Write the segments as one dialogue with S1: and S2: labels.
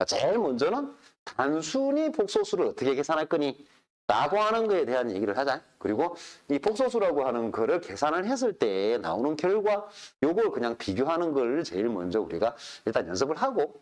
S1: 제일 먼저는 단순히 복소수를 어떻게 계산할 거니? 라고 하는 거에 대한 얘기를 하자. 그리고 이 복소수라고 하는 거를 계산을 했을 때 나오는 결과, 요걸 그냥 비교하는 걸 제일 먼저 우리가 일단 연습을 하고.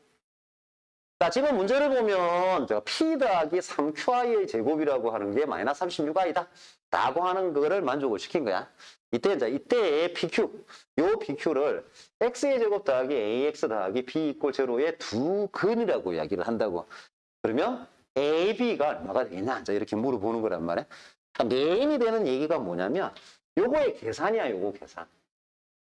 S1: 자, 지금 문제를 보면 P 더하기 3QI의 제곱이라고 하는 게 마이너스 36I다. 라고 하는 거를 만족을 시킨 거야. 이때의 PQ, 요 PQ를 X의 제곱 더하기 AX 더하기 B 이꼴 제로의 두 근이라고 이야기를 한다고. 그러면 A, B가 얼마가 되냐? 자, 이렇게 물어보는 거란 말이야. 메인이 되는 얘기가 뭐냐면, 요거의 계산이야, 요거 계산.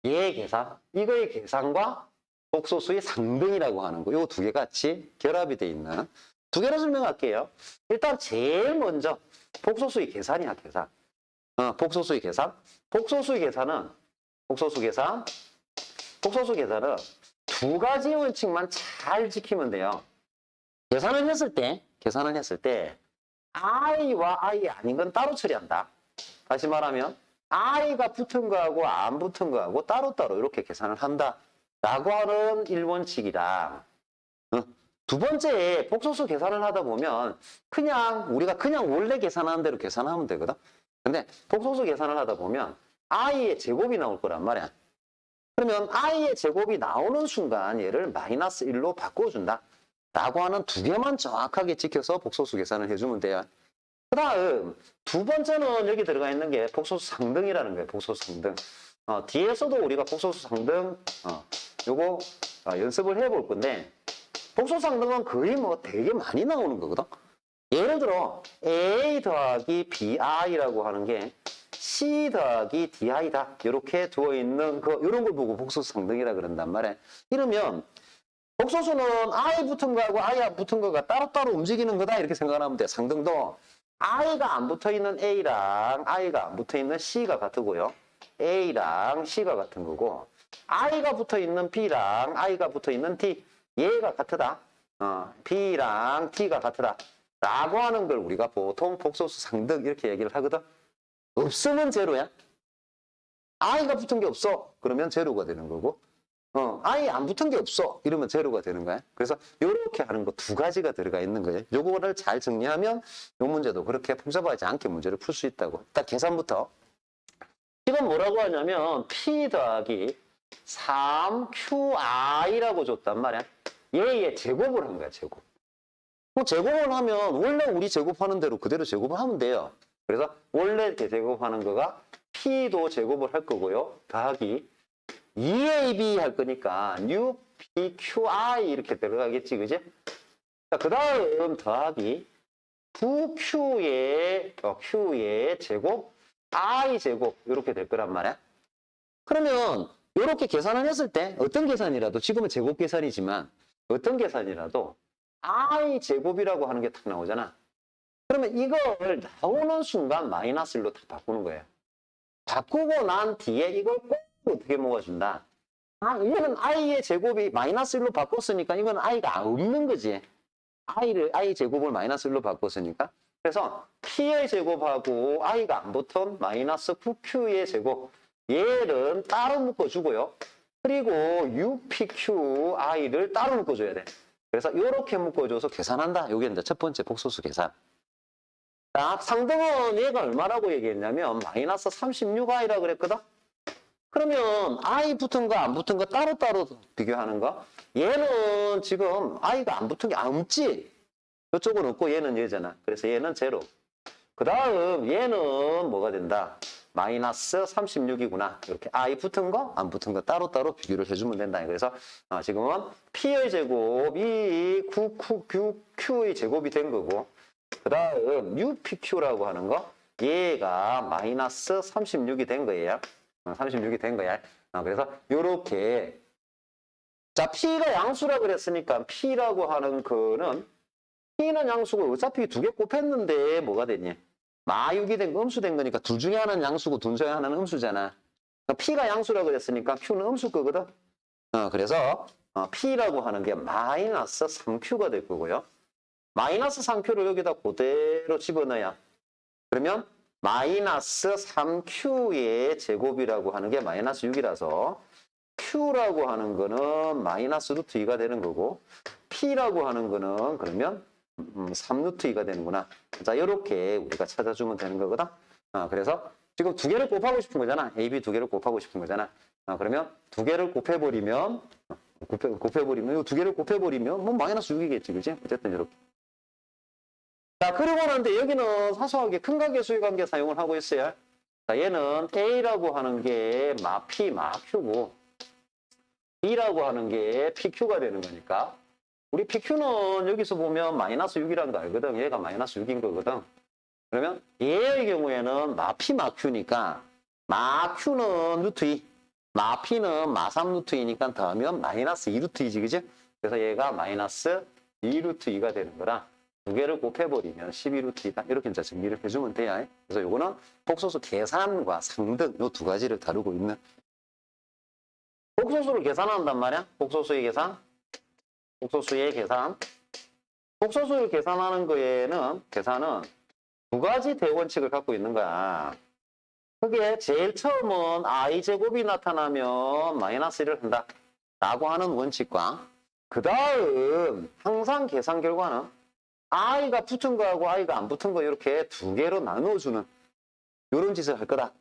S1: 얘의 계산. 이거의 계산과 복소수의 상등이라고 하는 거. 요 두 개 같이 결합이 돼 있는. 두 개로 설명할게요. 일단 제일 먼저, 복소수의 계산이야, 계산. 복소수의 계산. 복소수 계산은 두 가지 원칙만 잘 지키면 돼요. 계산을 했을 때 I와 I 아닌 건 따로 처리한다. 다시 말하면 I가 붙은 거하고 안 붙은 거하고 따로따로 이렇게 계산을 한다. 라고 하는 1원칙이랑 두 번째 복소수 계산을 하다 보면 우리가 그냥 원래 계산하는 대로 계산하면 되거든. 근데 복소수 계산을 하다 보면 I의 제곱이 나올 거란 말이야. 그러면 I의 제곱이 나오는 순간 얘를 마이너스 1로 바꿔준다. 라고 하는 두 개만 정확하게 지켜서 복소수 계산을 해주면 돼요. 그 다음 두 번째는 여기 들어가 있는 게 복소수 상등이라는 거예요. 복소수 상등. 뒤에서도 우리가 복소수 상등 요거 연습을 해볼 건데, 복소수 상등은 거의 뭐 되게 많이 나오는 거거든. 예를 들어 A 더하기 BI라고 하는 게 C 더하기 DI다. 이렇게 두어 있는 이런 걸 보고 복소수 상등이라 그런단 말이야. 이러면 복소수는 I 붙은 거하고 I 안 붙은 거가 따로따로 움직이는 거다. 이렇게 생각하면 돼. 상등도 I가 안 붙어 있는 A랑 I가 안 붙어 있는 C가 같고요. A랑 C가 같은 거고, I가 붙어 있는 B랑 I가 붙어 있는 T, 얘가 같으다. B랑 T가 같으다. 라고 하는 걸 우리가 보통 복소수 상등 이렇게 얘기를 하거든. 없으면 제로야. I가 붙은 게 없어. 그러면 제로가 되는 거고. I 안 붙은 게 없어. 이러면 제로가 되는 거야. 그래서 이렇게 하는 거 두 가지가 들어가 있는 거예요. 요거를 잘 정리하면 요 문제도 그렇게 복잡하지 않게 문제를 풀 수 있다고. 딱 계산부터. 이건 뭐라고 하냐면 P 더하기 3QI라고 줬단 말이야. 얘의 제곱을 한 거야, 제곱. 제곱을 하면 원래 우리 제곱하는 대로 그대로 제곱을 하면 돼요. 그래서 원래 제곱하는 거가 P도 제곱을 할 거고요. 더하기 2AB 할 거니까 new PQI 이렇게 들어가겠지, 그지? 자, 그 다음 더하기 9Q의 Q의 제곱, I 제곱 이렇게 될 거란 말이야. 그러면 이렇게 계산을 했을 때 어떤 계산이라도, 지금은 제곱 계산이지만 어떤 계산이라도 I 제곱이라고 하는 게 딱 나오잖아. 그러면 이걸 나오는 순간 마이너스 1로 다 바꾸는 거예요. 바꾸고 난 뒤에 이걸 꼭 어떻게 먹어준다. 이거는 I의 제곱이 마이너스 1로 바꿨으니까 이건 I가 없는 거지. I 제곱을 마이너스 1로 바꿨으니까. 그래서 P의 제곱하고 I가 안 붙은 마이너스 9Q의 제곱. 얘를 따로 묶어주고요. 그리고 UPQI를 따로 묶어줘야 돼. 그래서 이렇게 묶어줘서 계산한다. 이게 이제 첫 번째 복소수 계산. 자, 상등은 얘가 얼마라고 얘기했냐면 마이너스 36I라고 그랬거든. 그러면 I 붙은 거 안 붙은 거 따로따로 비교하는 거. 얘는 지금 I가 안 붙은 게 없지. 이쪽은 없고 얘는 얘잖아. 그래서 얘는 제로. 그 다음 얘는 뭐가 된다. 마이너스 36이구나. 이렇게 I 붙은 거, 안 붙은 거 따로따로 비교를 해주면 된다. 그래서 지금은 P의 제곱이 9Q의 제곱이 된 거고, 그 다음 UPQ라고 하는 거, 얘가 마이너스 36이 된 거예요. 36이 된 거야. 그래서 요렇게, 자, P가 양수라 그랬으니까 P라고 하는 거는, P는 양수고 어차피 두 개 곱했는데 뭐가 됐니? 마육이 된 거, 음수 된 거니까 둘 중에 하나는 양수고 둘 중에 하나는 음수잖아. P가 양수라 그랬으니까 Q는 음수 거거든. 그래서 P라고 하는 게 마이너스 3Q가 될 거고요. 마이너스 3Q를 여기다 그대로 집어넣어야. 그러면 마이너스 3Q의 제곱이라고 하는 게 마이너스 6이라서 Q라고 하는 거는 마이너스 루트 2가 되는 거고, P라고 하는 거는 그러면 3루트 2가 되는구나. 자, 이렇게 우리가 찾아주면 되는 거거든. 그래서 지금 두 개를 곱하고 싶은 거잖아. A, B 두 개를 곱하고 싶은 거잖아. 그러면 두 개를 곱해버리면 이 두 개를 곱해버리면 뭐 마이너스 6이겠지, 그지? 어쨌든 이렇게. 자, 그리고 나는데 여기는 사소하게 큰 관계, 수의 관계 사용을 하고 있어요. 자, 얘는 A라고 하는 게 P, Q고 B라고 하는 게 PQ가 되는 거니까 우리 PQ는 여기서 보면 마이너스 6이라는 거 알거든. 얘가 마이너스 6인 거거든. 그러면 얘의 경우에는 P, Q니까 Q는 루트 2, P는 3 루트 2니까 더하면 마이너스 2 루트 2지, 그지? 그래서 얘가 마이너스 2 루트 2가 되는 거라 두 개를 곱해버리면 12 루트 2다. 이렇게 이제 정리를 해주면 돼요. 그래서 요거는 복소수 계산과 상등 요 두 가지를 다루고 있는 복소수를 계산한단 말이야. 복소수의 계산. 복소수의 계산. 복소수를 계산하는 거에는 계산은 두 가지 대원칙을 갖고 있는 거야. 그게 제일 처음은 i제곱이 나타나면 마이너스 1을 한다 라고 하는 원칙과 그 다음 항상 계산 결과는 i가 붙은 거하고 i가 안 붙은 거 이렇게 두 개로 나누어주는 이런 짓을 할 거다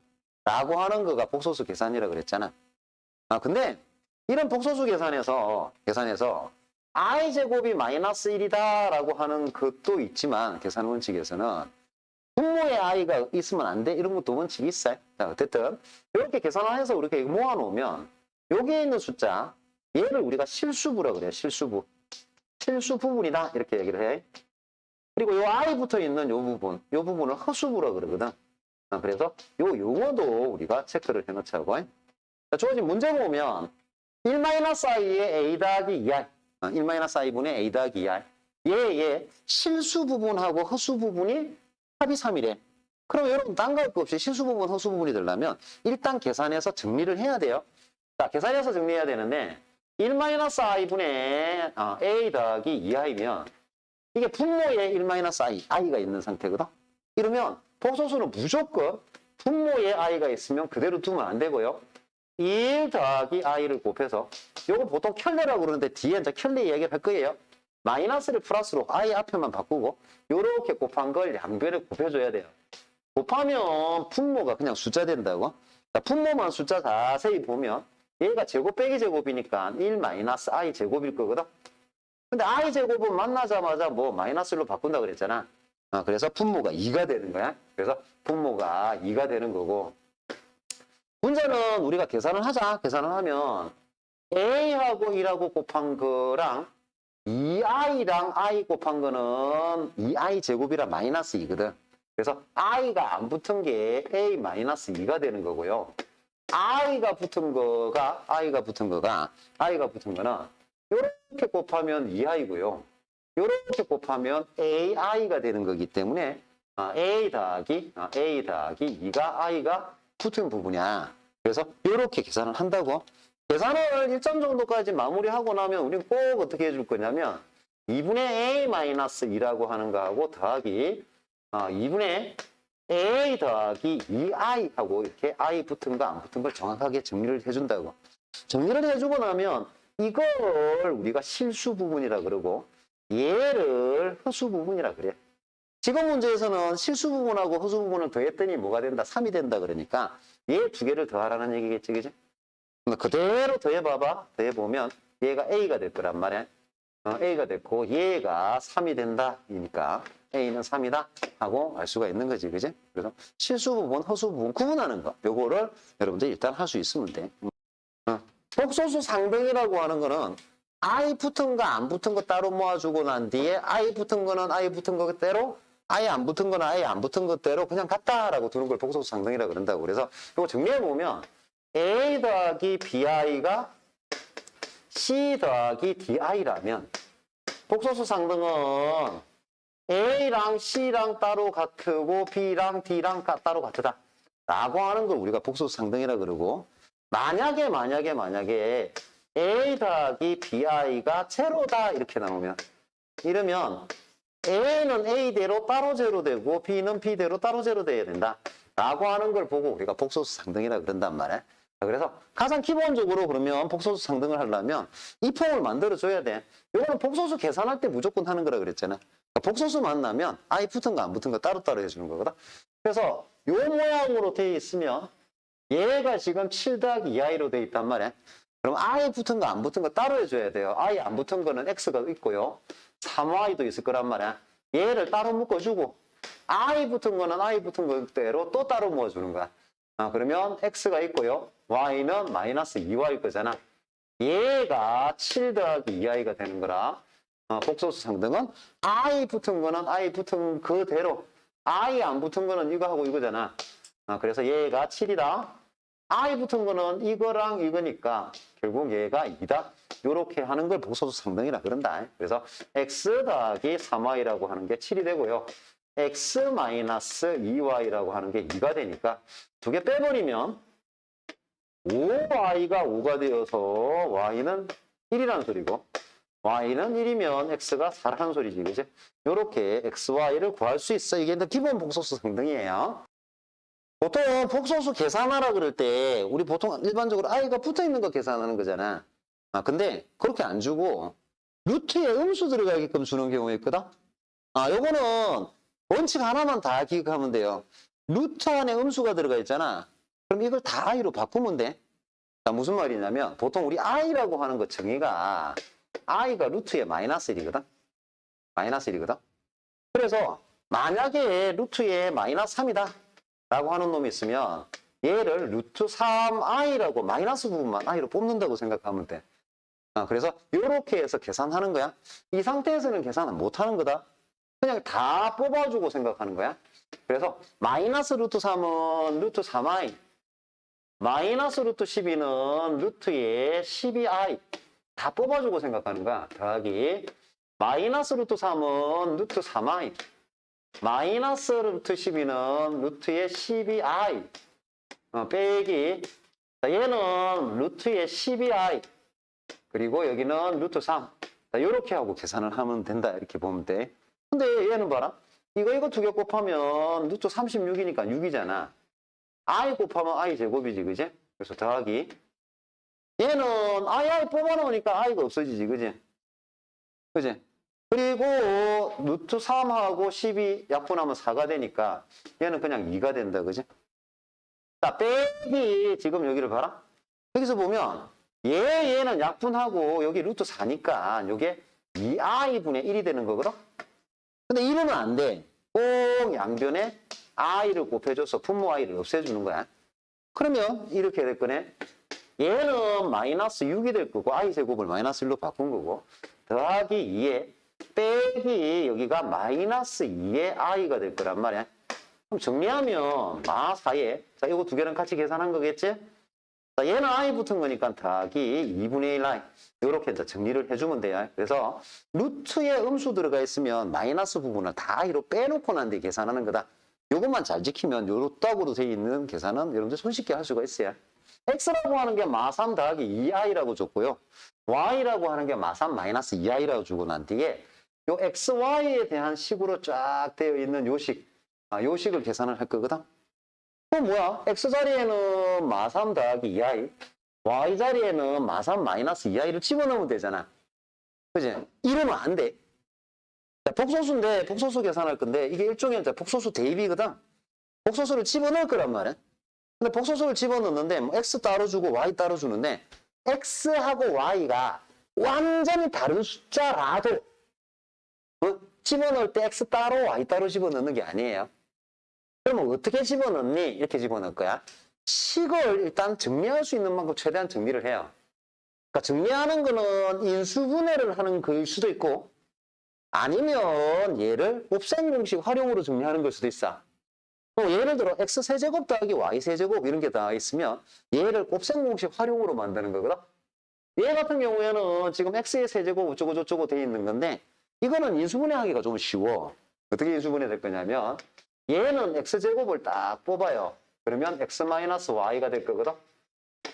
S1: 라고 하는 거가 복소수 계산이라고 그랬잖아. 근데 이런 복소수 계산에서 i제곱이 마이너스 1이다 라고 하는 것도 있지만 계산 원칙에서는 분모에 i가 있으면 안 돼 이런 것도 원칙이 있어요. 자, 어쨌든 이렇게 계산을 해서 이렇게 모아놓으면 여기에 있는 숫자 얘를 우리가 실수부라 그래요. 실수부. 실수 부분이다 이렇게 얘기를 해. 그리고 요 i 붙어 있는 요 부분을 허수부라 그러거든. 그래서 요 용어도 우리가 체크를 해놓자고. 자, 주어진 문제 보면 1-i의 a 더하기 2i 1-i분의 a 더하기 2i 얘의 실수 부분하고 허수 부분이 합이 3이래. 그럼 여러분 딴 거 없이 실수 부분, 허수 부분이 되려면 일단 계산해서 정리를 해야 돼요. 자, 계산해서 정리해야 되는데 1-i분의 a 더하기 2i면 이게 분모에 1-i, i가 있는 상태거든. 이러면 복소수는 무조건 분모에 i가 있으면 그대로 두면 안 되고요. 1 더하기 i를 곱해서 요거 보통 켤레라고 그러는데 뒤에 이제 켤레 이야기를 할 거예요. 마이너스를 플러스로 i 앞에만 바꾸고 요렇게 곱한 걸 양변에 곱해줘야 돼요. 곱하면 분모가 그냥 숫자 된다고. 자, 분모만 숫자 자세히 보면 얘가 제곱 빼기 제곱이니까 1-i 제곱일 거거든. 근데 i 제곱은 만나자마자 뭐 마이너스로 바꾼다 그랬잖아. 그래서 분모가 2가 되는 거야. 그래서 분모가 2가 되는 거고 문제는 우리가 계산을 하자. 계산을 하면 a하고 1하고 곱한 거랑 2i랑 i 곱한 거는 2i 제곱이라 마이너스 2거든. 그래서 i가 안 붙은 게 a 마이너스 2가 되는 거고요. i가 붙은 거는 이렇게 곱하면 2i고요. 이렇게 곱하면 ai가 되는 거기 때문에 a 더하기 2가 i가 붙은 부분이야. 그래서 이렇게 계산을 한다고. 계산을 일정 정도까지 마무리하고 나면 우리는 꼭 어떻게 해줄 거냐면 2분의 a-2라고 하는 거하고 더하기 2분의 a 더하기 2i 하고 이렇게 i 붙은 거 안 붙은 걸 정확하게 정리를 해준다고. 정리를 해주고 나면 이걸 우리가 실수 부분이라 그러고 얘를 허수 부분이라 그래. 지금 문제에서는 실수 부분하고 허수 부분을 더했더니 뭐가 된다? 3이 된다 그러니까 얘 두 개를 더하라는 얘기겠지, 그지? 그대로 더해봐봐. 더해보면 얘가 a가 될 거란 말이야. a가 됐고 얘가 3이 된다. 이니까 a는 3이다 하고 알 수가 있는 거지, 그지? 그래서 실수 부분, 허수 부분 구분하는 거. 요거를 여러분들 일단 할 수 있으면 돼. 복소수 상등이라고 하는 거는 i 붙은 거 안 붙은 거 따로 모아주고 난 뒤에 i 붙은 거는 i 붙은 거대로 i 안 붙은 거는 i 안 붙은 것대로 그냥 같다라고 두는 걸 복소수 상등이라고 그런다고. 그래서 이거 정리해보면 a 더하기 bi가 c 더하기 di라면 복소수 상등은 a랑 c랑 따로 같고 b랑 d랑 따로 같다 라고 하는 걸 우리가 복소수 상등이라 그러고 만약에 a 더하기 bi가 제로다 이렇게 나오면 이러면 a는 a대로 따로 제로 되고 b는 b대로 따로 제로 돼야 된다 라고 하는 걸 보고 우리가 복소수 상등이라 그런단 말이야. 그래서 가장 기본적으로 그러면 복소수 상등을 하려면 이 폼을 만들어줘야 돼. 이거는 복소수 계산할 때 무조건 하는 거라 그랬잖아. 그러니까 복소수 만나면 I 붙은 거 안 붙은 거 따로따로 해주는 거거든. 그래서 이 모양으로 돼 있으면 얘가 지금 7 더하기 2i로 돼 있단 말이야. 그럼 I 붙은 거 안 붙은 거 따로 해줘야 돼요. I 안 붙은 거는 X가 있고요. 3y도 있을 거란 말이야. 얘를 따로 묶어주고 I 붙은 거는 I 붙은 거대로 또 따로 모아주는 거야. 그러면 X가 있고요. Y는 마이너스 2Y일 거잖아. 얘가 7 더하기 2i가 되는 거라. 복소수 상등은 I 붙은 거는 I 붙은 그대로 I 안 붙은 거는 이거하고 이거잖아. 그래서 얘가 7이다. I 붙은 거는 이거랑 이거니까 결국 얘가 2다. 이렇게 하는 걸 복소수 상등이라 그런다. 그래서 X 더하기 3Y라고 하는 게 7이 되고요. X 마이너스 2Y라고 하는 게 2가 되니까 두 개 빼버리면 5Y가 5가 되어서 Y는 1이라는 소리고 Y는 1이면 X가 4라는 소리지. 그지? 이렇게 XY를 구할 수 있어. 이게 기본 복소수 상등이에요. 보통 복소수 계산하라 그럴 때 우리 보통 일반적으로 I가 붙어 있는 거 계산하는 거잖아. 근데 그렇게 안 주고 루트에 음수 들어가게끔 주는 경우가 있거든. 요거는 원칙 하나만 다 기억하면 돼요. 루트 안에 음수가 들어가 있잖아. 그럼 이걸 다 I로 바꾸면 돼. 무슨 말이냐면 보통 우리 I라고 하는 거 정의가 I가 루트에 마이너스 1이거든. 마이너스 1이거든. 그래서 만약에 루트에 마이너스 3이다 라고 하는 놈이 있으면 얘를 루트 3i라고 마이너스 부분만 i로 뽑는다고 생각하면 돼. 그래서 이렇게 해서 계산하는 거야. 이 상태에서는 계산을 못하는 거다. 그냥 다 뽑아주고 생각하는 거야. 그래서 마이너스 루트 3은 루트 3i, 마이너스 루트 12는 루트에 12i 다 뽑아주고 생각하는 거야. 더하기 마이너스 루트 3은 루트 3i, 마이너스 루트 12는 루트의 12i 빼기 얘는 루트의 12i 그리고 여기는 루트 3 이렇게 하고 계산을 하면 된다 이렇게 보면 돼. 근데 얘는 봐라. 이거 두 개 곱하면 루트 36이니까 6이잖아. i 곱하면 i 제곱이지 그지? 그래서 더하기 얘는 i 뽑아놓으니까 i가 없어지지 그지? 그지? 그리고 루트 3하고 12 약분하면 4가 되니까 얘는 그냥 2가 된다. 그지? 자, 빼기 지금 여기를 봐라. 여기서 보면 얘는 약분하고 여기 루트 4니까 이게 2i분의 1이 되는 거거든? 근데 이러면 안 돼. 꼭 양변에 i를 곱해줘서 분모 i를 없애주는 거야. 그러면 이렇게 될 거네. 얘는 마이너스 6이 될 거고 i 제곱을 마이너스 1로 바꾼 거고 더하기 2에 빼기 여기가 마이너스 2의 i가 될 거란 말이야. 그럼 정리하면 마 4에 자 이거 두 개는 같이 계산한 거겠지? 자 얘는 i 붙은 거니까 더하기 2분의 1 i 이렇게 이제 정리를 해주면 돼요. 그래서 루트에 음수 들어가 있으면 마이너스 부분을 다 i로 빼놓고 난 뒤에 계산하는 거다. 이것만 잘 지키면 요렇다고도 돼 있는 계산은 여러분들 손쉽게 할 수가 있어요. x라고 하는 게 마 3 더하기 2i라고 줬고요. y라고 하는 게 마 3 마이너스 2i라고 주고 난 뒤에 요 xy에 대한 식으로 쫙 되어 있는 요식, 요식을 계산을 할 거거든. 그럼 뭐야? x 자리에는 마 3 더하기 2i, y 자리에는 마 3 마이너스 2i를 집어넣으면 되잖아. 그지? 이러면 안 돼. 자, 복소수인데 복소수 계산할 건데 이게 일종의 복소수 대입이거든. 복소수를 집어넣을 거란 말이야. 근데 복소수를 집어넣는데 뭐 x 따로 주고 y 따로 주는데 x하고 y가 완전히 다른 숫자라도 집어넣을 때 x 따로 y 따로 집어넣는 게 아니에요. 그러면 어떻게 집어넣니? 이렇게 집어넣을 거야. 식을 일단 정리할 수 있는 만큼 최대한 정리를 해요. 그러니까 정리하는 거는 인수분해를 하는 거일 수도 있고 아니면 얘를 곱셈 공식 활용으로 정리하는 걸 수도 있어. 예를 들어 x세제곱 더하기 y세제곱 이런 게 다 있으면 얘를 곱셈 공식 활용으로 만드는 거거든. 얘 같은 경우에는 지금 x의 세제곱 어쩌고 저쩌고 돼 있는 건데 이거는 인수분해하기가 좀 쉬워. 어떻게 인수분해 될 거냐면 얘는 x제곱을 딱 뽑아요. 그러면 x-y가 될 거거든.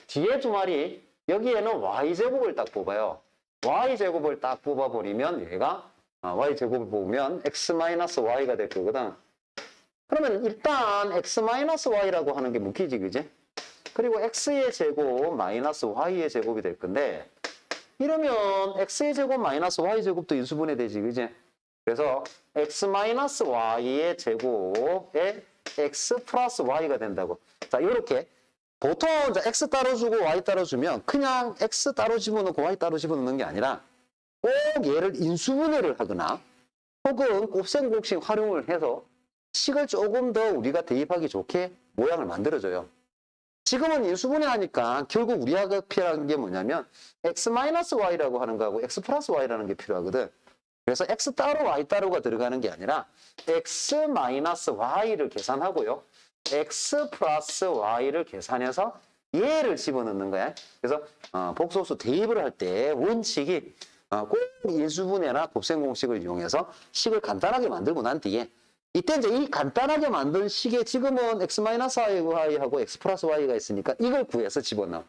S1: 뒤에 두 마리 여기에는 y제곱을 딱 뽑아요. y제곱을 딱 뽑아버리면 얘가 y제곱을 뽑으면 x-y가 될 거거든. 그러면 일단 x-y라고 하는 게 묶이지, 그지? 그리고 x의 제곱 마이너스 y의 제곱이 될 건데 이러면 x의 제곱 마이너스 y 제곱도 인수분해 되지, 그지? 그래서 x 마이너스 y의 제곱에 x 플러스 y가 된다고. 자, 이렇게 보통 이제 x 따로 주고 y 따로 주면 그냥 x 따로 집어넣고 y 따로 집어넣는 게 아니라 꼭 얘를 인수분해를 하거나 혹은 곱셈공식 활용을 해서 식을 조금 더 우리가 대입하기 좋게 모양을 만들어줘요. 지금은 인수분해 하니까 결국 우리가 필요한 게 뭐냐면 x-y라고 하는 거하고 x 플러스 y라는 게 필요하거든. 그래서 x 따로 y 따로가 들어가는 게 아니라 x-y를 계산하고요. x 플러스 y를 계산해서 얘를 집어넣는 거야. 그래서 복소수 대입을 할 때 원칙이 꼭 인수분해나 곱셈공식을 이용해서 식을 간단하게 만들고 난 뒤에 이때 이제 이 간단하게 만든 식에 지금은 x-y하고 x 플러스 y가 있으니까 이걸 구해서 집어넣어.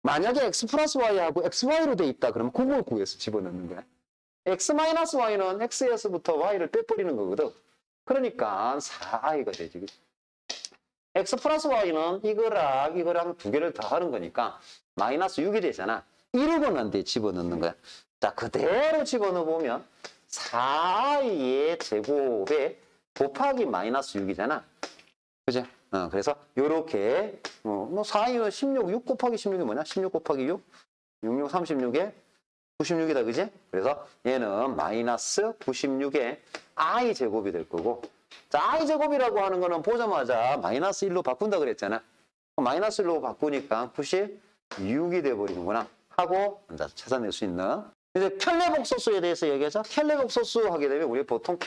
S1: 만약에 x 플러스 y하고 xy로 돼 있다 그러면 그걸 구해서 집어넣는 거야. x-y는 x에서부터 y를 빼버리는 거거든. 그러니까 4i가 되지. 그치? x 플러스 y는 이거랑 두 개를 더하는 거니까 마이너스 6이 되잖아. 이러고 난 뒤에 집어넣는 거야. 자, 그대로 집어넣어보면 4i의 제곱에 곱하기 마이너스 6이잖아. 그지? 그래서 요렇게 4i는 16, 6 곱하기 16이 뭐냐? 16 곱하기 6? 66, 36에 96이다. 그지? 그래서 얘는 마이너스 96에 i 제곱이 될 거고 자, i 제곱이라고 하는 거는 보자마자 마이너스 1로 바꾼다 그랬잖아. 마이너스 1로 바꾸니까 96이 돼버리는구나 하고 이제 찾아낼 수 있는 이제 켤레복소수에 대해서 얘기하자. 켤레복소수 하게 되면 우리 보통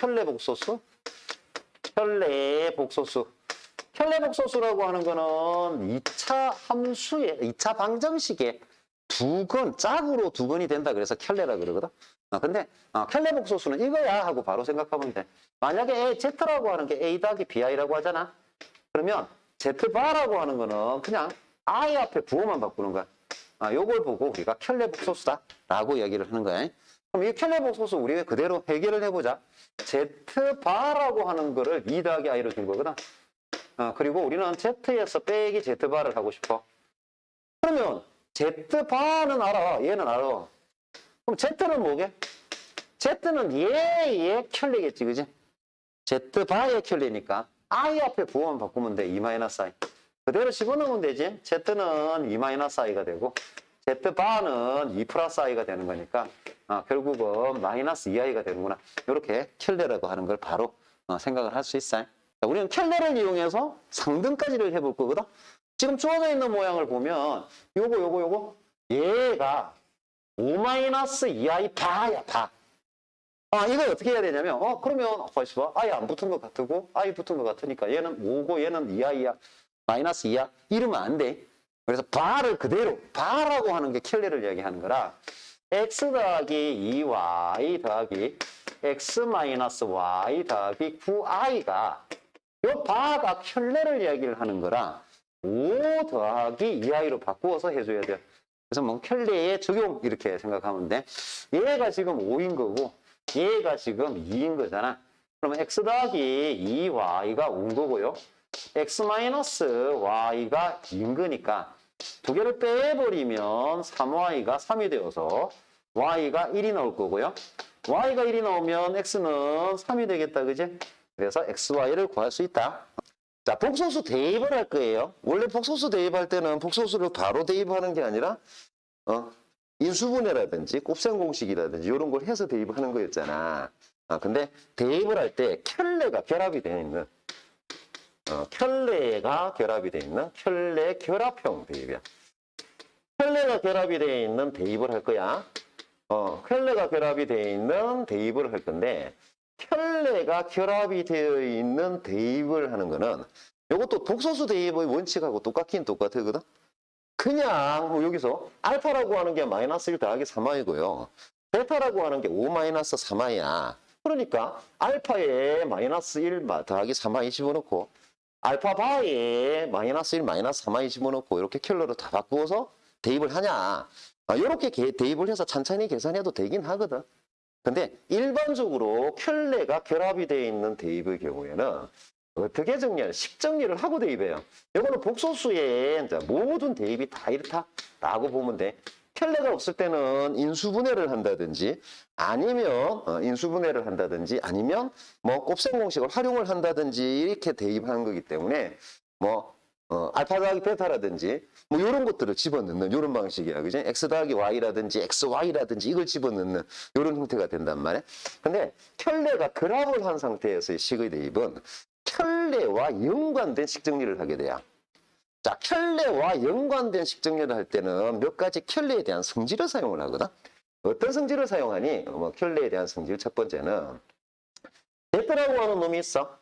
S1: 켤레복소수라고 하는 거는 2차 함수의 2차 방정식에 짝으로 두 건이 된다 그래서 켤레라 그러거든. 근데 켤레복소수는 이거야 하고 바로 생각하면 돼. 만약에 Z라고 하는 게 A 더하기 BI라고 하잖아. 그러면 Z바라고 하는 거는 그냥 I 앞에 부호만 바꾸는 거야. 요걸 보고 우리가 켤레복소수다라고 얘기를 하는 거야. 그럼 이 켤레복소수 우리가 그대로 해결을 해보자. Z바라고 하는 거를 2 더하기 I로 준 거거든. 그리고 우리는 Z에서 빼기 Z바를 하고 싶어. 그러면 Z바는 알아. 얘는 알아. 그럼 Z는 뭐게? Z는 얘의 켤레겠지, 그지? Z바의 켤레니까 I 앞에 부호만 바꾸면 돼. 2-I. 그대로 집어넣으면 되지. Z는 2-I가 되고 Z바는 2 플러스 I가 되는 거니까 결국은 마이너스 2I가 되는구나. 이렇게 켤레라고 하는 걸 바로 생각을 할 수 있어요. 자, 우리는 켤레를 이용해서 상등까지를 해볼 거거든. 지금 주어져 있는 모양을 보면 요거 얘가 5-2i 바야 바. 이걸 어떻게 해야 되냐면 그러면 벌써 봐. i 안 붙은 것 같고 i 붙은 것 같으니까 얘는 5고 얘는 2i야. 마이너스 2야. 이러면 안 돼. 그래서 바를 그대로 바라고 하는 게 켤레를 얘기하는 거라 x 더하기 2y 더하기 x 마이너스 y 더하기 9i가 요 바가 켤레를 얘기를 하는 거라 5 더하기 2i로 바꾸어서 해줘야 돼요. 그래서 뭐 켤레의 적용 이렇게 생각하면 돼. 얘가 지금 5인 거고 얘가 지금 2인 거잖아. 그러면 x 더하기 2y가 5인 거고요. x 마이너스 y가 2인 거니까 두 개를 빼버리면 3y가 3이 되어서 y가 1이 나올 거고요. y가 1이 나오면 x는 3이 되겠다. 그지? 그래서 xy를 구할 수 있다. 자, 복소수 대입을 할 거예요. 원래 복소수 대입할 때는 복소수를 바로 대입하는 게 아니라 인수분해라든지 곱셈공식이라든지 이런 걸 해서 대입하는 거였잖아. 근데 대입을 할 때 켤레가 결합이 되어 있는 켤레가 결합이 되어 있는 켤레 결합형 대입이야. 켤레가 결합이 되어 있는 대입을 할 거야. 켤레가 결합이 되어 있는 대입을 할 건데 켤레가 결합이 되어 있는 대입을 하는 거는 이것도 복소수 대입의 원칙하고 똑같긴 똑같거든. 그냥 뭐 여기서 알파라고 하는 게 마이너스 1 더하기 3i고요. 베타라고 하는 게 5 마이너스 3i야. 그러니까 알파에 마이너스 1 더하기 3i 집어넣고 알파 바에 마이너스 1 마이너스 3i 집어넣고 이렇게 켤레로 다 바꾸어서 대입을 하냐. 이렇게 대입을 해서 천천히 계산해도 되긴 하거든. 근데 일반적으로 켤레가 결합이 되어 있는 대입의 경우에는 어떻게 정리하냐? 식정리를 하고 대입해요. 이거는 복소수의 이제 모든 대입이 다 이렇다라고 보면 돼. 켤레가 없을 때는 인수분해를 한다든지 아니면 인수분해를 한다든지 아니면 뭐 곱셈 공식을 활용을 한다든지 이렇게 대입하는 거기 때문에 뭐 알파 더하기 베타라든지 뭐 이런 것들을 집어넣는 이런 방식이야. 그지? x 더하기 y라든지 xy라든지 이걸 집어넣는 이런 형태가 된단 말이야. 근데 켤레가 결합을 한 상태에서의 식의 대입은 켤레와 연관된 식정리를 하게 돼요. 자, 켤레와 연관된 식정리를 할 때는 몇 가지 켤레에 대한 성질을 사용을 하거든. 어떤 성질을 사용하니? 켤레에 대한 성질 첫 번째는 Z라고 하는 놈이 있어.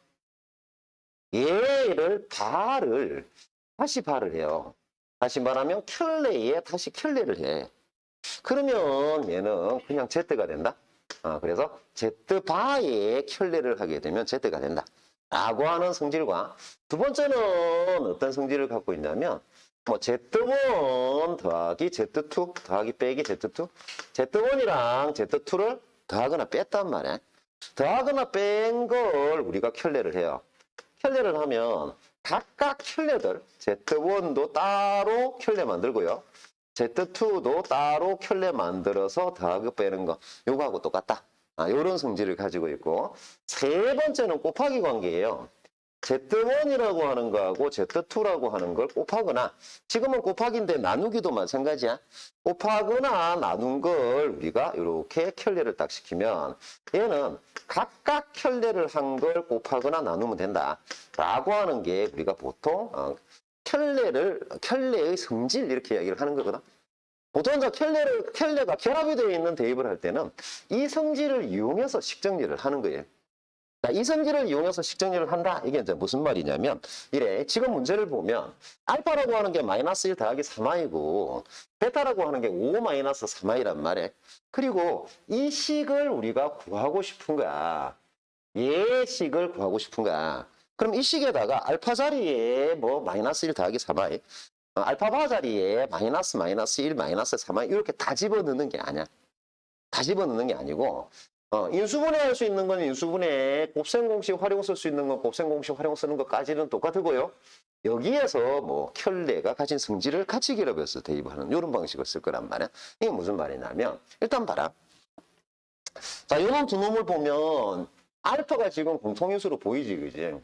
S1: 얘를 다시 발을 해요. 다시 말하면 켤레에 다시 켤레를 해. 그러면 얘는 그냥 Z가 된다. 그래서 Z바에 켤레를 하게 되면 Z가 된다. 라고 하는 성질과 두 번째는 어떤 성질을 갖고 있냐면 뭐 Z1 더하기 Z2 더하기 빼기 Z2 Z1이랑 Z2를 더하거나 뺐단 말이야. 더하거나 뺀 걸 우리가 켤레를 해요. 켤레를 하면 각각 켤레들 Z1도 따로 켤레 만들고요. Z2도 따로 켤레 만들어서 더하고 빼는 거 요거하고 똑같다. 이런 성질을 가지고 있고 세 번째는 곱하기 관계예요. Z1이라고 하는 거하고 Z2라고 하는 걸 곱하거나 지금은 곱하기인데 나누기도 마찬가지야. 곱하거나 나눈 걸 우리가 이렇게 켤레를 딱 시키면 얘는 각각 켤레를 한 걸 곱하거나 나누면 된다. 라고 하는 게 우리가 보통 켤레의 성질 이렇게 이야기를 하는 거거든. 보통 이제 켤레가 결합이 되어 있는 대입을 할 때는 이 성질을 이용해서 식정리를 하는 거예요. 이 성질을 이용해서 식정리를 한다. 이게 이제 무슨 말이냐면 이래 지금 문제를 보면 알파라고 하는 게 마이너스 1 더하기 3i고 베타라고 하는 게 5 마이너스 3i란 말이에요. 그리고 이 식을 우리가 구하고 싶은 거야. 얘 식을 구하고 싶은 거야. 그럼 이 식에다가 알파 자리에 뭐 마이너스 1 더하기 3i 알파바 자리에 마이너스 1, 마이너스 3i 이렇게 다 집어넣는 게 아니야. 다 집어넣는 게 아니고 인수분해 할 수 있는 건 인수분해, 곱셈 공식 활용 쓸 수 있는 건 곱셈 공식 활용 쓰는 것까지는 똑같고요. 여기에서 뭐 켤레가 가진 성질을 같이 결합해서 대입하는 이런 방식을 쓸 거란 말이야. 이게 무슨 말이냐면 일단 봐라. 자, 이런 두 놈을 보면 알파가 지금 공통인수로 보이지, 그지?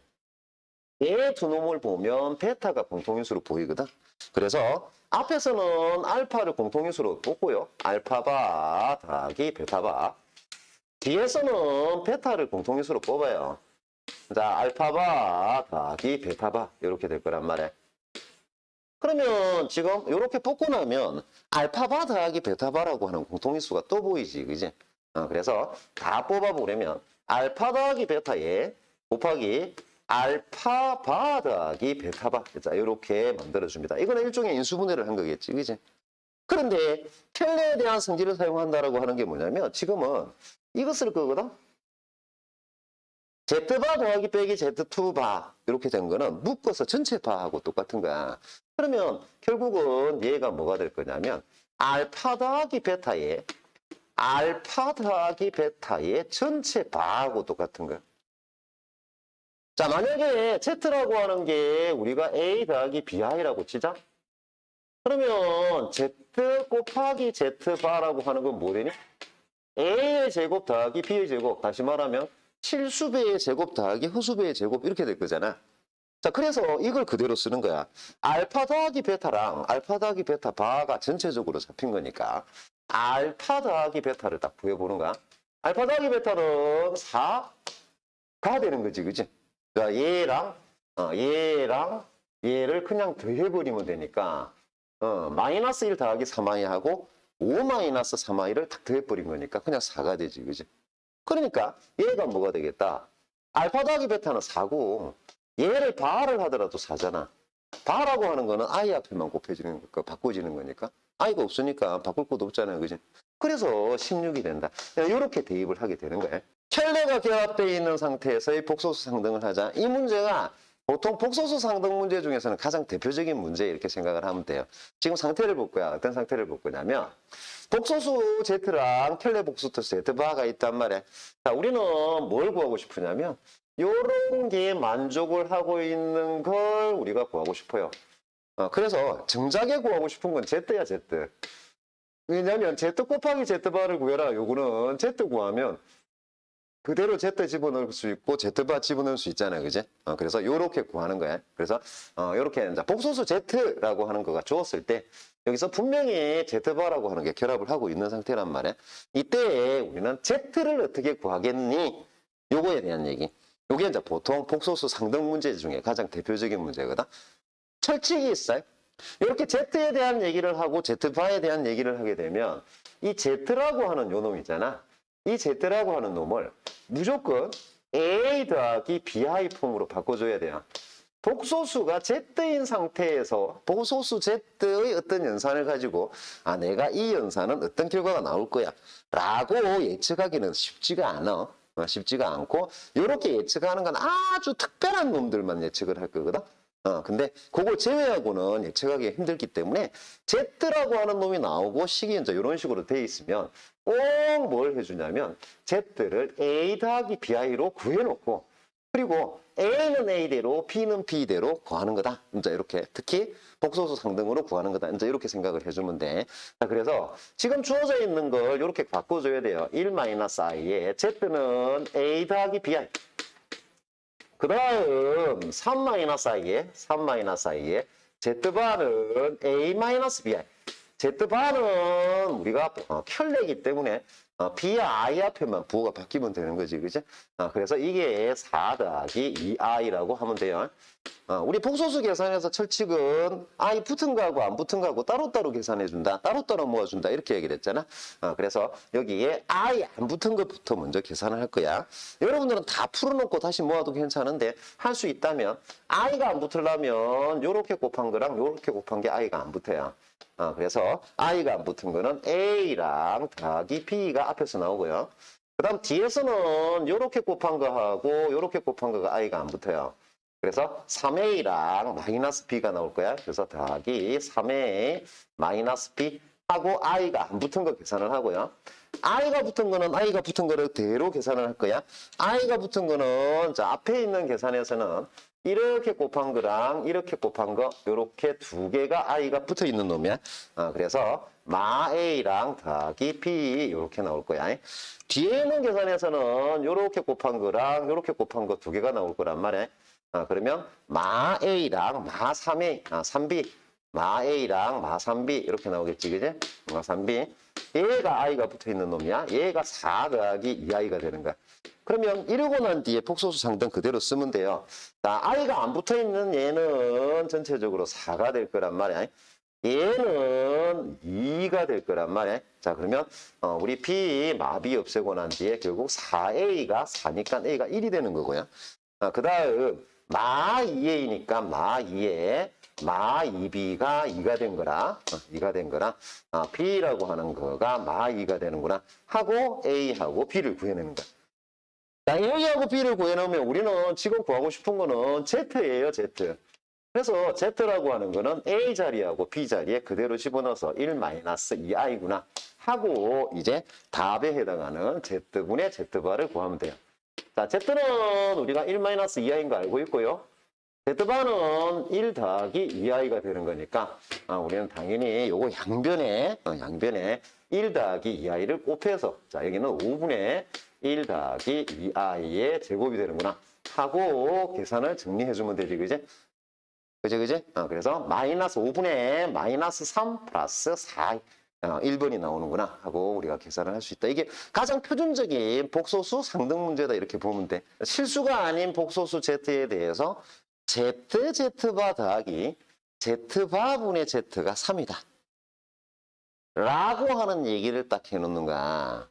S1: 얘 두 놈을 보면 베타가 공통인수로 보이거든. 그래서 앞에서는 알파를 공통인수로 뽑고요. 알파바 더하기 베타바. 뒤에서는 베타를 공통인수로 뽑아요. 자, 알파바 더하기 베타바 이렇게 될 거란 말이에요. 그러면 지금 이렇게 뽑고 나면 알파바 더하기 베타바라고 하는 공통인수가 또 보이지, 그지? 그래서 다 뽑아보려면 알파 더하기 베타에 곱하기 알파바 더하기 베타바. 자, 이렇게 만들어줍니다. 이거는 일종의 인수분해를 한 거겠지, 그지? 그런데 켤레에 대한 성질을 사용한다라고 하는 게 뭐냐면 지금은 이거 쓸 거거든? Z바 더하기 빼기 Z2바 이렇게 된 거는 묶어서 전체 바하고 똑같은 거야. 그러면 결국은 얘가 뭐가 될 거냐면 알파 더하기 베타에 전체 바하고 똑같은 거야. 자, 만약에 Z라고 하는 게 우리가 A 더하기 BI라고 치자. 그러면 Z 곱하기 Z바라고 하는 건 뭐 되니? A의 제곱 더하기 B의 제곱. 다시 말하면 실수배의 제곱 더하기 허수배의 제곱 이렇게 될 거잖아. 자, 그래서 이걸 그대로 쓰는 거야. 알파 더하기 베타랑 알파 더하기 베타 바가 전체적으로 잡힌 거니까 알파 더하기 베타를 딱 구해보는 거야. 알파 더하기 베타는 4가 되는 거지, 그지? 그러니까 얘랑 얘를 그냥 더해버리면 되니까 마이너스 1 더하기 3i하고 5 마이너스 3i를 딱 더해버린 거니까 그냥 4가 되지, 그지? 그러니까 얘가 뭐가 되겠다? 알파 더하기 베타는 4고 얘를 바를 하더라도 4잖아. 바라고 하는 거는 i 앞에만 곱해지는 거니까 바꿔지는 거니까 i가 없으니까 바꿀 것도 없잖아요, 그지? 그래서 16이 된다. 이렇게 대입을 하게 되는 거예요. 켤레가 결합되어 있는 상태에서의 복소수 상등을 하자. 이 문제가 보통 복소수 상등 문제 중에서는 가장 대표적인 문제 이렇게 생각을 하면 돼요. 지금 상태를 볼 거야. 어떤 상태를 볼 거냐면 복소수 Z랑 켤레 복소수 Z바가 있단 말이야. 자, 우리는 뭘 구하고 싶으냐면
S2: 요런 게 만족을 하고 있는 걸 우리가 구하고 싶어요. 그래서 정작에 구하고 싶은 건 Z야, Z. 왜냐면 Z 곱하기 Z바를 구해라. 요거는 Z 구하면 그대로 Z 집어넣을 수 있고 Z바 집어넣을 수 있잖아요. 그지? 그래서 요렇게 구하는 거야. 그래서 요렇게 이제 복소수 Z라고 하는 거가 주었을 때 여기서 분명히 Z바라고 하는 게 결합을 하고 있는 상태란 말이야. 이때 우리는 Z를 어떻게 구하겠니? 요거에 대한 얘기. 요게 이제 보통 복소수 상등 문제 중에 가장 대표적인 문제거든. 철칙이 있어요. 이렇게 Z에 대한 얘기를 하고 Z바에 대한 얘기를 하게 되면 이 Z라고 하는 요 놈 있잖아. 이 Z라고 하는 놈을 무조건 A 더하기 BI 폼으로 바꿔줘야 돼요. 복소수가 Z인 상태에서 복소수 Z의 어떤 연산을 가지고 내가 이 연산은 어떤 결과가 나올 거야 라고 예측하기는 쉽지가 않아. 쉽지가 않고 이렇게 예측하는 건 아주 특별한 놈들만 예측을 할 거거든. 근데 그걸 제외하고는 예측하기 힘들기 때문에 Z라고 하는 놈이 나오고 식이 이제 이런 식으로 돼 있으면 꼭 뭘 해주냐면 Z를 A 더하기 BI로 구해놓고 그리고 A는 A대로 B는 B대로 구하는 거다. 이제 이렇게 특히 복소수 상등으로 구하는 거다. 이제 이렇게 생각을 해주면 돼. 자, 그래서 지금 주어져 있는 걸 이렇게 바꿔줘야 돼요. 1-i에 Z는 A 더하기 BI. 그 다음 3-i에 Z바는 A-BI. Z바는 우리가 켤레이기 때문에 B와 I 앞에만 부호가 바뀌면 되는 거지, 그지? 그래서 이게 4 더하기 2i라고 하면 돼요. 우리 복소수 계산에서 철칙은 I 붙은 거하고 안 붙은 거하고 따로따로 계산해준다. 따로따로 모아준다. 이렇게 얘기를 했잖아. 그래서 여기에 I 안 붙은 것부터 먼저 계산을 할 거야. 여러분들은 다 풀어놓고 다시 모아도 괜찮은데 할 수 있다면 I가 안 붙으려면 요렇게 곱한 거랑 요렇게 곱한 게 I가 안 붙어요. 그래서 I가 안 붙은 거는 A랑 더하기 B가 앞에서 나오고요. 그 다음 뒤에서는 요렇게 곱한 거하고 요렇게 곱한 거가 I가 안 붙어요. 그래서 3A랑 마이너스 B가 나올 거야. 그래서 더하기 3A 마이너스 B 하고 I가 안 붙은 거 계산을 하고요. I가 붙은 거는 I가 붙은 거를 대로 계산을 할 거야. I가 붙은 거는 자, 앞에 있는 계산에서는 이렇게 곱한 거랑 이렇게 곱한 거 이렇게 두 개가 I가 붙어 있는 놈이야. 그래서 마 A랑 더하기 B 이렇게 나올 거야. 뒤에 있는 계산에서는 이렇게 곱한 거랑 이렇게 곱한 거 두 개가 나올 거란 말이야. 그러면 마 A랑 마 3A, 3B, 마 A랑 마 3B 이렇게 나오겠지, 그지? 마 3B. 얘가 I가 붙어 있는 놈이야. 얘가 4 더하기 2I가 되는 거야. 그러면 이러고 난 뒤에 복소수 상등 그대로 쓰면 돼요. 자, I가 안 붙어 있는 얘는 전체적으로 4가 될 거란 말이야. 얘는 2가 될 거란 말이야. 자, 그러면 우리 B, 마비 없애고 난 뒤에 결국 4A가 4니까 A가 1이 되는 거고요. 그 다음 마 2A니까 마 2에 마 2B가 2가 된 거라 2가 된 거라 B라고 하는 거가 마 2가 되는구나 하고 A하고 B를 구해내는 거야. 자, A하고 B를 구해놓으면 우리는 지금 구하고 싶은 거는 Z예요, Z. 그래서 Z라고 하는 거는 A 자리하고 B 자리에 그대로 집어넣어서 1-2i구나 하고 이제 답에 해당하는 Z분의 Z바를 구하면 돼요. 자, Z는 우리가 1-2i인 거 알고 있고요. Z바는 1 더하기 2i가 되는 거니까 우리는 당연히 요거 양변에 1 더하기 2i를 곱해서 자, 여기는 5분의 1 더하기 2i의 제곱이 되는구나 하고 계산을 정리해주면 되지, 그지? 그지? 그래서 마이너스 5분의 마이너스 3 플러스 4. 1번이 나오는구나 하고 우리가 계산을 할 수 있다. 이게 가장 표준적인 복소수 상등 문제다 이렇게 보면 돼. 실수가 아닌 복소수 Z에 대해서 Z바 더하기 Z바분의 Z가 3이다. 라고 하는 얘기를 딱 해놓는 거야.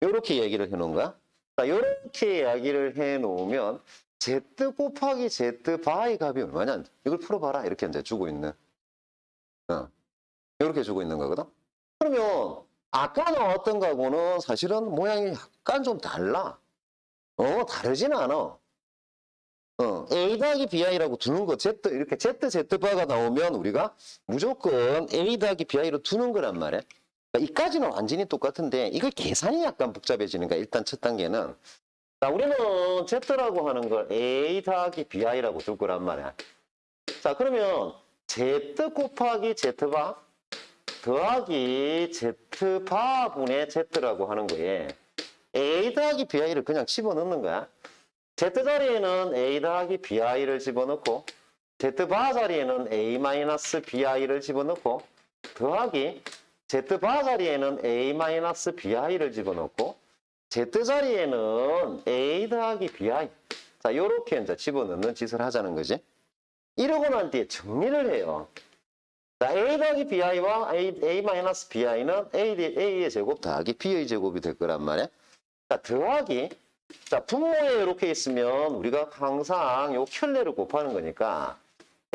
S2: 요렇게 얘기를 해놓은 거야. 자, 요렇게 이야기를 해놓으면 Z 곱하기 Z바의 값이 얼마냐? 이걸 풀어봐라. 이렇게 이제 주고 있는. 이렇게 주고 있는 거거든. 그러면 아까 나왔던 거하고는 사실은 모양이 약간 좀 달라. 다르진 않아. A 더하기 BI라고 두는 거, Z, 이렇게 Z바가 나오면 우리가 무조건 A 더하기 BI로 두는 거란 말이야. 그러니까 이까지는 완전히 똑같은데 이걸 계산이 약간 복잡해지는 거야. 일단 첫 단계는 자, 우리는 Z라고 하는 걸 A 더하기 BI라고 둘 거란 말이야. 자, 그러면 Z 곱하기 Z바 더하기 Z바분의 Z라고 하는 거에 A 더하기 BI를 그냥 집어넣는 거야. Z 자리에는 A 더하기 BI를 집어넣고 Z바 자리에는 A 마이너스 BI를 집어넣고 더하기 Z바 자리에는 A 마이너스 BI를 집어넣고 Z 자리에는 A 더하기 BI. 자, 요렇게 이제 집어넣는 짓을 하자는 거지. 이러고 난 뒤에 정리를 해요. 자, A 더하기 BI와 A 마이너스 BI는 A의 제곱 더하기 B의 제곱이 될 거란 말이야. 자, 더하기. 자, 분모에 이렇게 있으면 우리가 항상 요 켤레를 곱하는 거니까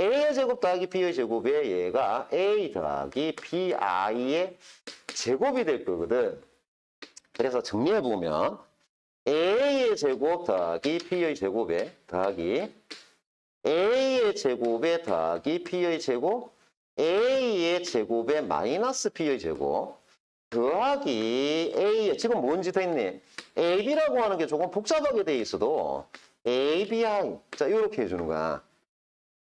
S2: A의 제곱 더하기 B의 제곱에 얘가 A 더하기 BI의 제곱이 될 거거든. 그래서 정리해보면 A의 제곱 더하기 B의 제곱에 더하기 A의 제곱에 더하기 B의 제곱 A의 제곱에 마이너스 B의 제곱 더하기 A의 지금 뭔지 돼 있니? AB라고 하는 게 조금 복잡하게 돼 있어도 ABI 자 이렇게 해주는 거야.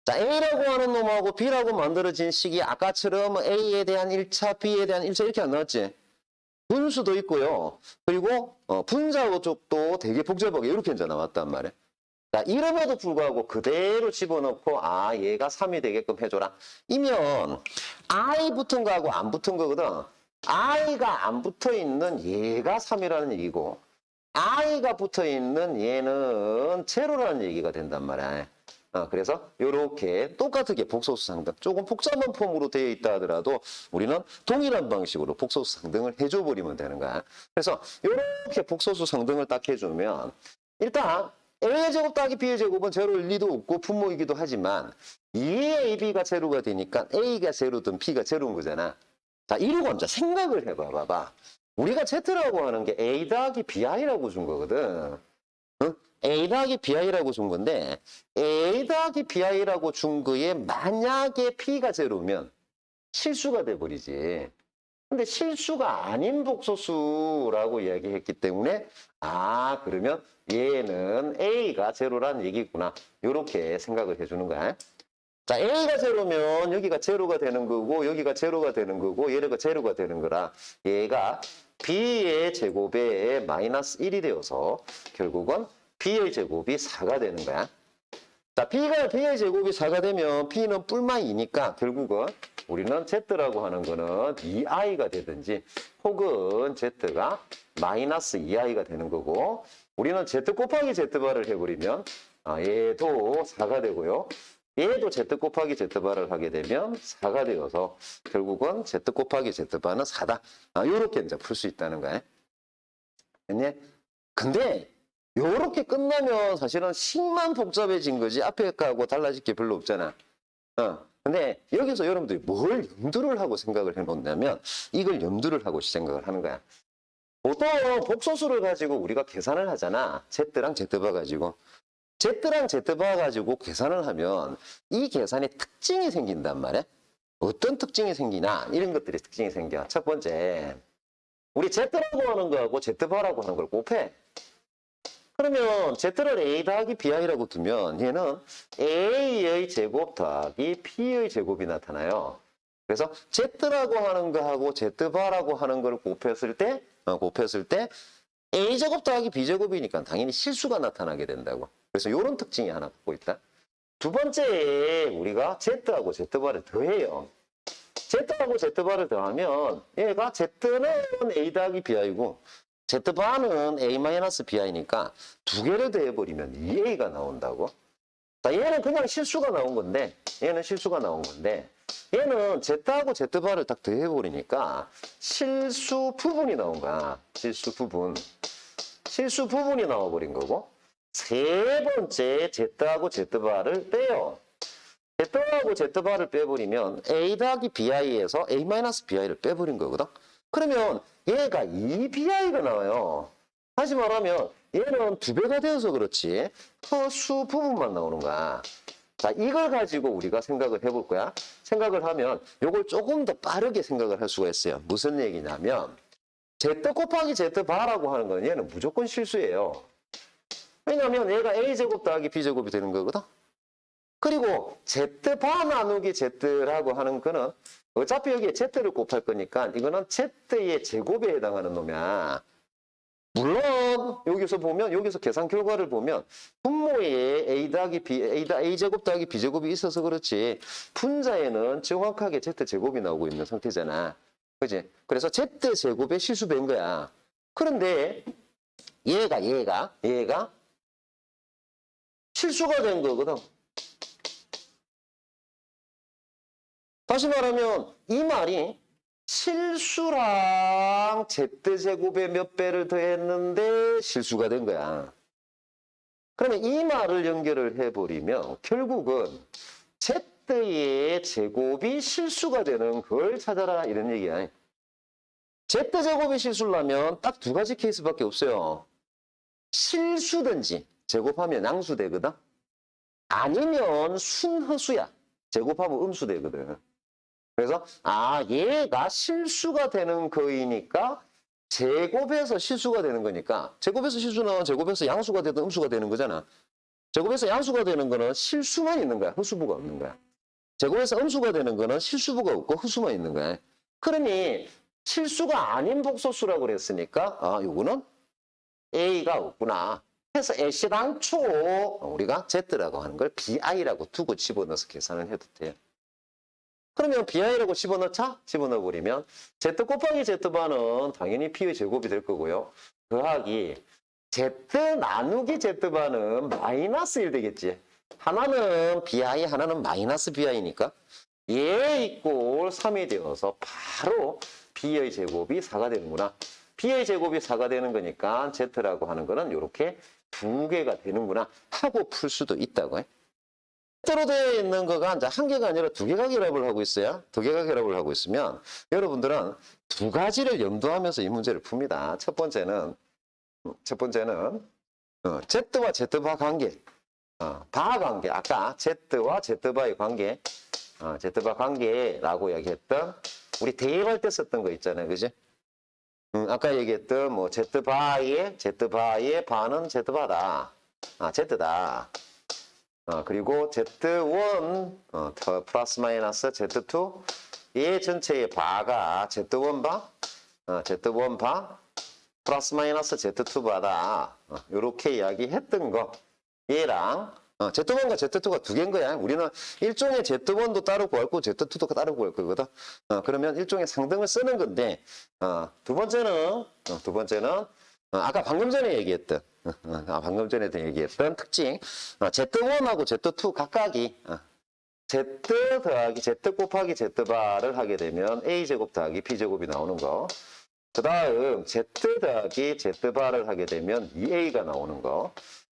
S2: 자 A라고 하는 놈하고 B라고 만들어진 식이 아까처럼 A에 대한 1차 B에 대한 1차 이렇게 안 나왔지? 분수도 있고요. 그리고 분자호 쪽도 되게 복잡하게 이렇게 이제 나왔단 말이야. 자, 이름에도 불구하고 그대로 집어넣고 아 얘가 3이 되게끔 해줘라. 이면 I 붙은 거하고 안 붙은 거거든. I가 안 붙어 있는 얘가 3이라는 얘기고 I가 붙어 있는 얘는 제로라는 얘기가 된단 말이야. 그래서 이렇게 똑같게 복소수 상등 조금 복잡한 폼으로 되어 있다 하더라도 우리는 동일한 방식으로 복소수 상등을 해줘 버리면 되는 거야. 그래서 이렇게 복소수 상등을 딱 해주면 일단 A의 제곱 더하기 B의 제곱은 제로일 리도 없고 분모이기도 하지만 2의 AB가 제로가 되니까 A가 제로든 B가 제로인 거잖아. 자, 이러고 이제 생각을 해봐 봐봐. 우리가 Z라고 하는 게 A 더하기 BI라고 준 거거든. 응? A 더하기 BI라고 준 건데 A 더하기 BI라고 준 거에 만약에 P가 제로면 실수가 돼버리지. 근데 실수가 아닌 복소수라고 이야기했기 때문에 아 그러면 얘는 A가 제로란 얘기구나. 이렇게 생각을 해주는 거야. 자 A가 제로면 여기가 제로가 되는 거고 여기가 제로가 되는 거고 얘가 제로가 되는 거라 얘가 B의 제곱에 마이너스 1이 되어서 결국은 B의 제곱이 4가 되는 거야. 자, B의 제곱이 4가 되면 B는 뿔마 2니까 결국은 우리는 Z라고 하는 거는 2i가 되든지 혹은 Z가 마이너스 2i가 되는 거고 우리는 Z 곱하기 Z바를 해버리면 얘도 4가 되고요. 얘도 Z 곱하기 Z바를 하게 되면 4가 되어서 결국은 Z 곱하기 Z바는 4다. 요렇게 이제 풀 수 있다는 거야. 근데 요렇게 끝나면 사실은 식만 복잡해진 거지 앞에 거하고 달라질 게 별로 없잖아. 근데 여기서 여러분들이 뭘 염두를 하고 생각을 해놓냐면 이걸 염두를 하고 생각을 하는 거야. 보통 복소수를 가지고 우리가 계산을 하잖아. Z랑 Z바 가지고. Z랑 Z바 가지고 계산을 하면 이 계산에 특징이 생긴단 말이야. 어떤 특징이 생기나 이런 것들이 특징이 생겨. 첫 번째, 우리 Z라고 하는 거하고 Z바라고 하는 걸 곱해. 그러면 Z를 A 더하기 BI라고 두면 얘는 A의 제곱 더하기 B의 제곱이 나타나요. 그래서 Z라고 하는 거하고 Z바라고 하는 걸 곱했을 때 A 제곱 더하기 B 제곱이니까 당연히 실수가 나타나게 된다고. 그래서 이런 특징이 하나 갖고 있다. 두 번째 우리가 Z하고 Z바를 더해요. Z하고 Z바를 더하면 얘가 Z는 A 더하기 BI고 Z바는 A-BI니까 두 개를 더해버리면 2A가 나온다고. 자, 얘는 그냥 실수가 나온 건데 얘는 Z하고 Z바를 딱 더해버리니까 실수 부분이 나온 거야. 실수 부분이 나와버린 거고 세 번째 Z하고 Z바를 빼요. Z하고 Z바를 빼버리면 A 더하기 BI에서 A-BI를 빼버린 거거든. 그러면 얘가 2BI가 나와요. 다시 말하면 얘는 2배가 되어서 그렇지 허수 부분만 나오는 거야. 자, 이걸 가지고 우리가 생각을 해볼 거야. 생각을 하면 이걸 조금 더 빠르게 생각을 할 수가 있어요. 무슨 얘기냐면 Z 곱하기 Z바라고 하는 건 얘는 무조건 실수예요. 왜냐하면 얘가 a제곱 더하기 b제곱이 되는 거거든. 그리고 z바 나누기 z라고 하는 거는 어차피 여기에 z를 곱할 거니까 이거는 z의 제곱에 해당하는 놈이야. 물론 여기서 보면 여기서 계산 결과를 보면 분모에 a 더하기 b, a제곱 더하기 b제곱이 있어서 그렇지 분자에는 정확하게 z제곱이 나오고 있는 상태잖아. 그지? 그래서 z제곱의 실수배인 거야. 그런데 얘가 실수가 된 거거든. 다시 말하면 이 말이 실수랑 z제곱의 몇 배를 더했는데 실수가 된 거야. 그러면 이 말을 연결을 해버리면 결국은 z의 제곱이 실수가 되는 걸 찾아라 이런 얘기야. z제곱이 실수라면 딱 두 가지 케이스밖에 없어요. 실수든지 제곱하면 양수되거든. 아니면 순허수야. 제곱하면 음수되거든. 그래서 얘가 실수가 되는 거이니까 제곱에서 실수가 되는 거니까 제곱에서 실수는 제곱에서 양수가 되든 음수가 되는 거잖아. 제곱에서 양수가 되는 거는 실수만 있는 거야. 허수부가 없는 거야. 제곱에서 음수가 되는 거는 실수부가 없고 허수만 있는 거야. 그러니 실수가 아닌 복소수라고 그랬으니까 요거는 A가 없구나. 해서 애시당초 우리가 Z라고 하는 걸 BI라고 두고 집어넣어서 계산을 해도 돼요. 그러면 BI라고 집어넣자? 집어넣어버리면 Z 곱하기 Z바는 당연히 P의 제곱이 될 거고요. 더하기 Z 나누기 Z바는 마이너스 1 되겠지. 하나는 BI, 하나는 마이너스 BI니까 얘 이꼴 3이 되어서 바로 B의 제곱이 4가 되는구나. B의 제곱이 4가 되는 거니까 Z라고 하는 거는 이렇게 두 개가 되는구나 하고 풀 수도 있다고 해. Z로 되어 있는 거가 이제 한 개가 아니라 두 개가 결합을 하고 있어요. 두 개가 결합을 하고 있으면 여러분들은 두 가지를 염두하면서 이 문제를 풉니다. 첫 번째는 Z와 Z바 관계, 바 관계. 아까 Z와 Z바의 관계, Z바 관계라고 얘기했던 우리 대입할 때 썼던 거 있잖아요, 그지? 아까 얘기했던 뭐 Z바의 바는 Z바다, Z다. 그리고 Z1 플러스 마이너스 Z2 얘 전체의 바가 Z1바, Z1바 플러스 마이너스 Z2바다. 이렇게 이야기했던 거 얘랑 Z1과 Z2가 두 개인 거야. 우리는 일종의 Z1도 따로 구할 거고 Z2도 따로 구할 거거든. 그러면 일종의 상등을 쓰는 건데 두 번째는 아까 방금 전에 얘기했던 특징 Z1하고 Z2 각각이 Z 더하기 Z 곱하기 Z바를 하게 되면 A제곱 더하기 B제곱이 나오는 거. 그 다음 Z 더하기 Z바를 하게 되면 2A가 나오는 거.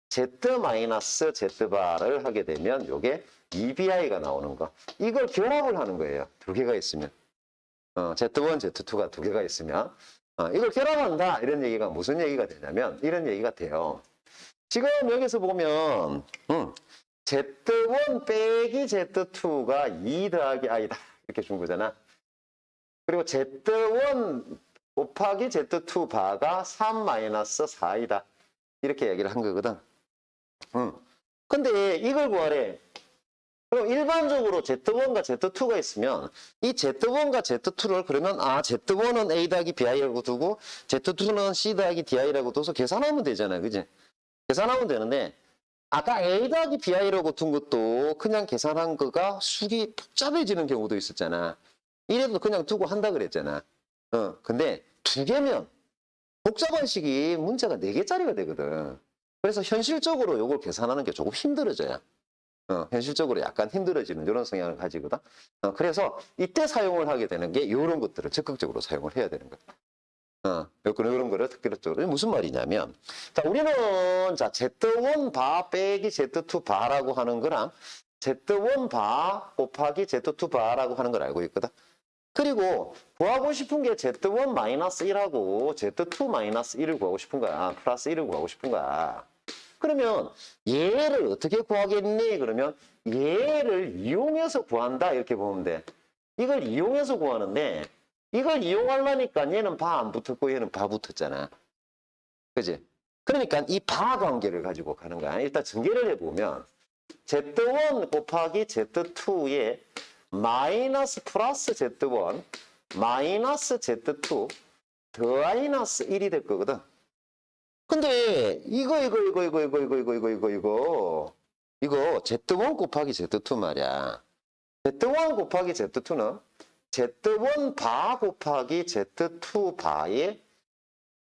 S2: Z 마이너스 Z바를 하게 되면 요게 2BI가 나오는 거. 이걸 결합을 하는 거예요. 두 개가 있으면. Z1, Z2가 두 개가 있으면. 이걸 결합한다. 이런 얘기가 무슨 얘기가 되냐면 이런 얘기가 돼요. 지금 여기서 보면 Z1 빼기 Z2가 2 더하기 I다. 이렇게 준 거잖아. 그리고 Z1 곱하기 Z2 바가 3 마이너스 4이다. 이렇게 얘기를 한 거거든. 근데 이걸 구하래. 그럼 일반적으로 Z1과 Z2가 있으면 이 Z1과 Z2를 그러면 Z1은 A 더하기 BI라고 두고 Z2는 C 더하기 DI라고 둬서 계산하면 되잖아요. 그지? 계산하면 되는데 아까 A 더하기 BI라고 둔 것도 그냥 계산한 거가 수기 복잡해지는 경우도 있었잖아. 이래도 그냥 두고 한다 그랬잖아. 근데 두 개면 복잡한 식이 문제가 4개짜리가 되거든. 그래서 현실적으로 이걸 계산하는 게 조금 힘들어져요. 현실적으로 약간 힘들어지는 이런 성향을 가지거든. 그래서 이때 사용을 하게 되는 게 이런 것들을 적극적으로 사용을 해야 되는 거야. 이런 거를 특별적으로 무슨 말이냐면, 자 우리는 Z1 바 빼기 Z2 바라고 하는 거랑 Z1 바 곱하기 Z2 바라고 하는 걸 알고 있거든. 그리고 구하고 싶은 게 Z1 마이너스 1하고 Z2 마이너스 1을 구하고 싶은 거야. 플러스 1을 구하고 싶은 거야. 그러면 얘를 어떻게 구하겠니? 그러면 얘를 이용해서 구한다. 이렇게 보면 돼. 이걸 이용해서 구하는데 이걸 이용하려니까 얘는 바 안 붙었고 얘는 바 붙었잖아. 그지? 그러니까 이 바 관계를 가지고 가는 거야. 일단 전개를 해보면 Z1 곱하기 Z2에 마이너스 플러스 Z1 마이너스 Z2 더 마이너스 1이 될 거거든. 근데 이거 Z1 곱하기 Z2 말이야. Z1 곱하기 Z2는 Z1 바 곱하기 Z2 바의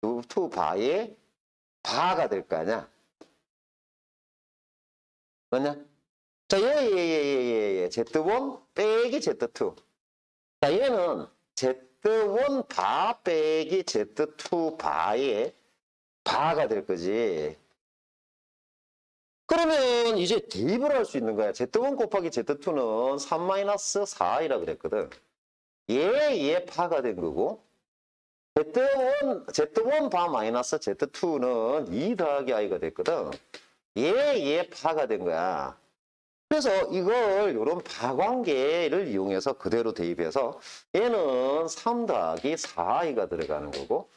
S2: 2 바의 바가 될 거 아니야. 맞냐? 자, Z1 빼기 Z2. 자, 얘는 Z1 바 빼기 Z2 바의 바가 될 거지. 그러면 이제 대입을 할 수 있는 거야. Z1 곱하기 Z2는 3-4이라 그랬거든. 얘 파가 된 거고, Z1 바 마이너스 Z2는 2 더하기 i가 됐거든. 얘 파가 된 거야. 그래서 이걸 이런 파관계를 이용해서 그대로 대입해서 얘는 3 더하기 4i가 들어가는 거고,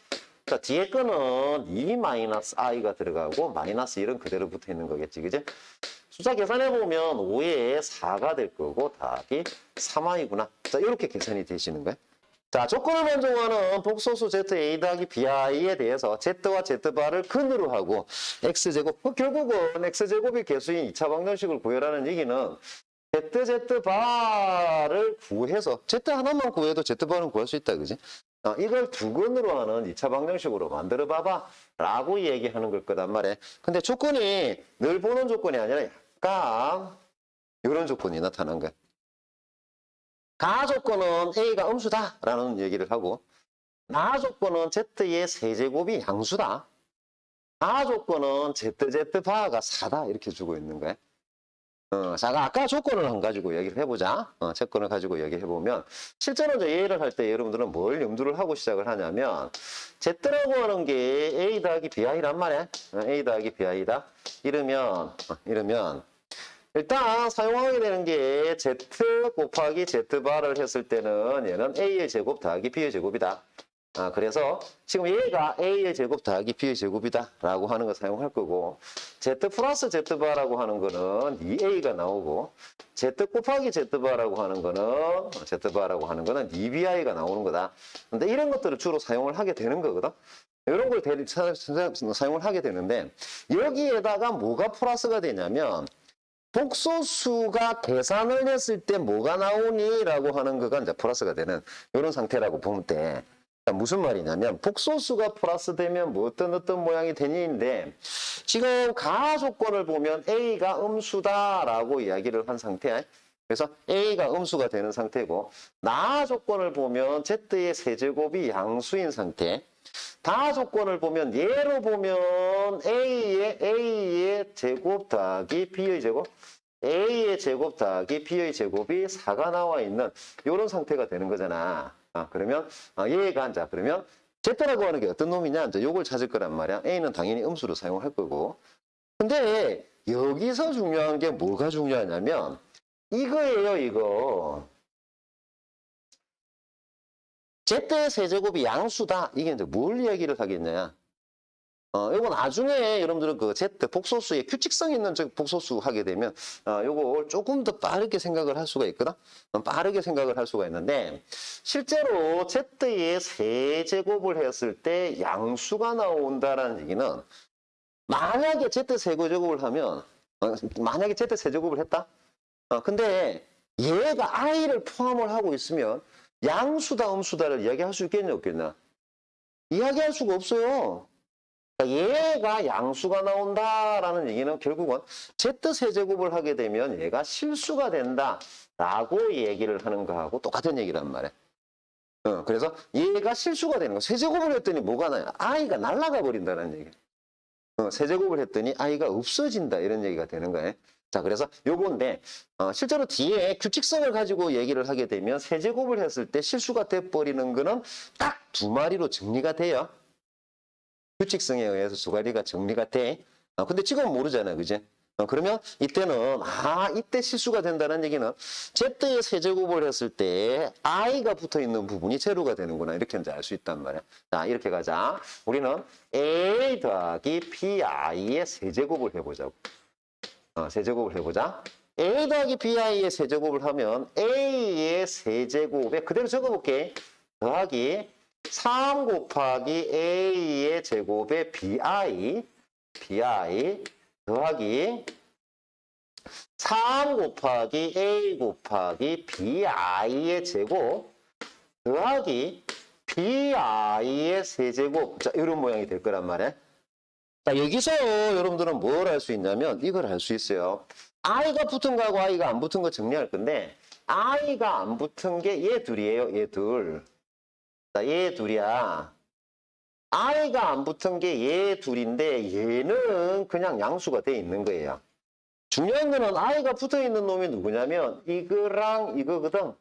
S2: 자, 뒤에 거는 2 마이너스 i가 들어가고 마이너스 1은 그대로 붙어 있는 거겠지, 그지? 숫자 계산해보면 5에 4가 될 거고 더하기 3i구나. 자, 이렇게 계산이 되시는 거예요. 자, 조건을 만족하는 복소수 ZA 더하기 BI에 대해서 Z와 Z바를 근으로 하고 X제곱, 결국은 X제곱이 개수인 2차 방정식을 구해라는 얘기는 Z바를 구해서 Z 하나만 구해도 Z바는 구할 수 있다, 그지? 이걸 두 근으로 하는 2차 방정식으로 만들어 봐봐 라고 얘기하는 걸 거단 말이야. 근데 조건이 늘 보는 조건이 아니라 약간 이런 조건이 나타난 거야. 가 조건은 A가 음수다 라는 얘기를 하고, 나 조건은 Z의 세제곱이 양수다. 나 조건은 ZZ바가 4다 이렇게 주고 있는 거야. 자, 아까 조건을 한 가지고 얘기를 해보자. 조건을 가지고 얘기해보면, 실제로 이제 예를 할 때 여러분들은 뭘 염두를 하고 시작을 하냐면, Z라고 하는 게 A 더하기 BI란 말이야. A 더하기 BI다. 이러면, 일단 사용하게 되는 게 Z 곱하기 Z바를 했을 때는 얘는 A의 제곱 더하기 B의 제곱이다. 그래서 지금 얘가 A의 제곱 더하기 B의 제곱이다 라고 하는 거 사용할 거고, Z 플러스 Z바라고 하는 거는 2A가 나오고, Z 곱하기 Z바라고 하는 거는 2BI가 나오는 거다. 근데 이런 것들을 주로 사용을 하게 되는 거거든. 이런 걸 사용을 하게 되는데, 여기에다가 뭐가 플러스가 되냐면, 복소수가 계산을 했을 때 뭐가 나오니? 라고 하는 거가 이제 플러스가 되는 이런 상태라고 보면 돼. 무슨 말이냐면 복소수가 플러스 되면 뭐 어떤 모양이 되니인데, 지금 가 조건을 보면 A가 음수다라고 이야기를 한 상태야. 그래서 A가 음수가 되는 상태고, 나 조건을 보면 Z의 세제곱이 양수인 상태. 다 조건을 보면 얘로 보면 A의 제곱 더하기 B의 제곱, A의 제곱 더하기 B의 제곱이 4가 나와 있는 이런 상태가 되는 거잖아. 그러면 얘가 앉아. 그러면 Z라고 하는 게 어떤 놈이냐? 이제 요걸 찾을 거란 말이야. A는 당연히 음수로 사용할 거고. 근데 여기서 중요한 게 뭐가 중요하냐면 이거예요, 이거. Z의 세제곱이 양수다. 이게 이제 뭘 이야기를 하겠냐. 요거 나중에 여러분들은 그 Z 복소수의 규칙성 있는 복소수 하게 되면, 요걸 조금 더 빠르게 생각을 할 수가 있거든. 빠르게 생각을 할 수가 있는데, 실제로 Z의 세제곱을 했을 때 양수가 나온다라는 얘기는, 만약에 Z 세제곱을 하면, 만약에 Z 세제곱을 했다? 근데 얘가 I를 포함을 하고 있으면, 양수다, 음수다를 이야기할 수 있겠냐, 없겠냐? 이야기할 수가 없어요. 얘가 양수가 나온다라는 얘기는 결국은 Z세제곱을 하게 되면 얘가 실수가 된다라고 얘기를 하는 거하고 똑같은 얘기란 말이야. 그래서 얘가 실수가 되는 거. 세제곱을 했더니 뭐가 나요? I가 날아가 버린다는 얘기. 세제곱을 했더니 I가 없어진다 이런 얘기가 되는 거예요. 자, 그래서 요건데 실제로 뒤에 규칙성을 가지고 얘기를 하게 되면 세제곱을 했을 때 실수가 돼버리는 거는 딱 2마리로 정리가 돼요. 규칙성에 의해서 2가지가 정리가 돼. 근데 지금 모르잖아, 그지? 그러면 이때는 이때 실수가 된다는 얘기는 Z의 세제곱을 했을 때 I가 붙어 있는 부분이 제로가 되는구나. 이렇게 이제 알 수 있단 말이야. 자, 이렇게 가자. 우리는 A 더하기 BI의 세제곱을 해보자고. 세제곱을 해보자. A 더하기 BI의 세제곱을 하면 A의 세제곱에 그대로 적어볼게. 더하기 3 곱하기 A의 제곱에 BI 더하기 3 곱하기 A 곱하기 BI의 제곱 더하기 BI의 세제곱. 자, 이런 모양이 될 거란 말이야. 자, 여기서 여러분들은 뭘 할 수 있냐면 이걸 할 수 있어요. I가 붙은 거하고 I가 안 붙은 거 정리할 건데 I가 안 붙은 게 얘 둘이에요. 얘 둘. 자, 얘 둘이야. I가 안 붙은 게 얘 둘인데 얘는 그냥 양수가 돼 있는 거예요. 중요한 거는 I가 붙어 있는 놈이 누구냐면 이거랑 이거거든.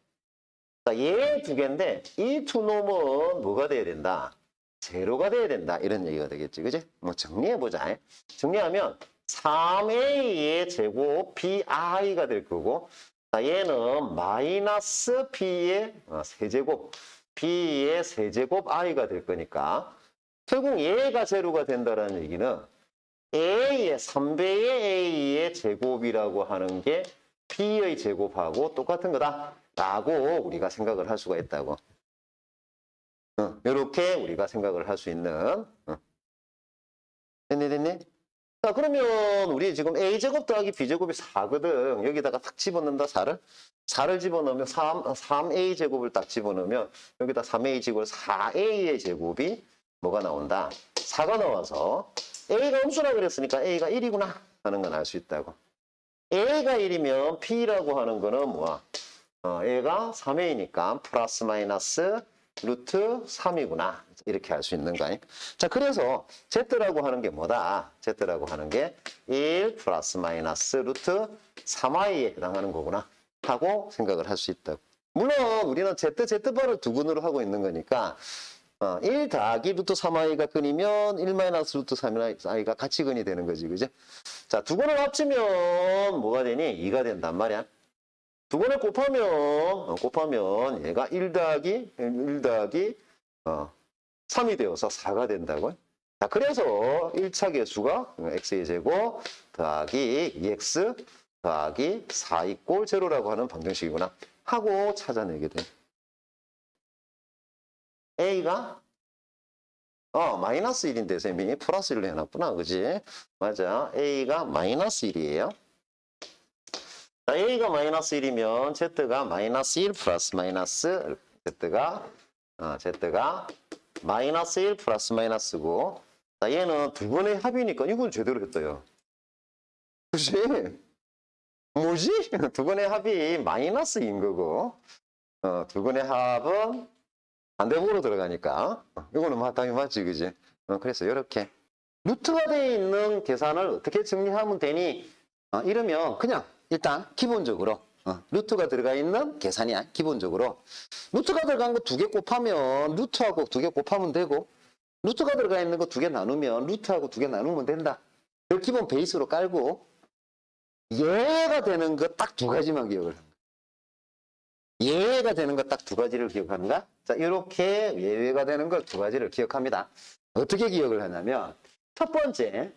S2: 자, 얘 두 개인데 이 두 놈은 뭐가 돼야 된다? 제로가 돼야 된다. 이런 얘기가 되겠지. 그지? 뭐 정리해보자. 정리하면 3A의 제곱 BI가 될 거고 자, 얘는 마이너스 B의 세제곱 B의 세제곱 I가 될 거니까 결국 얘가 제로가 된다는 얘기는 A의 3배의 A의 제곱이라고 하는 게 B의 제곱하고 똑같은 거다 라고 우리가 생각을 할 수가 있다고. 이렇게 우리가 생각을 할 수 있는. 됐니? 자, 그러면 우리 지금 A제곱 더하기 B제곱이 4거든. 여기다가 딱 집어넣는다, 4를. 4를 집어넣으면 3A제곱을 딱 집어넣으면 여기다 3A제곱을 4A의 제곱이 뭐가 나온다? 4가 나와서 A가 음수라 그랬으니까 A가 1이구나 하는 건 알 수 있다고. A가 1이면 B라고 하는 거는 뭐야? A가 3A니까 플러스 마이너스 루트 3이구나. 이렇게 할 수 있는 거 아니? 자, 그래서 Z라고 하는 게 뭐다? Z라고 하는 게 1 플러스 마이너스 루트 3i에 해당하는 거구나 하고 생각을 할 수 있다고. 물론 우리는 Z바를 두근으로 하고 있는 거니까 1 더하기 루트 3i가 근이면 1 마이너스 루트 3i가 같이 근이 되는 거지. 그지? 자, 두 근을 합치면 뭐가 되니? 2가 된단 말이야. 두 번을 곱하면 얘가 1 더하기 3이 되어서 4가 된다고요. 자, 그래서 1차 계수가 x의 제곱 더하기 2x 더하기 4 이꼴 제로라고 하는 방정식이구나 하고 찾아내게 돼. a가 마이너스 1인데 쌤이 플러스 1로 해놨구나. 그지? 맞아. a가 마이너스 1이에요. 자, A가 마이너스 1이면 Z가 마이너스 1 플러스 마이너스 Z가 마이너스 1 플러스 마이너스고 자, 얘는 두 번의 합이니까 이건 제대로 했어요. 그치? 뭐지? 두 번의 합이 마이너스인 거고 두 번의 합은 반대쪽으로 들어가니까 이거는 맞다면 맞지, 그지? 그래서 이렇게 루트가 되어 있는 계산을 어떻게 정리하면 되니? 이러면 그냥 일단 기본적으로 루트가 들어가 있는 계산이야. 기본적으로 루트가 들어간 거 두 개 곱하면 루트하고 두 개 곱하면 되고 루트가 들어가 있는 거 두 개 나누면 루트하고 두 개 나누면 된다. 그 기본 베이스로 깔고 예가 되는 거 딱 두 가지만 기억을 합니다. 예가 되는 거 딱 두 가지를 기억합니다. 자, 이렇게 예외가 되는 걸 두 가지를 기억합니다. 어떻게 기억을 하냐면 첫 번째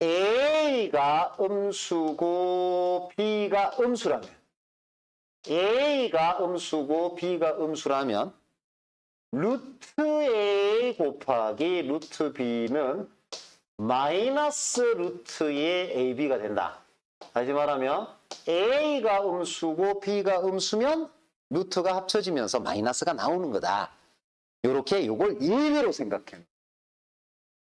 S2: A가 음수고 B가 음수라면 A가 음수고 B가 음수라면 루트 A 곱하기 루트 B는 마이너스 루트의 AB가 된다. 다시 말하면 A가 음수고 B가 음수면 루트가 합쳐지면서 마이너스가 나오는 거다. 이렇게 요걸 예외로 생각해.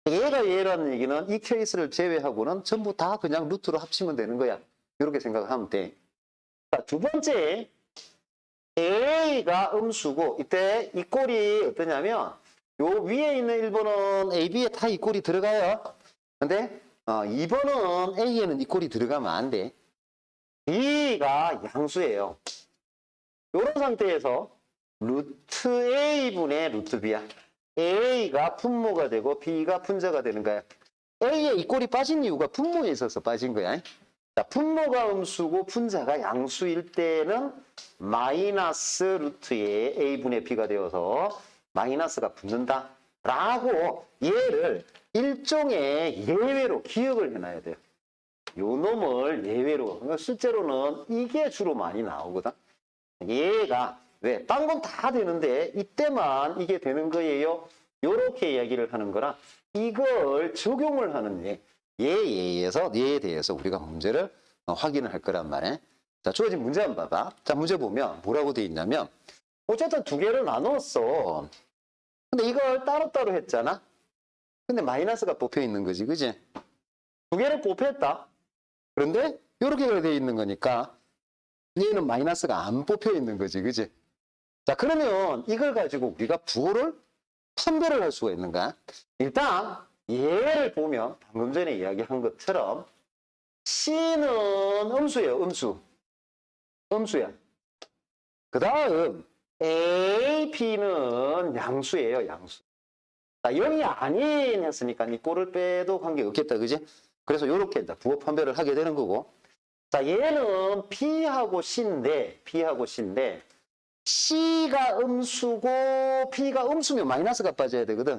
S2: 얘가 얘라는 얘기는 이 케이스를 제외하고는 전부 다 그냥 루트로 합치면 되는 거야. 이렇게 생각하면 돼. 자, 두 번째 A가 음수고 이때 이 꼴이 어떠냐면 요 위에 있는 1번은 A, B에 다 이 꼴이 들어가요. 근데 2번은 A에는 이 꼴이 들어가면 안 돼. B가 양수예요. 이런 상태에서 루트 A분의 루트 B야. A가 분모가 되고 B가 분자가 되는 거야.
S1: A에 이 꼴이 빠진 이유가 분모에 있어서 빠진 거야. 자, 분모가 음수고 분자가 양수일 때는 마이너스 루트에 A분의 B가 되어서 마이너스가 붙는다. 라고 얘를 일종의 예외로 기억을 해놔야 돼요. 요 놈을 예외로. 실제로는 이게 주로 많이 나오거든. 얘가 왜? 딴 건 다 되는데 이때만 이게 되는 거예요. 요렇게 이야기를 하는 거라 이걸 적용을 하는 얘에 대해서 우리가 문제를 확인을 할 거란 말이에요. 자, 주어진 문제 한번 봐봐. 자, 문제 보면 뭐라고 돼 있냐면 어쨌든 두 개를 나눴어. 근데 이걸 따로따로 했잖아. 근데 마이너스가 뽑혀 있는 거지, 그지? 두 개를 뽑혔다. 그런데 이렇게 돼 있는 거니까 얘는 마이너스가 안 뽑혀 있는 거지, 그지? 자, 그러면 이걸 가지고 우리가 부호를 판별을 할 수가 있는가? 일단 얘를 보면 방금 전에 이야기한 것처럼 C는 음수예요, 음수. 음수야. 그 다음 A, B는 양수예요, 양수. 자, 0이 아닌 했으니까 이 꼴을 빼도 관계없겠다, 그지? 그래서 이렇게 부호 판별을 하게 되는 거고. 자, 얘는 B하고 C인데, C가 음수고 B가 음수면 마이너스가 빠져야 되거든.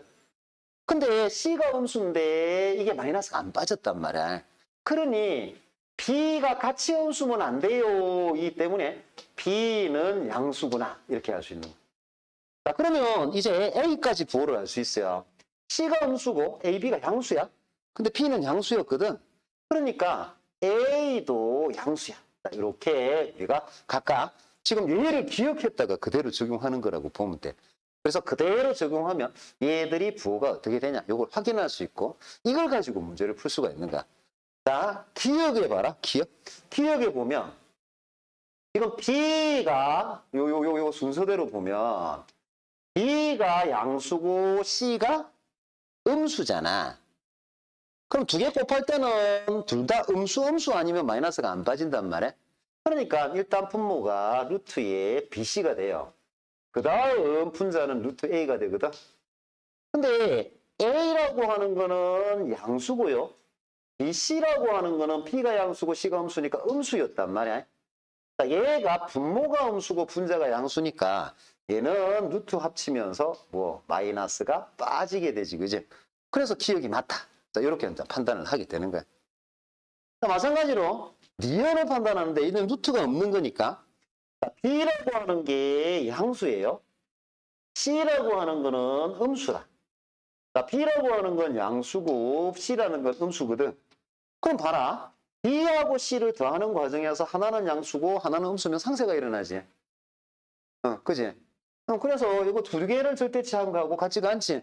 S1: 근데 C가 음수인데 이게 마이너스가 안 빠졌단 말이야. 그러니 B가 같이 음수면 안 돼요. 이 때문에 B는 양수구나. 이렇게 할 수 있는 거야. 자, 그러면 이제 A까지 부호를 알 수 있어요. C가 음수고 AB가 양수야. 근데 B는 양수였거든. 그러니까 A도 양수야. 자, 이렇게 우리가 각각 지금 얘를 기억했다가 그대로 적용하는 거라고 보면 돼. 그래서 그대로 적용하면 얘들이 부호가 어떻게 되냐 이걸 확인할 수 있고 이걸 가지고 문제를 풀 수가 있는가. 자, 기억해봐라. 기억해 보면 지금 B가 요 순서대로 보면 B가 양수고 C가 음수잖아. 그럼 두 개 곱할 때는 둘 다 음수 아니면 마이너스가 안 빠진단 말이야. 그러니까 일단 분모가 루트에 BC가 돼요. 그 다음 분자는 루트 A가 되거든. 근데 A라고 하는 거는 양수고요. BC라고 하는 거는 B가 양수고 C가 음수니까 음수였단 말이야. 얘가 분모가 음수고 분자가 양수니까 얘는 루트 합치면서 뭐 마이너스가 빠지게 되지, 그지? 그래서 기억이 맞다. 자, 이렇게 판단을 하게 되는 거야. 자, 마찬가지로 리얼을 판단하는데 얘는 루트가 없는 거니까 자, B라고 하는 게 양수예요. C라고 하는 거는 음수다. 자, B라고 하는 건 양수고 C라는 건 음수거든. 그럼 봐라. B하고 C를 더하는 과정에서 하나는 양수고 하나는 음수면 상쇄가 일어나지. 그지? 그래서 이거 두 개를 절대치한 거하고 같지가 않지.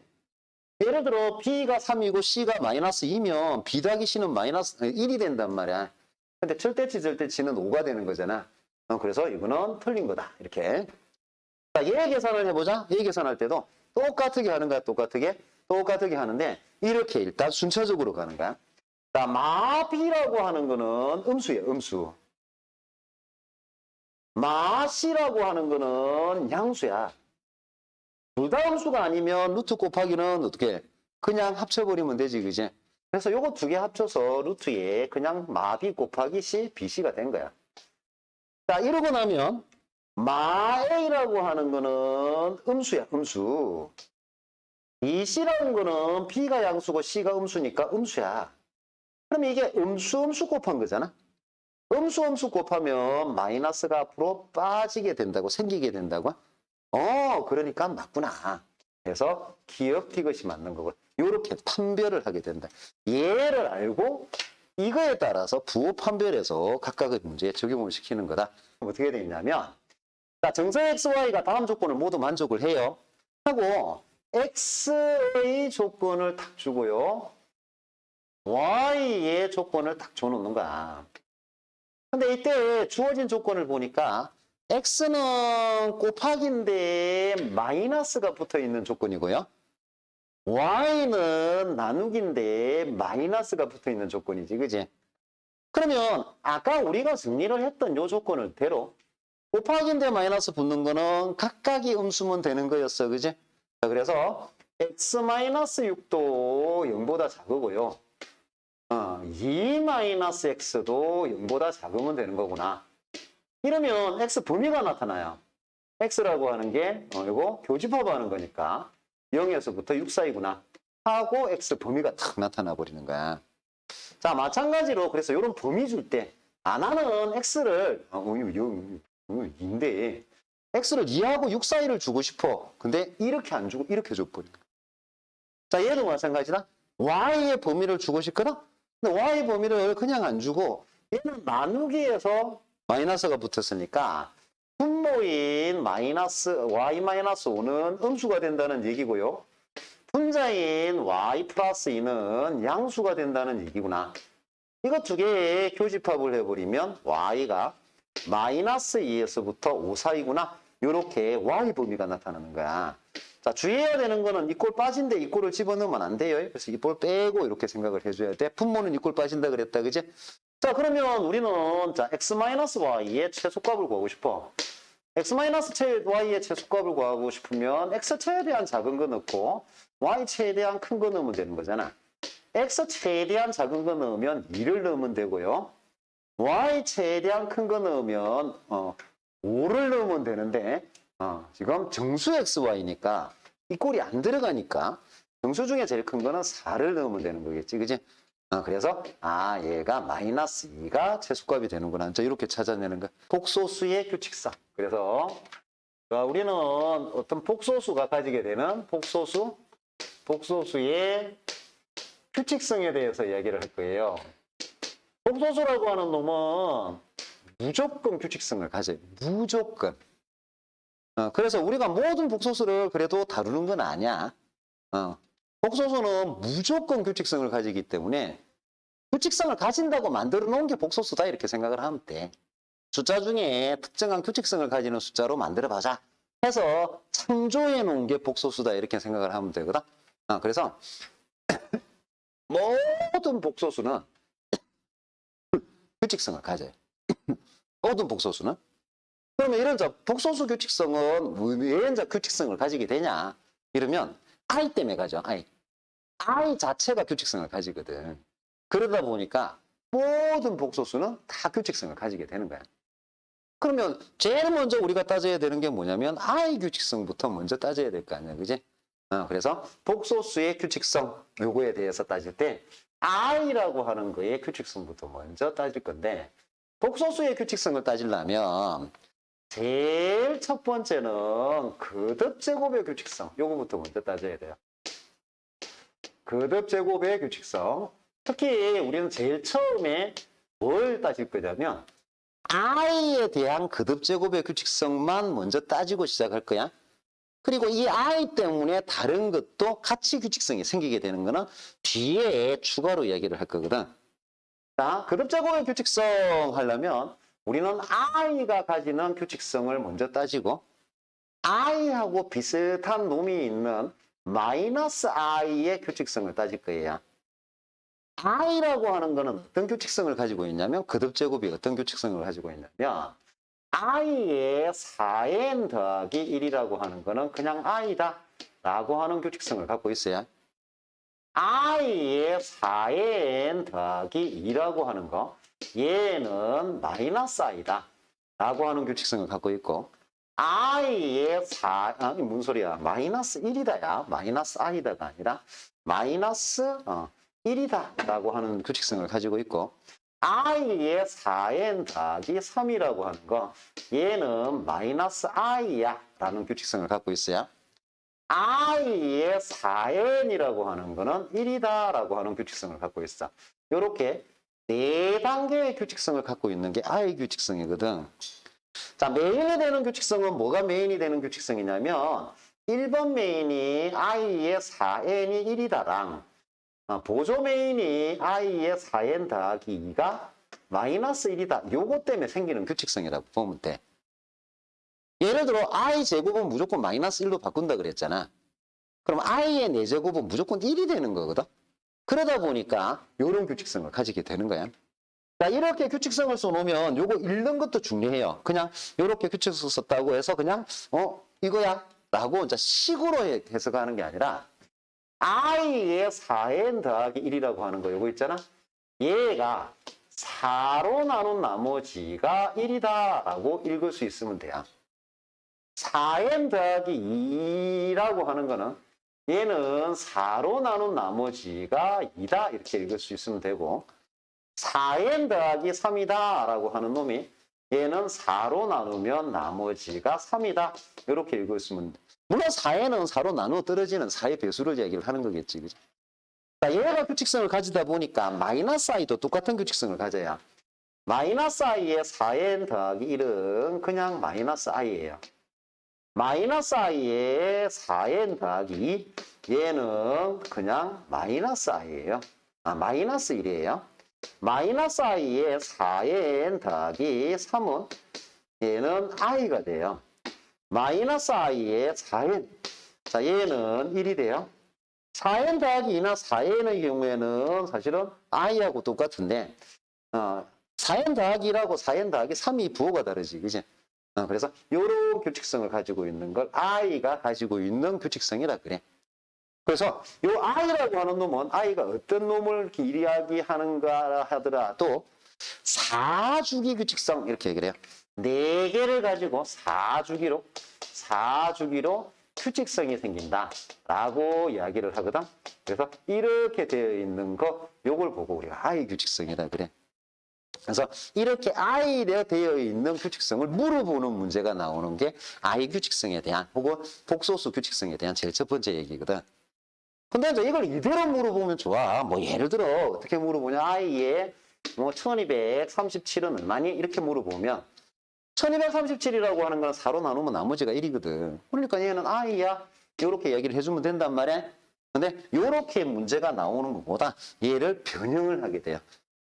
S1: 예를 들어 B가 3이고 C가 마이너스 2면 B 더하기 C는 마이너스 1이 된단 말이야. 근데 절대치는 5가 되는 거잖아. 그래서 이거는 틀린 거다. 이렇게. 자, 얘 계산을 해보자. 얘 계산할 때도 똑같게 하는 거야. 똑같게 하는데 이렇게 일단 순차적으로 가는 거야. 자, 마B라고 하는 거는 음수예요. 음수. 마C라고 하는 거는 양수야. 둘 다 음수가 아니면 루트 곱하기는 어떻게 그냥 합쳐버리면 되지, 그지? 그래서 요거 두 개 합쳐서 루트에 그냥 마B 곱하기 C, BC가 된 거야. 자, 이러고 나면 마A라고 하는 거는 음수야, 음수. BC라는 거는 B가 양수고 C가 음수니까 음수야. 그럼 이게 음수 곱한 거잖아. 음수 곱하면 마이너스가 앞으로 빠지게 된다고, 생기게 된다고. 그러니까 맞구나. 그래서 기억 이것이 맞는 거고. 이렇게 판별을 하게 된다. 얘를 알고 이거에 따라서 부호 판별해서 각각의 문제에 적용을 시키는 거다. 어떻게 되냐면 자, 정서 XY가 다음 조건을 모두 만족을 해요. 하고 X의 조건을 딱 주고요. Y의 조건을 딱 줘놓는 거야. 근데 이때 주어진 조건을 보니까 X는 곱하기인데 마이너스가 붙어 있는 조건이고요. Y는 나누기인데 마이너스가 붙어 있는 조건이지, 그지? 그러면 아까 우리가 정리를 했던 요 조건을 대로 곱하기인데 마이너스 붙는 거는 각각이 음수면 되는 거였어, 그지? 자, 그래서 X-6도 0보다 작고요. 2-x도 0보다 작으면 되는 거구나. 이러면 x 범위가 나타나요. x라고 하는 게 이거 교집합하는 거니까 0에서부터 6 사이구나 하고 x 범위가 탁 나타나 버리는 거야. 자, 마찬가지로 그래서 이런 범위 줄 때 나는 x를 인데 x를 2하고 6 사이를 주고 싶어. 근데 이렇게 안 주고 이렇게 줘버리는 거야. 자, 얘도 마찬가지다. y의 범위를 주고 싶거든. 근데 y 범위를 그냥 안 주고 얘는 나누기에서 마이너스가 붙었으니까 분모인 y-5는 음수가 된다는 얘기고요. 분자인 y 플러스 2는 양수가 된다는 얘기구나. 이것 두 개의 교집합을 해버리면 y가 마이너스 2에서부터 5 사이구나. 이렇게 y 범위가 나타나는 거야. 자, 주의해야 되는 거는 이꼴 빠진데 이꼴을 집어넣으면 안 돼요. 그래서 이꼴 빼고 이렇게 생각을 해줘야 돼. 분모는 이꼴 빠진다 그랬다, 그지? 자, 그러면 우리는 자 x-y의 최소값을 구하고 싶어. x-y의 최소값을 구하고 싶으면 x 최대한 작은 거 넣고 y 최대한 큰 거 넣으면 되는 거잖아. x 최대한 작은 거 넣으면 2를 넣으면 되고요. y 최대한 큰 거 넣으면 5를 넣으면 되는데 지금 정수 xy니까 이 꼴이 안 들어가니까 정수 중에 제일 큰 거는 4를 넣으면 되는 거겠지, 그지? 그래서 얘가 마이너스 2가 최소값이 되는구나. 이렇게 찾아내는 거. 복소수의 규칙성. 그래서 우리는 어떤 복소수가 가지게 되는 복소수의 규칙성에 대해서 이야기를 할 거예요. 복소수라고 하는 놈은 무조건 규칙성을 가져요. 무조건. 그래서 우리가 모든 복소수를 그래도 다루는 건 아니야. 복소수는 무조건 규칙성을 가지기 때문에 규칙성을 가진다고 만들어 놓은 게 복소수다 이렇게 생각을 하면 돼. 숫자 중에 특정한 규칙성을 가지는 숫자로 만들어 보자 해서 창조해 놓은 게 복소수다 이렇게 생각을 하면 되거든. 그래서 모든 복소수는 규칙성을 가져요. 모든 복소수는. 그러면 이런 복소수 규칙성은 왜 규칙성을 가지게 되냐? 이러면 I 때문에 가죠. I 자체가 규칙성을 가지거든. 그러다 보니까 모든 복소수는 다 규칙성을 가지게 되는 거야. 그러면 제일 먼저 우리가 따져야 되는 게 뭐냐면 I 규칙성부터 먼저 따져야 될 거 아니야, 그지? 그래서 복소수의 규칙성 요거에 대해서 따질 때 I라고 하는 거의 규칙성부터 먼저 따질 건데 복소수의 규칙성을 따지려면 제일 첫 번째는 거듭제곱의 규칙성 요거부터 먼저 따져야 돼요. 거듭제곱의 규칙성. 특히 우리는 제일 처음에 뭘 따질 거냐면 i에 대한 거듭제곱의 규칙성만 먼저 따지고 시작할 거야. 그리고 이 i 때문에 다른 것도 같이 규칙성이 생기게 되는 거는 뒤에 추가로 이야기를 할 거거든. 자, 거듭제곱의 규칙성 하려면 우리는 i가 가지는 규칙성을 먼저 따지고 i하고 비슷한 놈이 있는 마이너스 i의 규칙성을 따질 거예요. i라고 하는 거는 어떤 규칙성을 가지고 있냐면 거듭제곱이 어떤 규칙성을 가지고 있냐면 i의 4n 더하기 1이라고 하는 거는 그냥 i다 라고 하는 규칙성을 갖고 있어요. i의 4n 더하기 2라고 하는 거 얘는 마이너스 i다 라고 하는 규칙성을 갖고 있고 i의 무슨 소리야? 마이너스 1이다 야. 마이너스 i다가 아니라 마이너스 1이다 라고 하는 규칙성을 가지고 있고 i의 4n 더하기 3이라고 하는 거 얘는 마이너스 i야 라는 규칙성을 갖고 있어요. i의 4n이라고 하는 거는 1이다 라고 하는 규칙성을 갖고 있어. 이렇게 4단계의 규칙성을 갖고 있는 게 i 규칙성이거든. 자, 메인이 되는 규칙성은 뭐가 메인이 되는 규칙성이냐면 1번 메인이 i의 4n이 1이다랑 보조 메인이 i의 4n 더하기 2가 마이너스 1이다. 요거 때문에 생기는 규칙성이라고 보면 돼. 예를 들어 i 제곱은 무조건 마이너스 1로 바꾼다 그랬잖아. 그럼 i의 4제곱은 무조건 1이 되는 거거든. 그러다 보니까 요런 규칙성을 가지게 되는 거야. 자, 이렇게 규칙성을 써놓으면 요거 읽는 것도 중요해요. 그냥 요렇게 규칙성 썼다고 해서 그냥 이거야 라고 이제 식으로 해석하는 게 아니라 i의 4n 더하기 1이라고 하는 거 요거 있잖아. 얘가 4로 나눈 나머지가 1이다라고 읽을 수 있으면 돼요. 4n 더하기 2라고 하는 거는 얘는 4로 나눈 나머지가 2다 이렇게 읽을 수 있으면 되고 4n 더하기 3이다 라고 하는 놈이 얘는 4로 나누면 나머지가 3이다 이렇게 읽을 수 있으면 돼. 물론 4n은 4로 나누어 떨어지는 4의 배수를 얘기를 하는 거겠지. 그죠? 자, 얘가 규칙성을 가지다 보니까 마이너스 i도 똑같은 규칙성을 가져야 마이너스 i의 4n 더하기 1은 그냥 마이너스 i예요. 마이너스 i의 4n 더하기 2 얘는 그냥 마이너스 i예요. 마이너스 1이에요. 마이너스 i의 4n 더하기 3은 얘는 i가 돼요. 마이너스 i의 4n. 자, 얘는 1이 돼요. 4n 더하기 2나 4n의 경우에는 사실은 i하고 똑같은데 4n 더하기 1하고 4n 더하기 3이 부호가 다르지. 그지? 그래서 이런 규칙성을 가지고 있는 걸 i가 가지고 있는 규칙성이라 그래. 그래서 이 i라고 하는 놈은 i가 어떤 놈을 이야기하는가 하더라도 4주기 규칙성 이렇게 얘기를 해요. 4개를 가지고 4주기로 규칙성이 생긴다라고 이야기를 하거든. 그래서 이렇게 되어 있는 거 요걸 보고 우리가 i 규칙성이라 그래. 그래서 이렇게 i에 되어 있는 규칙성을 물어보는 문제가 나오는 게 i 규칙성에 대한 혹은 복소수 규칙성에 대한 제일 첫 번째 얘기거든. 근데 이제 이걸 이대로 물어보면 좋아. 뭐 예를 들어 어떻게 물어보냐. i에 뭐 1237은 얼마니? 이렇게 물어보면 1237이라고 하는 건 4로 나누면 나머지가 1이거든. 그러니까 얘는 i야. 이렇게 얘기를 해주면 된단 말이야. 근데 이렇게 문제가 나오는 것보다 얘를 변형을 하게 돼요.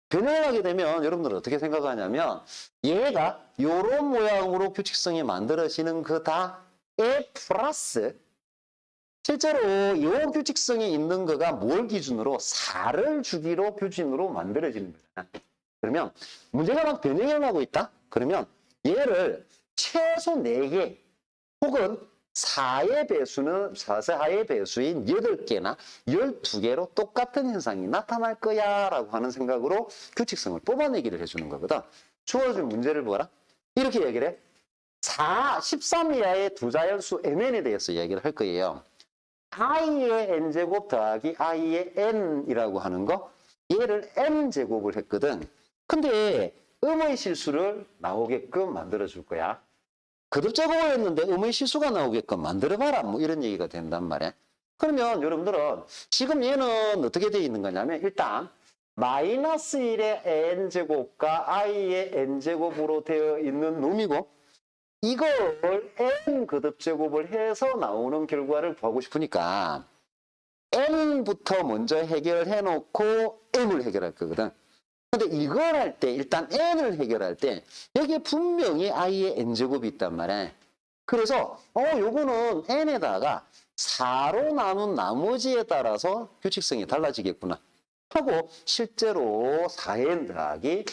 S1: 변형을 하게 되면 여러분들은 어떻게 생각하냐면 얘가 이런 모양으로 규칙성이 만들어지는 거다에 플러스 실제로 이 규칙성이 있는 거가 뭘 기준으로 4를 주기로 규칙으로 만들어지는 거잖아. 그러면 문제가 막 변형을 하고 있다? 그러면 얘를 최소 4개 혹은 4의 배수는 4의 배수인 8개나 12개로 똑같은 현상이 나타날 거야 라고 하는 생각으로 규칙성을 뽑아내기를 해주는 거거든. 주어진 문제를 보라. 이렇게 얘기를 해. 13 이하의 두 자연수 mn에 대해서 이야기를 할 거예요. i의 n제곱 더하기 i의 n이라고 하는 거 얘를 m제곱을 했거든. 근데 음의 실수를 나오게끔 만들어줄 거야. 거듭 제곱을 했는데 음의 실수가 나오게끔 만들어봐라. 뭐 이런 얘기가 된단 말이야. 그러면 여러분들은 지금 얘는 어떻게 되어 있는 거냐면 일단 마이너스 1의 n제곱과 i의 n제곱으로 되어 있는 놈이고 이걸 n 거듭 제곱을 해서 나오는 결과를 구하고 싶으니까 n부터 먼저 해결을 해놓고 m을 해결할 거거든. 근데 이걸 할 때 일단 n을 해결할 때 여기에 분명히 i의 n제곱이 있단 말이야. 그래서 요거는 n에다가 4로 나눈 나머지에 따라서 규칙성이 달라지겠구나 하고 실제로 4n 더하기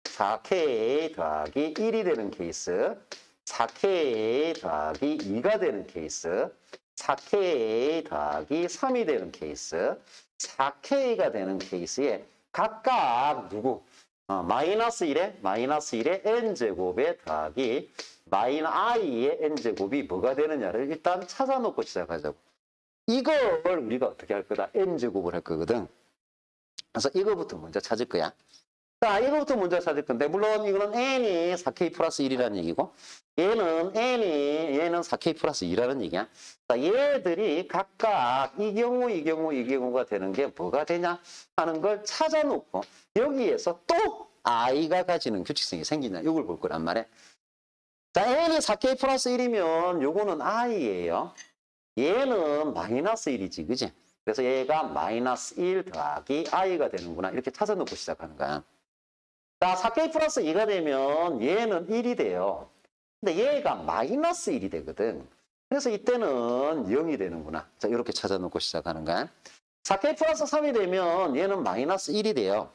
S1: 4k 더하기 1이 되는 케이스 4k 더하기 2가 되는 케이스 4k 더하기 3이 되는 케이스 4k가 되는 케이스에 각각 누구? 마이너스 1의 n제곱에 더하기 i의 n제곱이 뭐가 되느냐를 일단 찾아놓고 시작하자고. 이걸 우리가 어떻게 할 거다? n제곱을 할 거거든. 그래서 이거부터 먼저 찾을 거야. 자, 이거부터 먼저 찾을 건데 물론 이거는 n이 4k 플러스 1이라는 얘기고 얘는 얘는 4k 플러스 2라는 얘기야. 자, 얘들이 각각 이 경우가 되는 게 뭐가 되냐 하는 걸 찾아놓고 여기에서 또 i가 가지는 규칙성이 생기냐 이걸 볼 거란 말이야. 자, n이 4k 플러스 1이면 요거는 i예요. 얘는 마이너스 1이지, 그지? 그래서 얘가 마이너스 1 더하기 i가 되는구나 이렇게 찾아놓고 시작하는 거야. 자, 4k 플러스 2가 되면 얘는 1이 돼요. 근데 얘가 마이너스 1이 되거든. 그래서 이때는 0이 되는구나. 자, 이렇게 찾아놓고 시작하는 거야. 4k 플러스 3이 되면 얘는 마이너스 1이 돼요.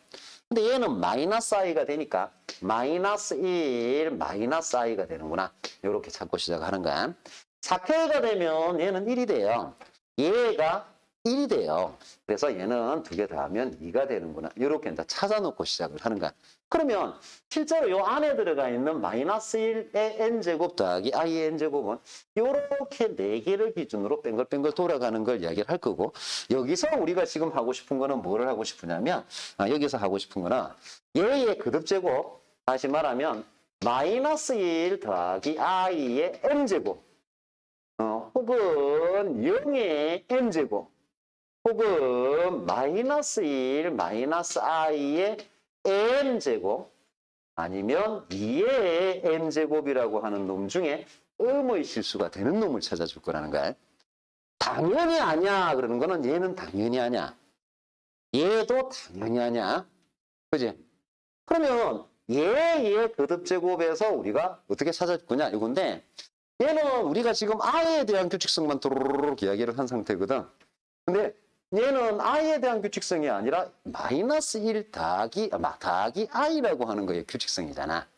S1: 근데 얘는 마이너스 i가 되니까 마이너스 1, 마이너스 i가 되는구나. 이렇게 찾고 시작하는 거야. 4k가 되면 얘는 1이 돼요. 얘가 1이 돼요. 그래서 얘는 두 개 더하면 2가 되는구나. 이렇게 이제 찾아놓고 시작을 하는 거야. 그러면 실제로 요 안에 들어가 있는 마이너스 1의 n제곱 더하기 i의 n제곱은 요렇게 네 개를 기준으로 뱅글뱅글 돌아가는 걸 이야기를 할 거고, 여기서 우리가 지금 하고 싶은 거는 뭐를 하고 싶으냐면, 여기서 하고 싶은 거는 얘의 거듭제곱, 다시 말하면 마이너스 1 더하기 i의 n제곱, 혹은 0의 n제곱, 혹은 마이너스 1 마이너스 i의 n제곱, 아니면 2의 n제곱이라고 하는 놈 중에 음의 실수가 되는 놈을 찾아줄 거라는 거야. 당연히 아니야 그러는 거는 얘는 당연히 아니야. 얘도 당연히 아니야. 그지? 그러면 얘의 거듭제곱에서 우리가 어떻게 찾아줄 거냐 이건데, 얘는 우리가 지금 i에 대한 규칙성만 도로록 이야기를 한 상태거든. 근데 얘는 i에 대한 규칙성이 아니라 마이너스 1 더하기 i라고 하는 거의 규칙성이잖아.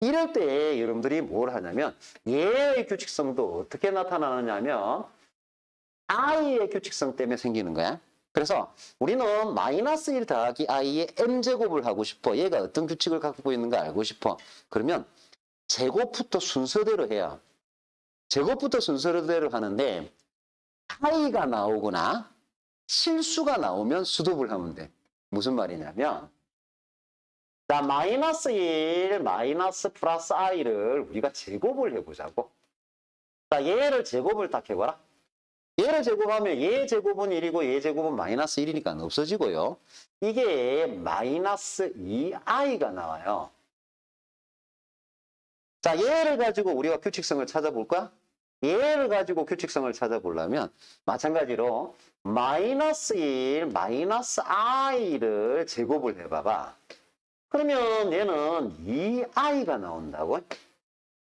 S1: 이럴 때 여러분들이 뭘 하냐면 얘의 규칙성도 어떻게 나타나느냐면 i의 규칙성 때문에 생기는 거야. 그래서 우리는 마이너스 1 더하기 i의 n제곱을 하고 싶어. 얘가 어떤 규칙을 갖고 있는가 알고 싶어. 그러면 제곱부터 순서대로 해요. 제곱부터 순서대로 하는데 i가 나오거나 실수가 나오면 수dob을 하면 돼. 무슨 말이냐면, 자, 마이너스 1, 마이너스 플러스 i를 우리가 제곱을 해보자고. 자, 얘를 제곱을 딱 해봐라. 얘를 제곱하면 얘 제곱은 1이고 얘 제곱은 마이너스 1이니까 없어지고요. 이게 마이너스 2i가 나와요. 자, 얘를 가지고 우리가 규칙성을 찾아볼까? 얘를 가지고 규칙성을 찾아보려면 마찬가지로 마이너스 1, 마이너스 i를 제곱을 해봐봐. 그러면 얘는 2i가 나온다고.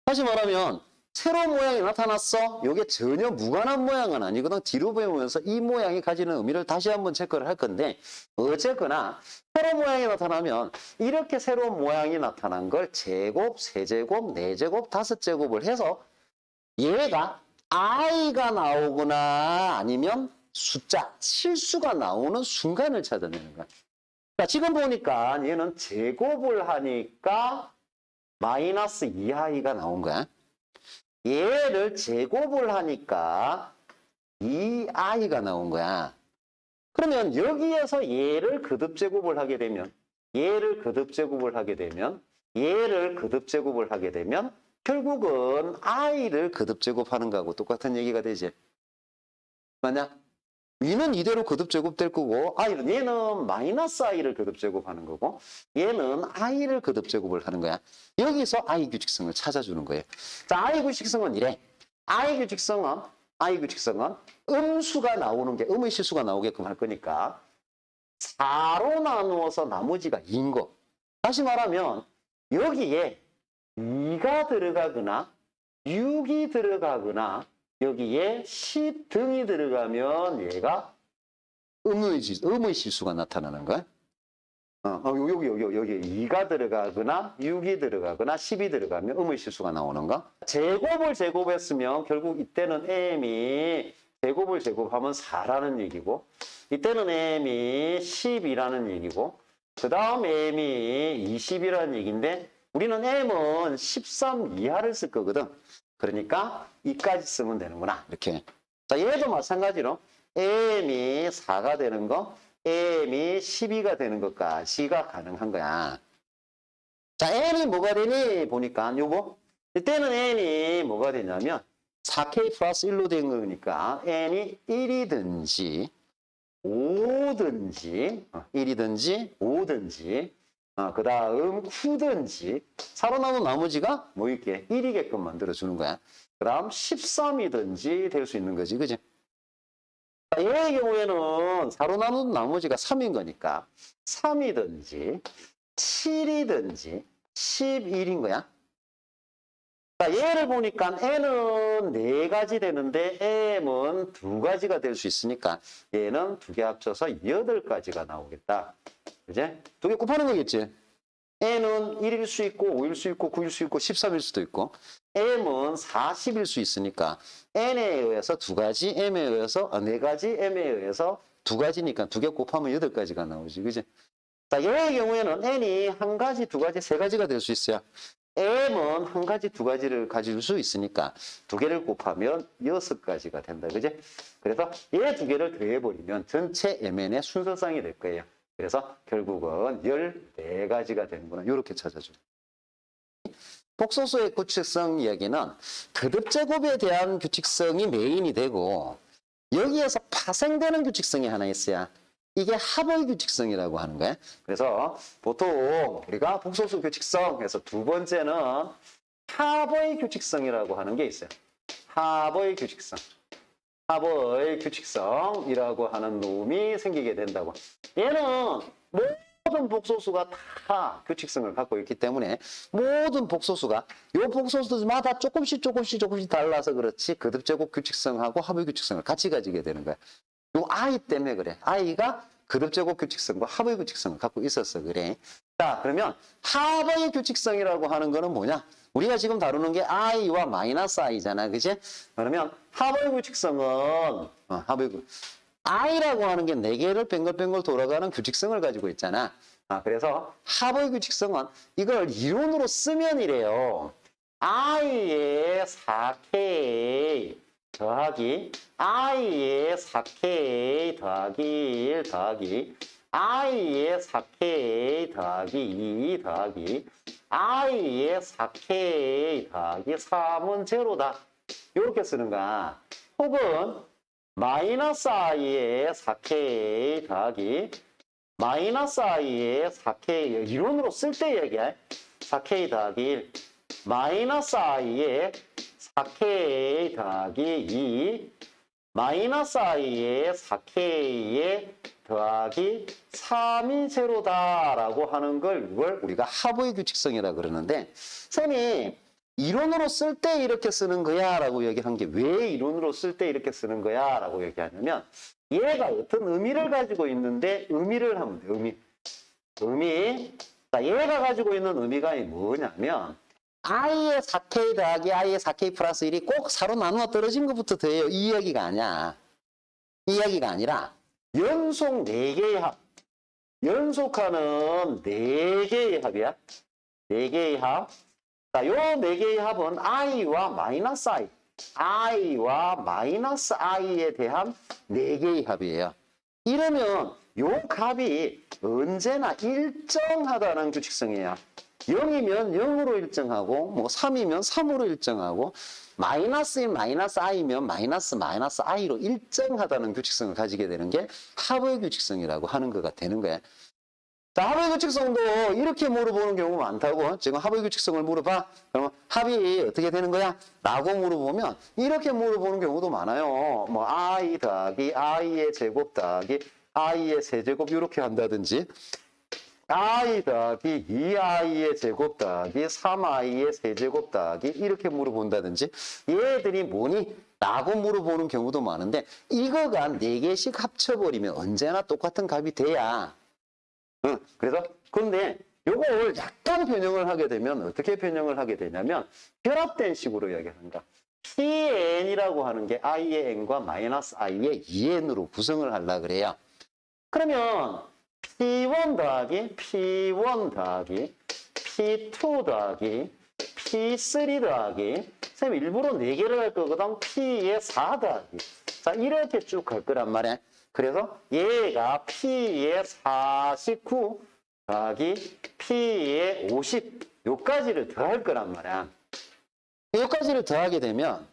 S1: 다시 말하면 새로운 모양이 나타났어. 이게 전혀 무관한 모양은 아니거든. 뒤로 배우면서 이 모양이 가지는 의미를 다시 한번 체크를 할 건데, 어쨌거나 새로운 모양이 나타나면 이렇게 새로운 모양이 나타난 걸 제곱, 세제곱, 네제곱, 다섯제곱을 해서 얘가 i가 나오거나 아니면 숫자, 실수가 나오는 순간을 찾아내는 거야. 자, 지금 보니까 얘는 제곱을 하니까 마이너스 2i가 나온 거야. 얘를 제곱을 하니까 2i가 나온 거야. 그러면 여기에서 얘를 거듭제곱을 하게 되면, 얘를 거듭제곱을 하게 되면, 얘를 거듭제곱을 하게 되면 결국은 i를 거듭제곱하는 거하고 똑같은 얘기가 되지. 맞냐? 위는 이대로 거듭제곱될 거고, 얘는 마이너스 i를 거듭제곱하는 거고, 얘는 i를 거듭제곱을 하는 거야. 여기서 i 규칙성을 찾아주는 거예요. 자, i 규칙성은 이래. i 규칙성은 음수가 나오는 게, 음의 실수가 나오게끔 할 거니까 4로 나누어서 나머지가 2인 거. 다시 말하면 여기에 2가 들어가거나 6이 들어가거나 여기에 10 등이 들어가면 얘가 음의 실수가 나타나는 거야. 여기 2가 들어가거나 6이 들어가거나 10이 들어가면 음의 실수가 나오는 거. 제곱을 제곱했으면 결국 이때는 m이 제곱을 제곱하면 4라는 얘기고, 이때는 m이 10이라는 얘기고, 그 다음 m이 20이라는 얘기인데, 우리는 m은 13 이하를 쓸 거거든. 그러니까 이까지 쓰면 되는구나. 이렇게. 자, 얘도 마찬가지로 m이 4가 되는 거, m이 12가 되는 것까지가 가능한 거야. 자, n이 뭐가 되니? 보니까 요거. 이때는 n이 뭐가 되냐면 4k 플러스 1로 된 거니까 n이 1이든지 5든지 1이든지 5든지 그 다음 9든지 4로 나눈 나머지가 뭐 있게 1이게끔 만들어주는 거야. 그 다음 13이든지 될 수 있는 거지. 그지? 얘의 경우에는 4로 나눈 나머지가 3인 거니까 3이든지 7이든지 11인 거야. 자, 얘를 보니까 n은 4가지 되는데 m은 2가지가 될 수 있으니까 얘는 2개 합쳐서 8가지가 나오겠다. 그지? 2개 곱하는 거겠지? n은 1일 수 있고 5일 수 있고 9일 수 있고 13일 수도 있고 m은 40일 수 있으니까 n에 의해서 두 가지, m에 의해서 네 가지, m에 의해서 두 가지니까 두 개 곱하면 8가지가 나오지. 그지? 자, 얘의 경우에는 n이 한 가지, 두 가지, 세 가지가 될 수 있어요. m은 한 가지, 두 가지를 가질 수 있으니까 두 개를 곱하면 6가지가 된다. 그지? 그래서 얘 두 개를 더해버리면 전체 mn의 순서상이 될 거예요. 그래서 결국은 14가지가 되는구나. 이렇게 찾아줘. 복소수의 규칙성 이야기는 거듭제곱에 대한 규칙성이 메인이 되고 여기에서 파생되는 규칙성이 하나 있어야 이게 합의 규칙성이라고 하는 거야. 그래서 보통 우리가 복소수 규칙성에서 두 번째는 합의 규칙성이라고 하는 게 있어요. 합의 규칙성. 합의 규칙성이라고 하는 놈이 생기게 된다고. 얘는 모든 복소수가 다 규칙성을 갖고 있기 때문에 모든 복소수가 요 복소수마다 조금씩 달라서 그렇지 거듭제곱 규칙성하고 합의 규칙성을 같이 가지게 되는 거야. 요 I 때문에 그래. I가 거듭제곱 규칙성과 합의 규칙성을 갖고 있어서 그래. 자, 그러면 합의 규칙성이라고 하는 거는 뭐냐? 우리가 지금 다루는 게 I와 마이너스 I잖아. 그치? 그러면 합의 규칙성은 I라고 하는 게 4개를 뱅글뱅글 돌아가는 규칙성을 가지고 있잖아. 그래서 합의 규칙성은 이걸 이론으로 쓰면 이래요. I의 4K 더하기 I의 4K 더하기 1 더하기 I의 4K 더하기 2 더하기 I의 4K 더하기 3은 제로다. 이렇게 쓰는 거야. 혹은 마이너스 I의 4K 더하기 마이너스 I의 4K 이론으로 쓸 때 얘기해. 4K 더하기 1 마이너스 I의 4K 더하기 2 마이너스 I의 4K의 더하기 3이 제로다라고 하는 걸 이걸 우리가 합의 규칙성이라고 그러는데 쌤이 이론으로 쓸 때 이렇게 쓰는 거야 라고 얘기한 게 왜 이론으로 쓸 때 이렇게 쓰는 거야 라고 얘기하냐면 얘가 어떤 의미를 가지고 있는데 의미를 하면 돼. 의미. 자, 얘가 가지고 있는 의미가 뭐냐면 I의 4K 더하기 I의 4K 플러스 1이 꼭 4로 나누어 떨어진 것부터 돼요. 이 이야기가 아니야. 이 이야기가 아니라 연속 4개의 합. 연속하는 4개의 합이야. 4개의 합. 자, 요 4개의 합은 I와 마이너스 I. I와 마이너스 I에 대한 4개의 합이에요. 이러면 요 값이 언제나 일정하다는 규칙성이에요. 0이면 0으로 일정하고, 뭐 3이면 3으로 일정하고, 마이너스인 마이너스 I면 마이너스 I로 일정하다는 규칙성을 가지게 되는 게 합의 규칙성이라고 하는 거가 되는 거예요. 자, 합의 규칙성도 이렇게 물어보는 경우가 많다고. 지금 합의 규칙성을 물어봐. 그러면 합이 어떻게 되는 거야? 라고 물어보면 이렇게 물어보는 경우도 많아요. 뭐 I 더하기 I의 제곱 더하기 I의 세제곱 이렇게 한다든지 I 더하기 2I의 제곱 더하기 3I의 세제곱 더하기 이렇게 물어본다든지 얘들이 뭐니? 라고 물어보는 경우도 많은데 이거가 4개씩 합쳐버리면 언제나 똑같은 값이 돼야 그래서 근데 요걸 약간 변형을 하게 되면 어떻게 변형을 하게 되냐면 결합된 식으로 이야기한다. Pn이라고 하는 게 I의 n과 마이너스 I의 2n으로 구성을 하려고 그래요. 그러면 P1 더하기 P1 더하기 P2 더하기 P3 더하기 선생님 일부러 4개를 할 거거든. P의 4 더하기 자 이렇게 쭉 갈 거란 말이야. 그래서 얘가 P의 49 더하기 P의 50 요까지를 더할 거란 말이야. 요까지를 더하게 되면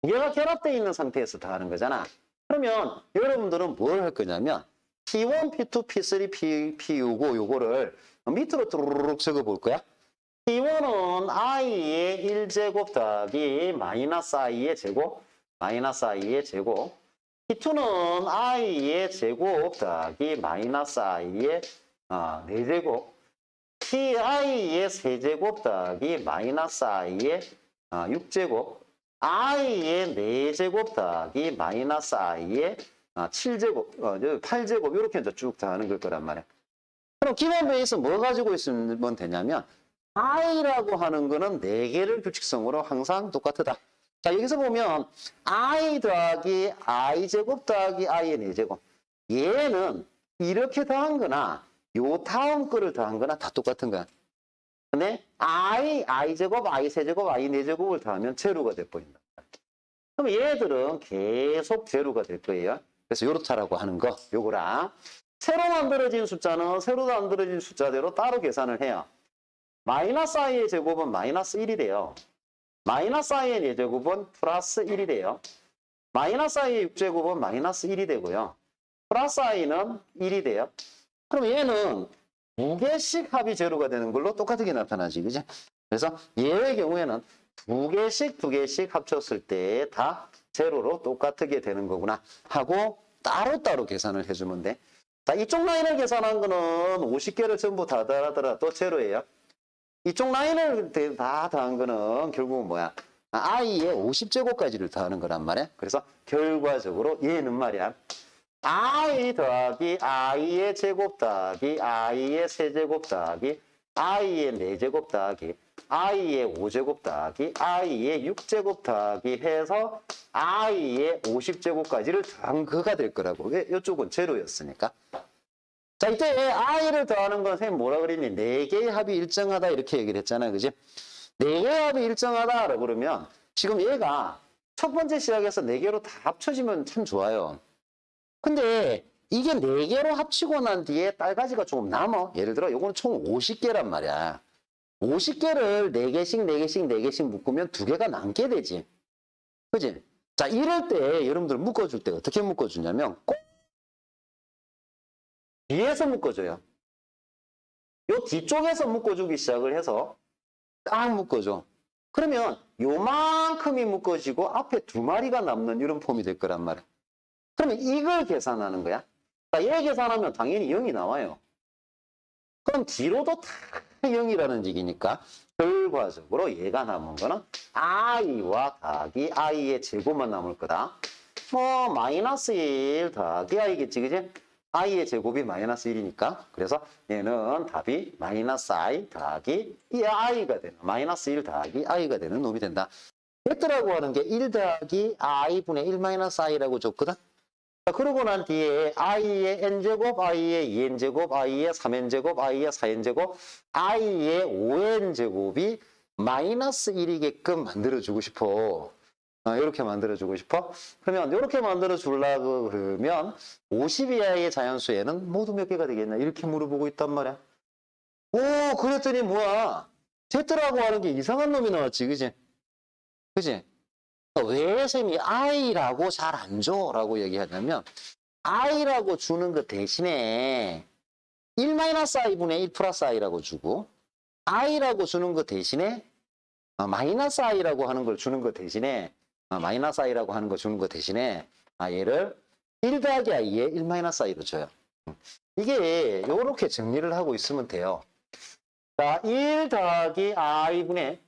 S1: 얘가 결합되어 있는 상태에서 더하는 거잖아. 그러면 여러분들은 뭘 할 거냐면 P1, P2, P3, P6 요거를 밑으로 뚜루룩 적어 볼 거야. P1은 I의 1제곱 더하기 마이너스 I의 제곱 P2는 I의 제곱 더하기 마이너스 I의 4제곱 Pi의 세제곱 더하기 마이너스 I의 6제곱 I의 4제곱 더하기 마이너스 I의 7제곱 8제곱 이렇게 이제 쭉 더하는 걸 거란 말이야. 그럼 기본 베이스 뭐 가지고 있으면 되냐면 i라고 하는 거는 4개를 규칙성으로 항상 똑같다. 자, 여기서 보면 i 더하기 i 제곱 더하기 i의 4제곱. 얘는 이렇게 더한 거나 요 다음 거를 더한 거나 다 똑같은 거야. 근데 i 제곱, i 세제곱, i 4제곱을 더하면 제로가 돼 버린다. 그럼 얘들은 계속 제로가 될 거예요. 그래서 요렇다라고 하는 거, 요거랑 새로 만들어진 숫자는 새로 만들어진 숫자대로 따로 계산을 해요. 마이너스 i의 제곱은 마이너스 1이 돼요. 마이너스 i의 4제곱은 플러스 1이 돼요. 마이너스 i의 6제곱은 마이너스 1이 되고요. 플러스 i는 1이 돼요. 그럼 얘는 2개씩 합이 제로가 되는 걸로 똑같게 나타나지, 그지? 그래서 얘의 경우에는 2개씩 합쳤을 때 다 제로로 똑같게 되는 거구나 하고 따로따로 계산을 해주면 돼. 자, 이쪽 라인을 계산한 거는 50개를 전부 다 더하더라도 제로예요. 이쪽 라인을 다 더한 거는 결국은 뭐야? i의 50제곱까지를 더하는 거란 말이야. 그래서 결과적으로 얘는 말이야. i 더하기 i의 제곱 더하기 i의 세제곱 더하기 i의 4제곱 더하기 i의 5제곱 더하기 i의 6제곱 더하기 해서 i의 50제곱까지를 더한 거가 될 거라고. 왜? 이쪽은 제로였으니까. 자, 이때 i를 더하는 건 선생님 뭐라 그랬니? 4개의 합이 일정하다 이렇게 얘기를 했잖아요. 그지? 4개의 합이 일정하다라고 그러면 지금 얘가 첫 번째 시작에서 4개로 다 합쳐지면 참 좋아요. 근데 이게 4개로 합치고 난 뒤에 딸가지가 조금 남아. 예를 들어 요거는 총 50개란 말이야. 50개를 4개씩 묶으면 2개가 남게 되지. 그지? 자, 이럴 때 여러분들 묶어줄 때 어떻게 묶어주냐면 꼭 뒤에서 묶어줘요. 요 뒤쪽에서 묶어주기 시작을 해서 딱 묶어줘. 그러면 요만큼이 묶어지고 앞에 2마리가 남는 이런 폼이 될 거란 말이야. 그러면 이걸 계산하는 거야. 자, 얘 계산하면 당연히 0이 나와요. 그럼 뒤로도 다 0이라는 얘기니까 결과적으로 얘가 남은 거는 i와 더하기 i의 제곱만 남을 거다. 뭐 마이너스 1 더하기 i겠지, 그지? i의 제곱이 마이너스 1이니까 그래서 얘는 답이 마이너스 i 더하기 이 i가 되는 마이너스 1 더하기 i가 되는 놈이 된다. 벡터라고 하는 게 1 더하기 i분의 1 마이너스 i라고 줬거든. 자, 그러고 난 뒤에 i의 n제곱, i의 2n제곱, i의 3n제곱, i의 4n제곱, i의 5n제곱이 마이너스 1이게끔 만들어주고 싶어. 이렇게 만들어주고 싶어? 그러면 이렇게 만들어주려고 그러면 50 이하의 자연수에는 모두 몇 개가 되겠나? 이렇게 물어보고 있단 말이야. 오, 그랬더니 뭐야? Z라고 하는 게 이상한 놈이 나왔지, 그지? 그지? 왜 쌤이 i라고 잘 안 줘? 라고 얘기하냐면 i라고 주는 것 대신에 1-i분의 1 플러스 i라고 주고 i라고 주는 것 대신에 마이너스 i라고 하는 걸 주는 것 대신에 마이너스 i라고 하는 거 주는 것 대신에 얘를 1 더하기 i에 1 마이너스 i로 줘요. 이게 이렇게 정리를 하고 있으면 돼요. 자, 1 더하기 i분의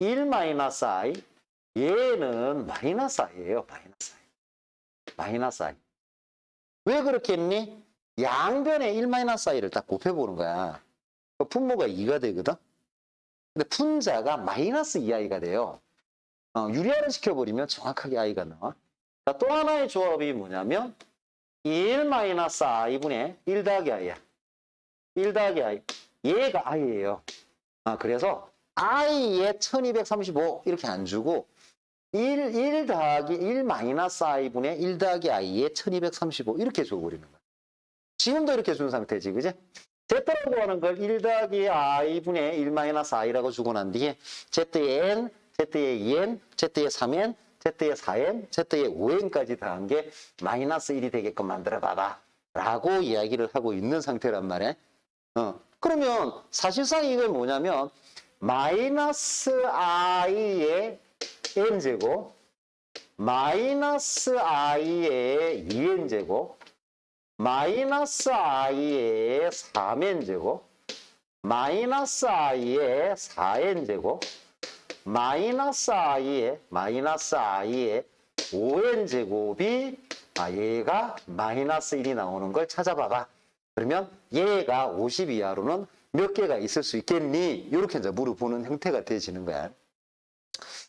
S1: 1 마이너스 i 얘는 마이너스 i예요. 마이너스 i. 왜 그렇게 했니? 양변에 1 마이너스 i를 딱 곱해보는 거야. 분모가 2가 되거든. 근데 분자가 마이너스 2i가 돼요. 유리화를 시켜버리면 정확하게 i가 나와. 자, 또 하나의 조합이 뭐냐면 1 마이너스 i분의 1 더하기 i야. 1 더하기 i. 얘가 i예요. 그래서 i에 1235 이렇게 안 주고 1 더하기 1 마이너스 i분의 1 더하기 i에 1235 이렇게 줘버리는 거야. 지금도 이렇게 준 상태지, 그지? Z라고 하는 걸 1 더하기 i분의 1 마이너스 i라고 주고 난 뒤에 Z의 n, Z의 2n, Z의 3n, Z의 4n, Z의 5n까지 더한 게 마이너스 1이 되게끔 만들어 봐봐 라고 이야기를 하고 있는 상태란 말이야. 그러면 사실상 이건 뭐냐면 마이너스 i의 n제곱 마이너스 i의 2n제곱 마이너스 i의 3n제곱 마이너스 i의 4n제곱 마이너스 i의 5n제곱이 얘가 마이너스 1이 나오는 걸 찾아봐봐 그러면 얘가 50 이하로는 몇 개가 있을 수 있겠니? 이렇게 이제 물어보는 형태가 되어지는 거야.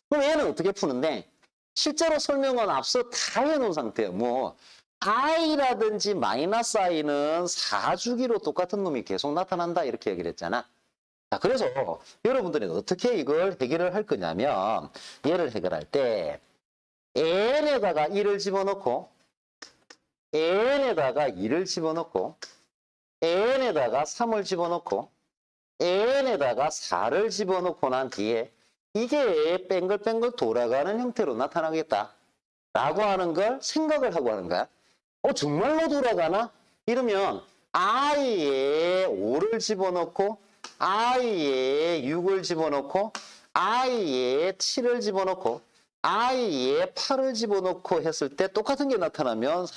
S1: 그럼 얘는 어떻게 푸는데 실제로 설명은 앞서 다 해놓은 상태예요. 뭐 i라든지 마이너스 i는 4주기로 똑같은 놈이 계속 나타난다 이렇게 얘기를 했잖아. 자, 그래서 여러분들이 어떻게 이걸 해결을 할 거냐면 얘를 해결할 때 n에다가 1을 집어넣고 n에다가 2를 집어넣고 n에다가 3을 집어넣고 n에다가 4를 집어넣고 난 뒤에 이게 뱅글뱅글 돌아가는 형태로 나타나겠다 라고 하는 걸 생각을 하고 하는 거야. 정말로 돌아가나? 이러면 i에 5를 집어넣고 i에 6을 집어넣고 i에 7을 집어넣고 i에 8을 집어넣고 했을 때 똑같은 게 나타나면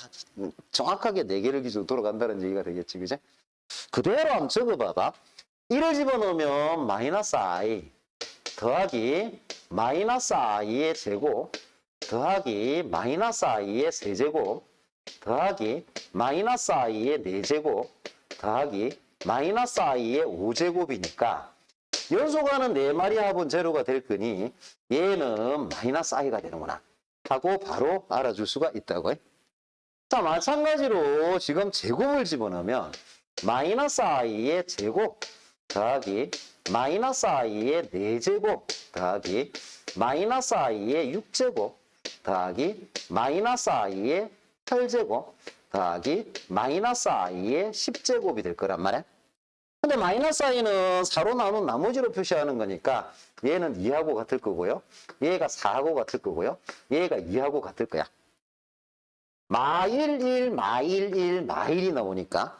S1: 정확하게 4개를 기준으로 돌아간다는 얘기가 되겠지, 그지? 그대로 한번 적어봐봐. 1을 집어넣으면 마이너스 i 더하기 마이너스 i의 제곱 더하기 마이너스 i의 세제곱 더하기 마이너스 i의 4제곱 더하기 마이너스 i의 5제곱이니까 연속하는 4마리 합은 제로가 될 거니 얘는 마이너스 i가 되는구나 하고 바로 알아줄 수가 있다고. 자, 마찬가지로 지금 제곱을 집어넣으면 마이너스 i의 제곱 더하기 마이너스 i의 4제곱 더하기 마이너스 i의 6제곱 더하기 마이너스 i의 8제곱 더하기 마이너스 i의 10제곱이 될 거란 말이야. 근데 마이너스 i는 4로 나눈 나머지로 표시하는 거니까 얘는 2하고 같을 거고요. 얘가 4하고 같을 거고요. 얘가 2하고 같을 거야. 마일 1, 마일 1, 마일이 나오니까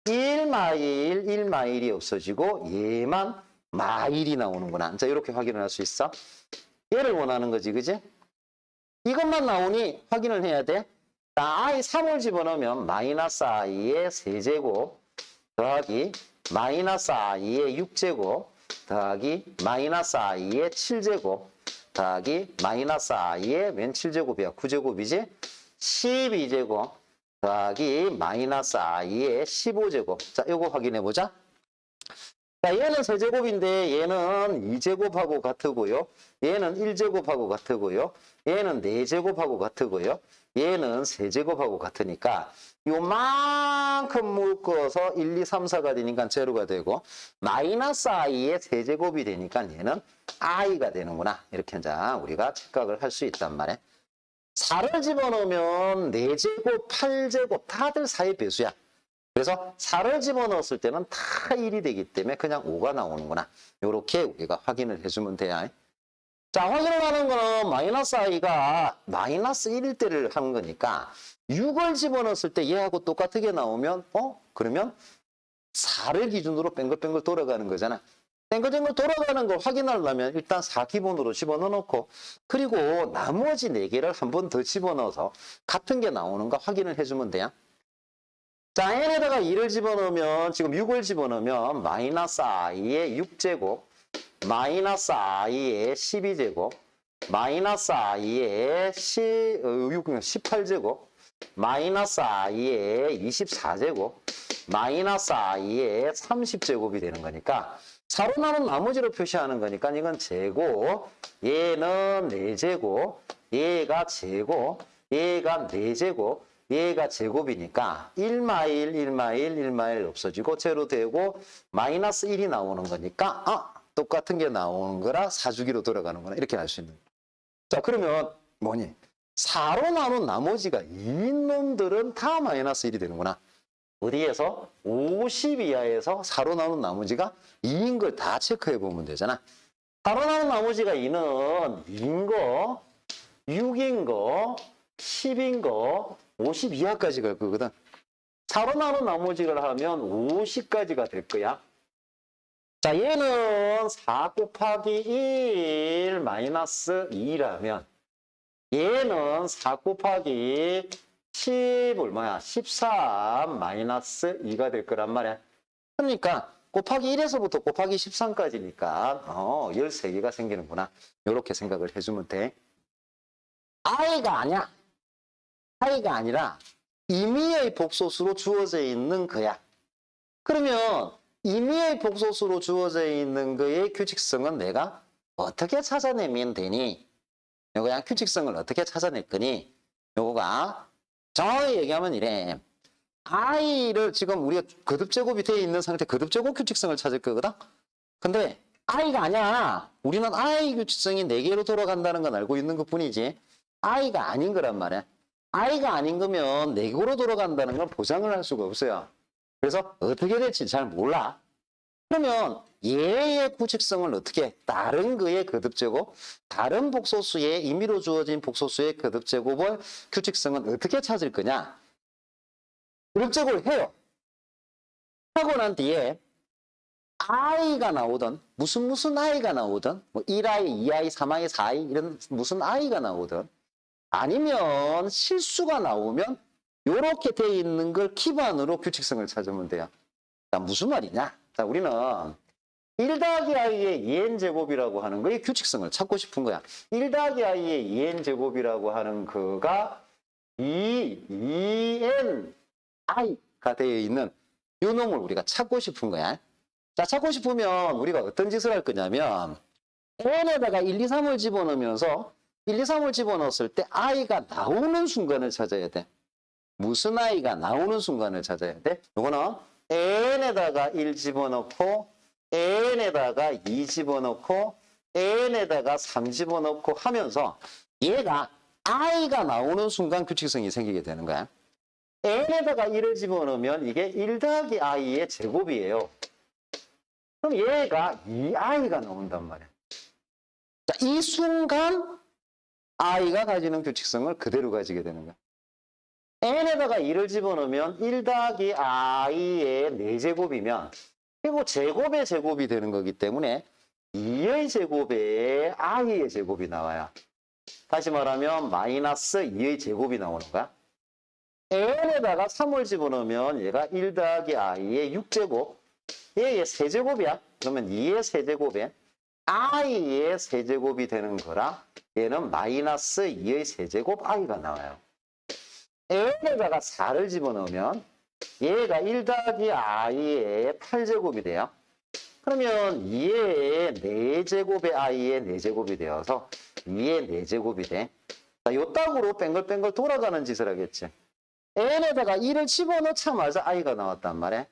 S1: 1 마일, 1 마일이 없어지고 얘만 마일이 나오는구나. 자, 이렇게 확인을 할 수 있어. 얘를 원하는 거지, 그지? 이것만 나오니 확인을 해야 돼. 자, i 3을 집어넣으면 마이너스 i의 세제곱 더하기 마이너스 i의 6제곱 더하기 마이너스 i의 7제곱 더하기 마이너스 i의 웬 7제곱이야? 9제곱이지? 12제곱 더하기 마이너스 i의 15제곱. 자, 이거 확인해 보자. 자, 얘는 세제곱인데 얘는 2제곱하고 같고요. 얘는 1제곱하고 같고요. 얘는 4제곱하고 같고요. 얘는 세제곱하고 같으니까 요만큼 묶어서 1, 2, 3, 4가 되니까 제로가 되고 마이너스 i의 세제곱이 되니까 얘는 i가 되는구나. 이렇게 이제 우리가 착각을 할 수 있단 말이야. 4를 집어넣으면 4제곱, 8제곱 다들 4의 배수야. 그래서 4를 집어넣었을 때는 다 1이 되기 때문에 그냥 5가 나오는구나. 이렇게 우리가 확인을 해주면 돼요. 자, 확인을 하는 거는 마이너스 i가 마이너스 1일 때를 하는 거니까 6을 집어넣었을 때 얘하고 똑같게 나오면 그러면 4를 기준으로 뱅글뱅글 돌아가는 거잖아. 뱅글뱅글 돌아가는 걸 확인하려면 일단 4 기본으로 집어넣고 그리고 나머지 4개를 한 번 더 집어넣어서 같은 게 나오는가 확인을 해주면 돼요. 자, n에다가 2를 집어넣으면 지금 6을 집어넣으면 마이너스 i의 6제곱 마이너스 i의 12제곱 마이너스 i의 18제곱 마이너스 i의 24제곱 마이너스 i의 30제곱이 되는 거니까 4로 나눈 나머지로 표시하는 거니까 이건 제곱, 얘는 4제곱, 얘가 제곱, 얘가 4제곱, 얘가 제곱이니까 1마일, 1마일, 1마일 없어지고 제로 되고 마이너스 1이 나오는 거니까 똑같은 게 나오는 거라 4주기로 돌아가는 거나 이렇게 알 수 있는 거예요. 자, 그러면 뭐니? 4로 나눈 나머지가 2인 놈들은 다 마이너스 1이 되는구나. 어디에서? 50 이하에서 4로 나눈 나머지가 2인 걸 다 체크해 보면 되잖아. 4로 나눈 나머지가 2는 2인 거, 6인 거, 10인 거, 50 이하까지 갈 거거든. 4로 나눈 나머지를 하면 50까지가 될 거야. 자, 얘는 4 곱하기 1 마이너스 2라면 얘는 4 곱하기 13 마이너스 2가 될 거란 말이야. 그러니까 곱하기 1에서부터 곱하기 13까지니까 13개가 생기는구나. 이렇게 생각을 해주면 돼. i가 아니야. i가 아니라 임의의 복소수로 주어져 있는 거야. 그러면 임의의 복소수로 주어져 있는 거의 규칙성은 내가 어떻게 찾아내면 되니? 요거 그냥 규칙성을 어떻게 찾아낼 거니? 요거가 정확히 얘기하면 이래. i를 지금 우리가 거듭제곱이 되어 있는 상태 거듭제곱 규칙성을 찾을 거거든? 근데 i가 아니야. 우리는 i 규칙성이 4개로 돌아간다는 건 알고 있는 것 뿐이지 i가 아닌 거란 말이야. i가 아닌 거면 4개로 돌아간다는 건 보장을 할 수가 없어요. 그래서 어떻게 될지 잘 몰라. 그러면 얘의 규칙성을 어떻게 다른 거의 거듭제곱, 다른 복소수의 임의로 주어진 복소수의 거듭제곱의 규칙성은 어떻게 찾을 거냐? 거듭제곱을 해요. 하고 난 뒤에 i가 나오든 무슨 i가 나오든 뭐 1i, 2i, 3i, 4i 이런 무슨 i가 나오든 아니면 실수가 나오면 이렇게 돼 있는 걸 기반으로 규칙성을 찾으면 돼요. 자, 무슨 말이냐? 자, 우리는 1 더하기 i의 2n 제곱이라고 하는 거의 규칙성을 찾고 싶은 거야. 1 더하기 i의 2n 제곱이라고 하는 거가 2n i가 되어 있는 요 놈을 우리가 찾고 싶은 거야. 자, 찾고 싶으면 우리가 어떤 짓을 할 거냐면 n에다가 1, 2, 3을 집어넣으면서 1, 2, 3을 집어넣었을 때 i가 나오는 순간을 찾아야 돼. 무슨 i가 나오는 순간을 찾아야 돼? 요거는 n에다가 1 집어넣고 n에다가 2 집어넣고 n에다가 3 집어넣고 하면서 얘가 i가 나오는 순간 규칙성이 생기게 되는 거야. n에다가 1을 집어넣으면 이게 1 더하기 i의 제곱이에요. 그럼 얘가 2i가 나온단 말이야. 자, 이 순간 i가 가지는 규칙성을 그대로 가지게 되는 거야. n에다가 2를 집어넣으면 1 더하기 i의 4제곱이면 그리고 제곱의 제곱이 되는 거기 때문에 2의 제곱에 i의 제곱이 나와요. 다시 말하면 마이너스 2의 제곱이 나오는 거야. n에다가 3을 집어넣으면 얘가 1 더하기 i의 6제곱 얘의 세제곱이야. 그러면 2의 세제곱에 i의 세제곱이 되는 거라 얘는 마이너스 2의 세제곱 i가 나와요. n에다가 4를 집어넣으면 얘가 1 더하기 i의 8제곱이 돼요. 그러면 2의 4제곱의 i의 4제곱이 되어서 2의 4제곱이 돼. 자, 요 딱으로 뱅글뱅글 돌아가는 짓을 하겠지. n에다가 1을 집어넣자마자 i가 나왔단 말이야.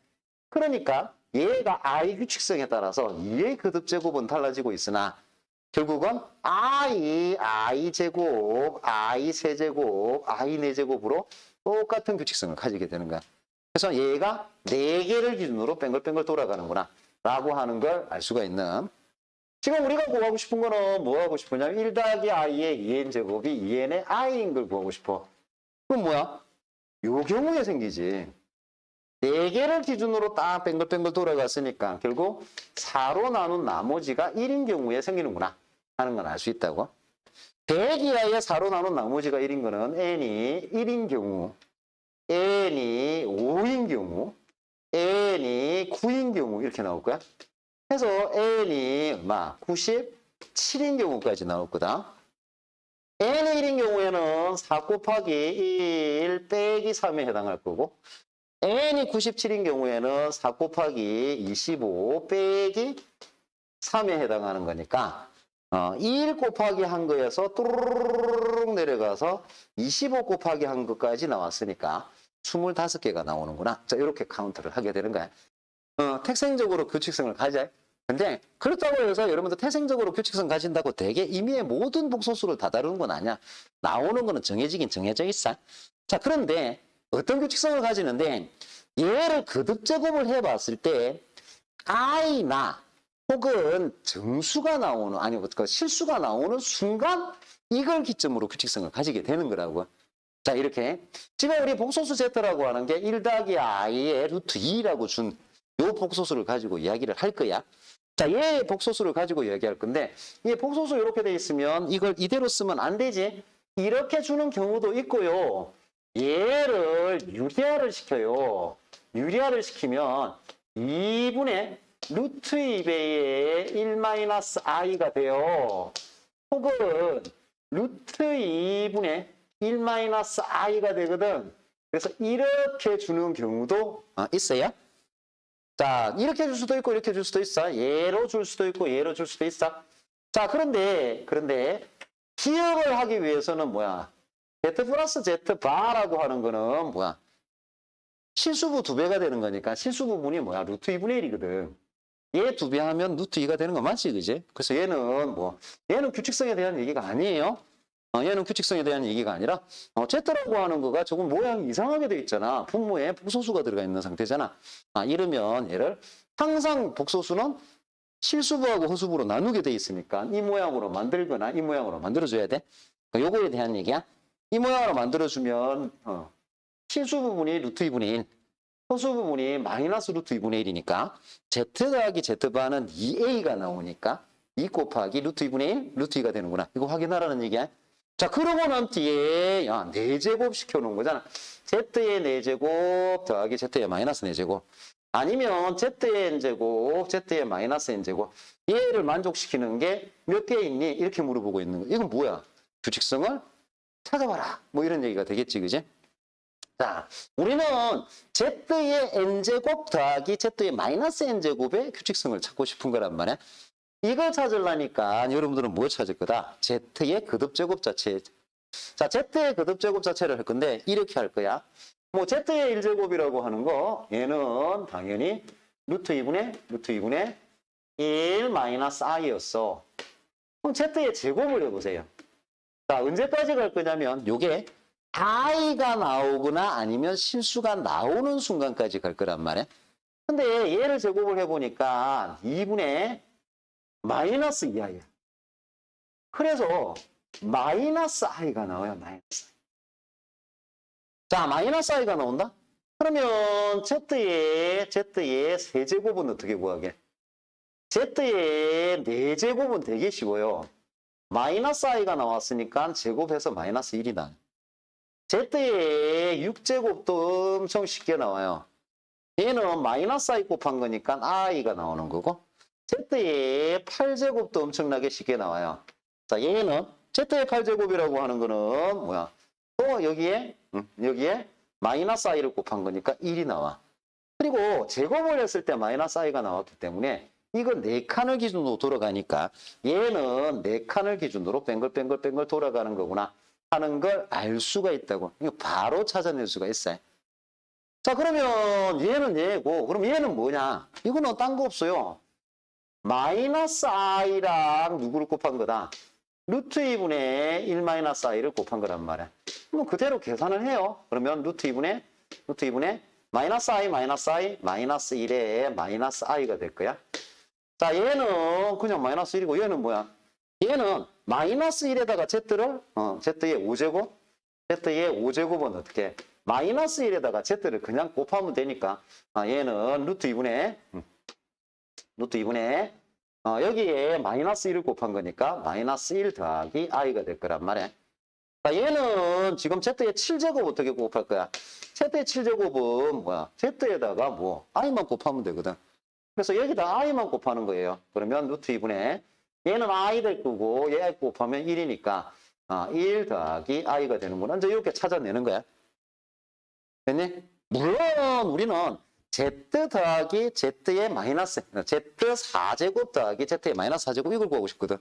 S1: 그러니까 얘가 i 규칙성에 따라서 2의 거듭제곱은 달라지고 있으나 결국은 i 제곱, i 세제곱, i 4제곱으로 똑같은 규칙성을 가지게 되는 거야. 그래서 얘가 4개를 기준으로 뱅글뱅글 돌아가는구나 라고 하는 걸 알 수가 있는. 지금 우리가 구하고 싶은 거는 뭐 하고 싶으냐면 1 더하기 i의 2n 제곱이 2n의 i인 걸 구하고 싶어. 그럼 뭐야? 요 경우에 생기지. 4개를 기준으로 딱 뱅글뱅글 돌아갔으니까 결국 4로 나눈 나머지가 1인 경우에 생기는구나 하는 건 알 수 있다고. 100 이하의 4로 나눈 나머지가 1인 거는 n이 1인 경우, n이 5인 경우, n이 9인 경우 이렇게 나올 거야. 그래서 n이 얼마? 97인 경우까지 나올 거다. n이 1인 경우에는 4 곱하기 1 빼기 3에 해당할 거고 n이 97인 경우에는 4 곱하기 25 빼기 3에 해당하는 거니까 1 곱하기 한 거에서 뚜루루룩 내려가서 25 곱하기 한 것까지 나왔으니까 25개가 나오는구나. 자, 이렇게 카운트를 하게 되는 거야. 태생적으로 규칙성을 가져. 근데 그렇다고 해서 여러분들 태생적으로 규칙성 가진다고 되게 임의의 모든 복소수를 다 다루는 건 아니야. 나오는 거는 정해지긴 정해져 있어. 자, 그런데 어떤 규칙성을 가지는데 얘를 거듭제곱을 해봤을 때 i나 혹은 정수가 나오는 아니 그 실수가 나오는 순간 이걸 기점으로 규칙성을 가지게 되는 거라고. 자, 이렇게 지금 우리 복소수 Z라고 하는 게 1 더하기 i의 루트 2라고 준 요 복소수를 가지고 이야기를 할 거야. 자, 얘의 복소수를 가지고 이야기할 건데 이 복소수 이렇게 돼 있으면 이걸 이대로 쓰면 안 되지. 이렇게 주는 경우도 있고요. 얘를 유리화를 시켜요. 유리화를 시키면 2분의 루트 2배의 1-i가 돼요. 혹은 루트 2분의 1-i가 되거든. 그래서 이렇게 주는 경우도 있어요. 자, 이렇게 줄 수도 있고 이렇게 줄 수도 있어. 얘로 줄 수도 있고 얘로 줄 수도 있어. 자, 그런데 기억을 하기 위해서는 뭐야? Z 플러스 Z 바라고 하는 거는 뭐야? 실수부 2배가 되는 거니까 실수부분이 뭐야? 루트 2분의 1이거든. 얘 2배 하면 루트 2가 되는 거 맞지, 그지? 그래서 얘는 규칙성에 대한 얘기가 아니에요. 얘는 규칙성에 대한 얘기가 아니라 Z라고 하는 거가 조금 모양이 이상하게 돼 있잖아. 분모에 복소수가 들어가 있는 상태잖아. 이러면 얘를 항상 복소수는 실수부하고 허수부로 나누게 돼 있으니까 이 모양으로 만들거나 이 모양으로 만들어줘야 돼. 그러니까 요거에 대한 얘기야. 이 모양으로 만들어주면 실수 부분이 루트 2분의 1, 허수 부분이 마이너스 루트 2분의 1이니까 Z 더하기 Z바는 2A가 나오니까 2 곱하기 루트 2분의 1, 루트 2가 되는구나. 이거 확인하라는 얘기야. 자, 그러고 난 뒤에 4제곱 시켜놓은 거잖아. Z의 4제곱 더하기 Z의 마이너스 4제곱. 아니면 Z의 N제곱, Z의 마이너스 N제곱. 얘를 만족시키는 게 몇 개 있니? 이렇게 물어보고 있는 거. 이건 뭐야? 규칙성을 찾아봐라. 뭐 이런 얘기가 되겠지, 그지? 자, 우리는 Z의 N제곱 더하기 Z의 마이너스 N제곱의 규칙성을 찾고 싶은 거란 말이야. 이걸 찾으려니까 여러분들은 뭘 찾을 거다? Z의 거듭제곱 자체. 자, Z의 거듭제곱 자체를 할 건데 이렇게 할 거야. 뭐 Z의 1제곱이라고 하는 거 얘는 당연히 루트 2분의 1 마이너스 i였어. 그럼 Z의 제곱을 해보세요. 자, 언제까지 갈 거냐면 요게 i가 나오거나 아니면 실수가 나오는 순간까지 갈 거란 말이야. 근데 얘를 제곱을 해보니까 2분의 마이너스 2i야. 그래서 마이너스 i가 나와요. 마이너스. 자, 마이너스 i가 나온다? 그러면 Z의 세제곱은 어떻게 구하게? Z의 4제곱은 되게 쉬워요. 마이너스 i가 나왔으니까 제곱해서 마이너스 1이 나요. Z의 6제곱도 엄청 쉽게 나와요. 얘는 마이너스 i 곱한 거니까 i가 나오는 거고 Z의 8제곱도 엄청나게 쉽게 나와요. 자, 얘는 Z의 8제곱이라고 하는 거는 뭐야? 또 여기에 마이너스 i를 곱한 거니까 1이 나와. 그리고 제곱을 했을 때 마이너스 i가 나왔기 때문에 이건 4칸을 기준으로 돌아가니까 얘는 4칸을 기준으로 뱅글뱅글 돌아가는 거구나 하는 걸 알 수가 있다고. 이거 바로 찾아낼 수가 있어요. 자, 그러면 얘는 얘고 그럼 얘는 뭐냐? 이거는 딴 거 없어요. 마이너스 i랑 누구를 곱한 거다? 루트 2분의 1 마이너스 i를 곱한 거란 말이야. 그럼 그대로 계산을 해요. 그러면 루트 2분의 마이너스 i 마이너스 1에 마이너스 i가 될 거야. 자, 얘는 그냥 마이너스 1이고 얘는 뭐야? 얘는 마이너스 1에다가 Z를 Z의 5제곱 Z의 5제곱은 어떻게 해? 마이너스 1에다가 Z를 그냥 곱하면 되니까 얘는 루트 2분의 여기에 마이너스 1을 곱한 거니까 마이너스 1 더하기 i가 될 거란 말이야. 자, 얘는 지금 Z의 7제곱 어떻게 곱할 거야? Z의 7제곱은 뭐야? Z에다가 뭐 i만 곱하면 되거든. 그래서 여기다 i만 곱하는 거예요. 그러면 루트 2분의 얘는 i 될 거고 얘 곱하면 1이니까 1 더하기 i가 되는구나. 이제 이렇게 찾아내는 거야. 됐니? 물론 우리는 Z 더하기 Z의 마이너스 Z 4제곱 더하기 Z의 마이너스 4제곱 이걸 구하고 싶거든.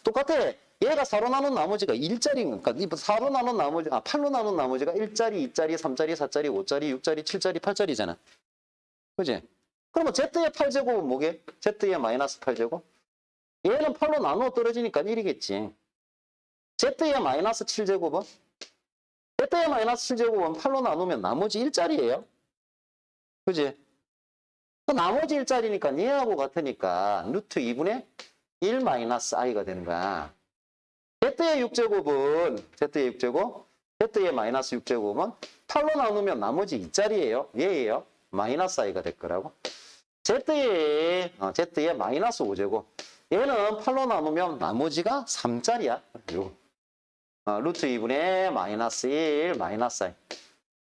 S1: 똑같아. 얘가 4로 나눈 나머지가 1짜리인 거니까 4로 나눈 나머지 8로 나눈 나머지가 1짜리, 2짜리, 3짜리, 4짜리, 5짜리, 6짜리, 7짜리, 8짜리잖아. 그지? 그러면 Z의 8제곱은 뭐게? Z의 마이너스 8제곱? 얘는 8로 나누어 떨어지니까 1이겠지. Z의 마이너스 7제곱은? Z의 마이너스 7제곱은 8로 나누면 나머지 1짜리예요. 그지? 나머지 1짜리니까 얘하고 같으니까 루트 2분의 1 마이너스 i가 되는 거야. Z의 6제곱은 Z의 마이너스 6제곱은 8로 나누면 나머지 2짜리예요. 얘예요. 마이너스 i가 될 거라고. Z의 마이너스 5제곱. 얘는 8로 나누면 나머지가 3짜리야. 루트 2분의 마이너스 1 마이너스 i.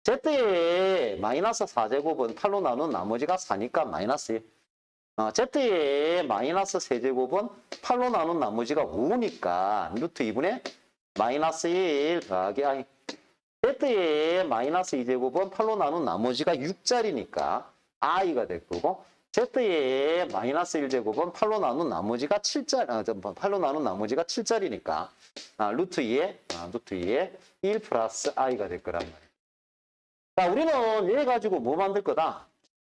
S1: Z의 마이너스 4제곱은 8로 나눈 나머지가 4니까 마이너스 1. Z의 마이너스 3제곱은 8로 나눈 나머지가 5니까 루트 2분의 마이너스 1 더하기 i. Z의 마이너스 2제곱은 8로 나눈 나머지가 6짜리니까 i가 될 거고 z의 마이너스 1제곱은 8로 나눈 나머지가 8로 나눈 나머지가 7짜리니까 루트 2에 1 플러스 i가 될 거란 말이에요. 자, 우리는 얘 가지고 뭐 만들 거다?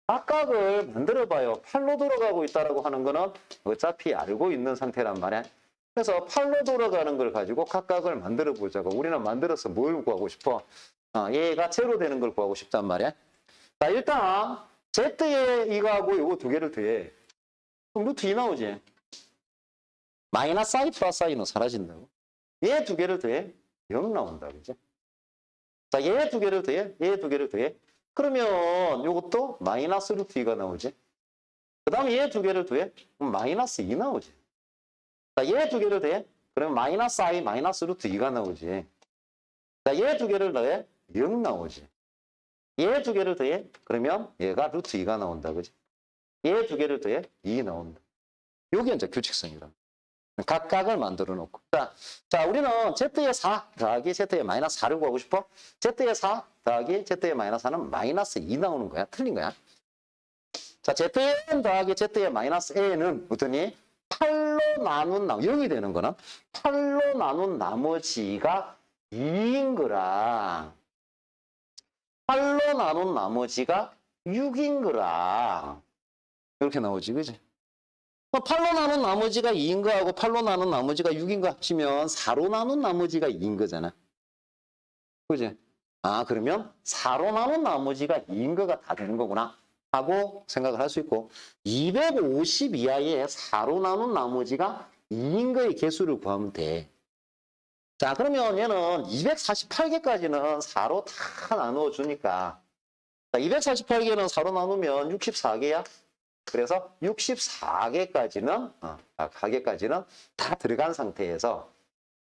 S1: 각각을 만들어봐요. 8로 돌아가고 있다라고 하는 거는 어차피 알고 있는 상태란 말이야. 그래서 8로 돌아가는 걸 가지고 각각을 만들어 보자고. 우리는 만들어서 뭘 구하고 싶어? 얘가 제로 되는 걸 구하고 싶단 말이야. 자, 일단 z에 이거하고 이거 두 개를 더해. 그럼 루트 2 나오지. 마이너스 i 플러스 i는 사라진다고. 얘 두 개를 더해. 0 나온다. 그지? 자, 얘 두 개를 더해. 얘 두 개를 더해. 그러면 이것도 마이너스 루트 2가 나오지. 그 다음에 얘 두 개를 더해. 그럼 마이너스 2 나오지. 자, 얘 두 개를 더해. 그러면 마이너스 i 마이너스 루트 2가 나오지. 자, 얘 두 개를 더해. 0 나오지. 얘 두 개를 더해. 그러면 얘가 루트 2가 나온다. 그지? 얘 두 개를 더해. 2 나온다. 요게 이제 규칙성이라. 각각을 만들어 놓고. 자, 우리는 z의 4 더하기 z의 마이너스 4를 구하고 싶어. z의 4 더하기 z의 마이너스 4는 마이너스 2 나오는 거야. 틀린 거야. 자, z의 n 더하기 z의 마이너스 n은 어떠니? 8로 나눈 0이 되는 거는 8로 나눈 나머지가 2인 거라. 8로 나눈 나머지가 6인 거라. 이렇게 나오지, 그지? 8로 나눈 나머지가 2인 거하고 8로 나눈 나머지가 6인 거 합치면 4로 나눈 나머지가 2인 거잖아. 그지? 그러면 4로 나눈 나머지가 2인 거가 다 되는 거구나 하고 생각을 할 수 있고 250 이하의 4로 나눈 나머지가 2인 거의 개수를 구하면 돼. 자, 그러면 얘는 248개까지는 4로 다 나누어주니까 248개는 4로 나누면 64개야. 그래서 64개까지는 가게까지는 다 들어간 상태에서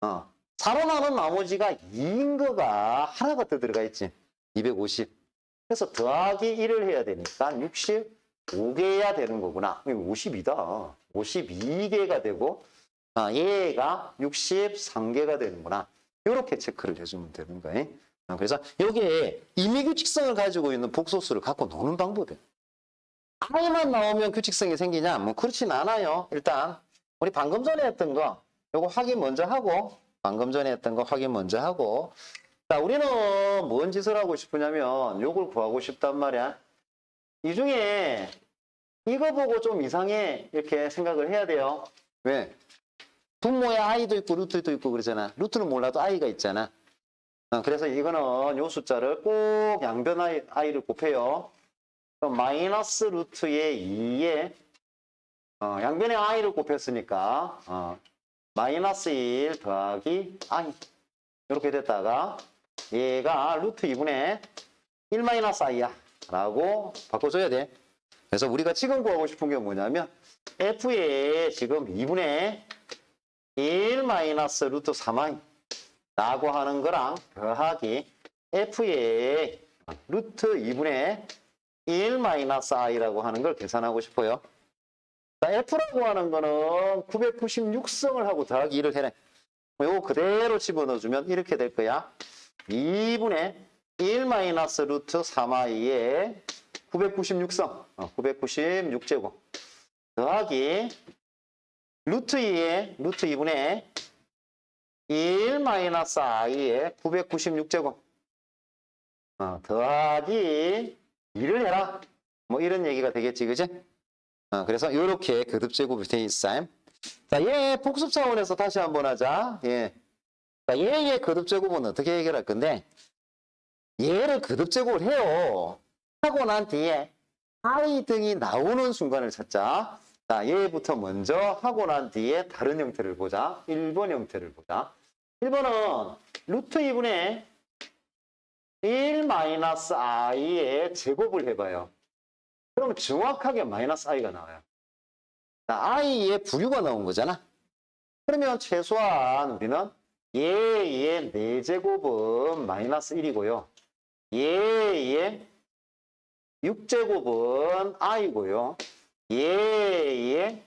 S1: 4로 나눈 나머지가 2인 거가 하나가 더 들어가 있지. 250. 그래서 더하기 1을 해야 되니까 65개야 되는 거구나. 52다. 52개가 되고 얘가 63개가 되는구나. 이렇게 체크를 해주면 되는 거예요. 그래서 여기에 임의규칙성을 가지고 있는 복소수를 갖고 노는 방법이에요. i만 나오면 규칙성이 생기냐? 뭐 그렇진 않아요. 일단 우리 방금 전에 했던 거 요거 확인 먼저 하고 방금 전에 했던 거 확인 먼저 하고 자, 우리는 뭔 짓을 하고 싶으냐면 요걸 구하고 싶단 말이야. 이 중에 이거 보고 좀 이상해 이렇게 생각을 해야 돼요. 왜? 분모에 i도 있고 루트도 있고 그러잖아. 루트는 몰라도 i가 있잖아. 그래서 이거는 요 숫자를 꼭 양변 i를 곱해요. 그럼 마이너스 루트의 2에 양변에 i를 곱했으니까 마이너스 1 더하기 i 이렇게 됐다가 얘가 루트 2분의 1 마이너스 i야 라고 바꿔줘야 돼. 그래서 우리가 지금 구하고 싶은 게 뭐냐면 f에 지금 2분의 1 마이너스 루트 3i 라고 하는 거랑 더하기 f에 루트 2분의 1 마이너스 i라고 하는 걸 계산하고 싶어요. 자, f라고 하는 거는 996성을 하고 더하기 1을 해내. 이거 그대로 집어넣어주면 이렇게 될 거야. 2분의 1 마이너스 루트 3i에 996성, 996제곱 더하기 루트 2에 루트 2분의 1 마이너스 i에 996제곱 더하기 2를 해라. 뭐 이런 얘기가 되겠지, 그지? 그래서 이렇게 거듭제곱이 돼 있어요. 자, 얘 복습 차원에서 다시 한번 하자. 예. 자, 얘의 거듭제곱은 어떻게 해결할 건데, 얘를 거듭제곱을 해요. 하고 난 뒤에 i 등이 나오는 순간을 찾자. 자, 얘부터 먼저 하고 난 뒤에 다른 형태를 보자. 1번 형태를 보자. 1번은 루트 2분의 1 마이너스 i의 제곱을 해봐요. 그러면 정확하게 마이너스 i가 나와요. 자, i의 부유가 나온 거잖아. 그러면 최소한 우리는 얘의 4제곱은 마이너스 1이고요. 얘의 6제곱은 i고요. 얘의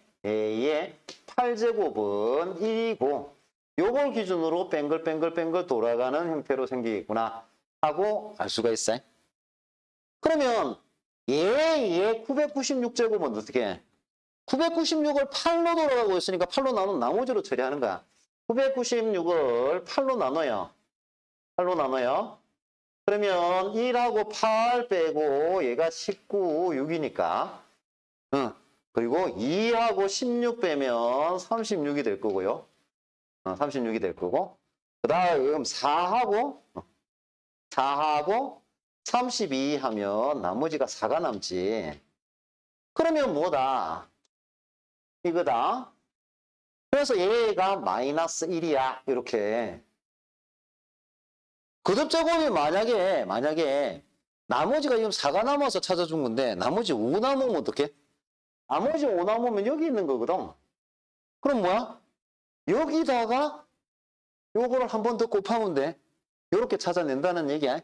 S1: 8제곱은 1이고 요걸 기준으로 뱅글뱅글 돌아가는 형태로 생기겠구나 하고 알 수가 있어요. 그러면 얘 996제곱은 어떻게 해? 996을 8로 돌아가고 있으니까 8로 나눈 나머지로 처리하는 거야. 996을 8로 나눠요. 8로 나눠요. 그러면 1하고 8 빼고 얘가 19, 6이니까. 그리고 2하고 16 빼면 36이 될 거고요. 36이 될 거고. 그 다음 4하고 32 하면 나머지가 4가 남지. 그러면 뭐다? 이거다. 그래서 얘가 마이너스 1이야. 이렇게. 거듭제곱이 만약에 나머지가 지금 4가 남아서 찾아준 건데 나머지 5 남으면 어떡해? 나머지 5 남으면 여기 있는 거거든. 그럼 뭐야? 여기다가 요거를 한 번 더 곱하면 돼. 요렇게 찾아낸다는 얘기야.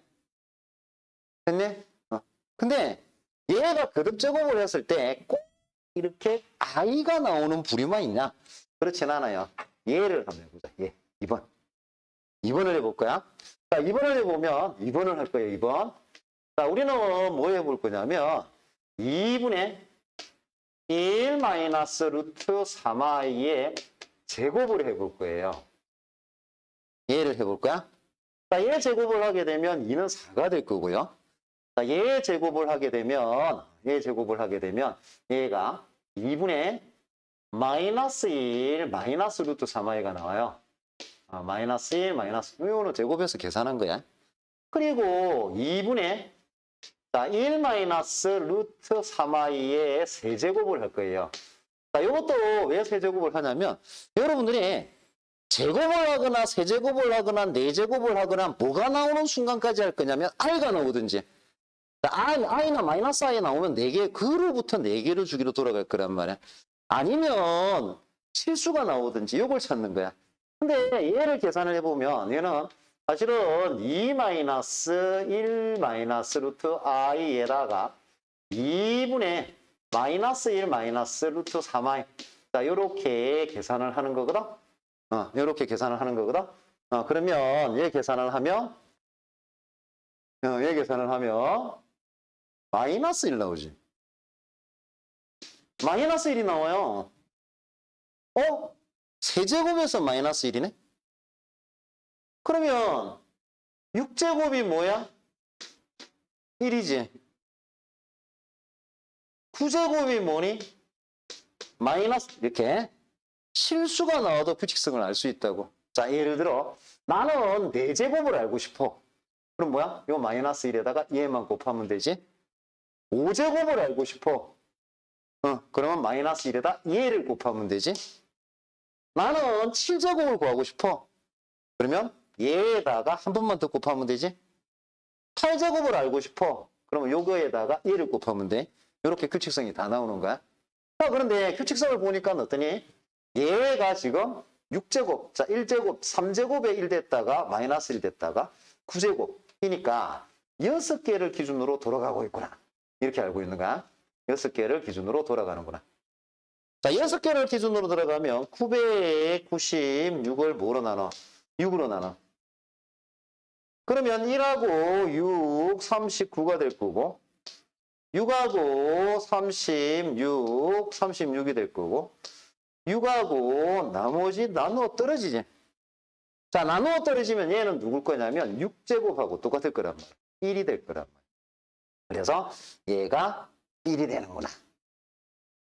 S1: 됐네? 근데 얘가 거듭제곱을 했을 때 꼭 이렇게 i가 나오는 부류만 있냐? 그렇진 않아요. 얘를 한번 해보자. 얘. 2번. 2번을 해볼 거야. 자, 2번을 해보면 2번을 할 거예요. 2번. 자, 우리는 뭐 해볼 거냐면 2분의 1 마이너스 루트 3i의 제곱을 해볼 거예요. 얘를 해볼 거야. 자, 얘 제곱을 하게 되면 2는 4가 될 거고요. 자, 얘 제곱을 하게 되면 얘가 2분의 마이너스 1 마이너스 루트 3i가 나와요. 마이너스 1 마이너스 이거는 제곱해서 계산한 거야. 그리고 2분의 1 마이너스 루트 3i의 세제곱을 할 거예요. 자, 이것도 왜 세제곱을 하냐면 여러분들이 제곱을 하거나 세제곱을 하거나 네제곱을 하거나 뭐가 나오는 순간까지 할 거냐면 i가 나오든지 i나 마이너스 i 나오면 4개, 그로부터 4개를 주기로 돌아갈 거란 말이야. 아니면 실수가 나오든지 이걸 찾는 거야. 근데 얘를 계산을 해보면 얘는 사실은 2 마이너스 1 마이너스 루트 i에다가 2분의 마이너스 1 마이너스 루트 3i. 자, 요렇게 계산을 하는 거거든. 요렇게 계산을 하는 거거든. 그러면 얘 계산을 하면 마이너스 1 나오지. 마이너스 1이 나와요. 세제곱에서 마이너스 1이네? 그러면 6제곱이 뭐야? 1이지. 9제곱이 뭐니? 마이너스 이렇게 실수가 나와도 규칙성을 알 수 있다고. 자, 예를 들어 나는 4제곱을 알고 싶어. 그럼 뭐야? 요 마이너스 1에다가 얘만 곱하면 되지. 5제곱을 알고 싶어. 그러면 마이너스 1에다 얘를 곱하면 되지. 나는 7제곱을 구하고 싶어. 그러면 얘에다가 한 번만 더 곱하면 되지. 8제곱을 알고 싶어. 그러면 요거에다가 얘를 곱하면 돼. 이렇게 규칙성이 다 나오는 거야. 그런데 규칙성을 보니까 어떠니? 얘가 지금 6제곱, 자 1제곱, 3제곱에 1 됐다가 마이너스 1 됐다가 9제곱이니까 6개를 기준으로 돌아가고 있구나. 이렇게 알고 있는 거야. 6개를 기준으로 돌아가는구나. 자, 6개를 기준으로 들어가면 996을 뭐로 나눠? 6으로 나눠. 그러면 1하고 6, 39가 될 거고 6하고 36, 36이 될 거고 6하고 나머지 나누어 떨어지지. 자, 나누어 떨어지면 얘는 누굴 거냐면 6제곱하고 똑같을 거란 말이야. 1이 될 거란 말이야. 그래서 얘가 1이 되는구나.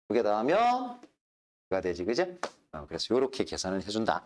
S1: 그게 나오면 가 되지, 그지? 그래서 이렇게 계산을 해준다.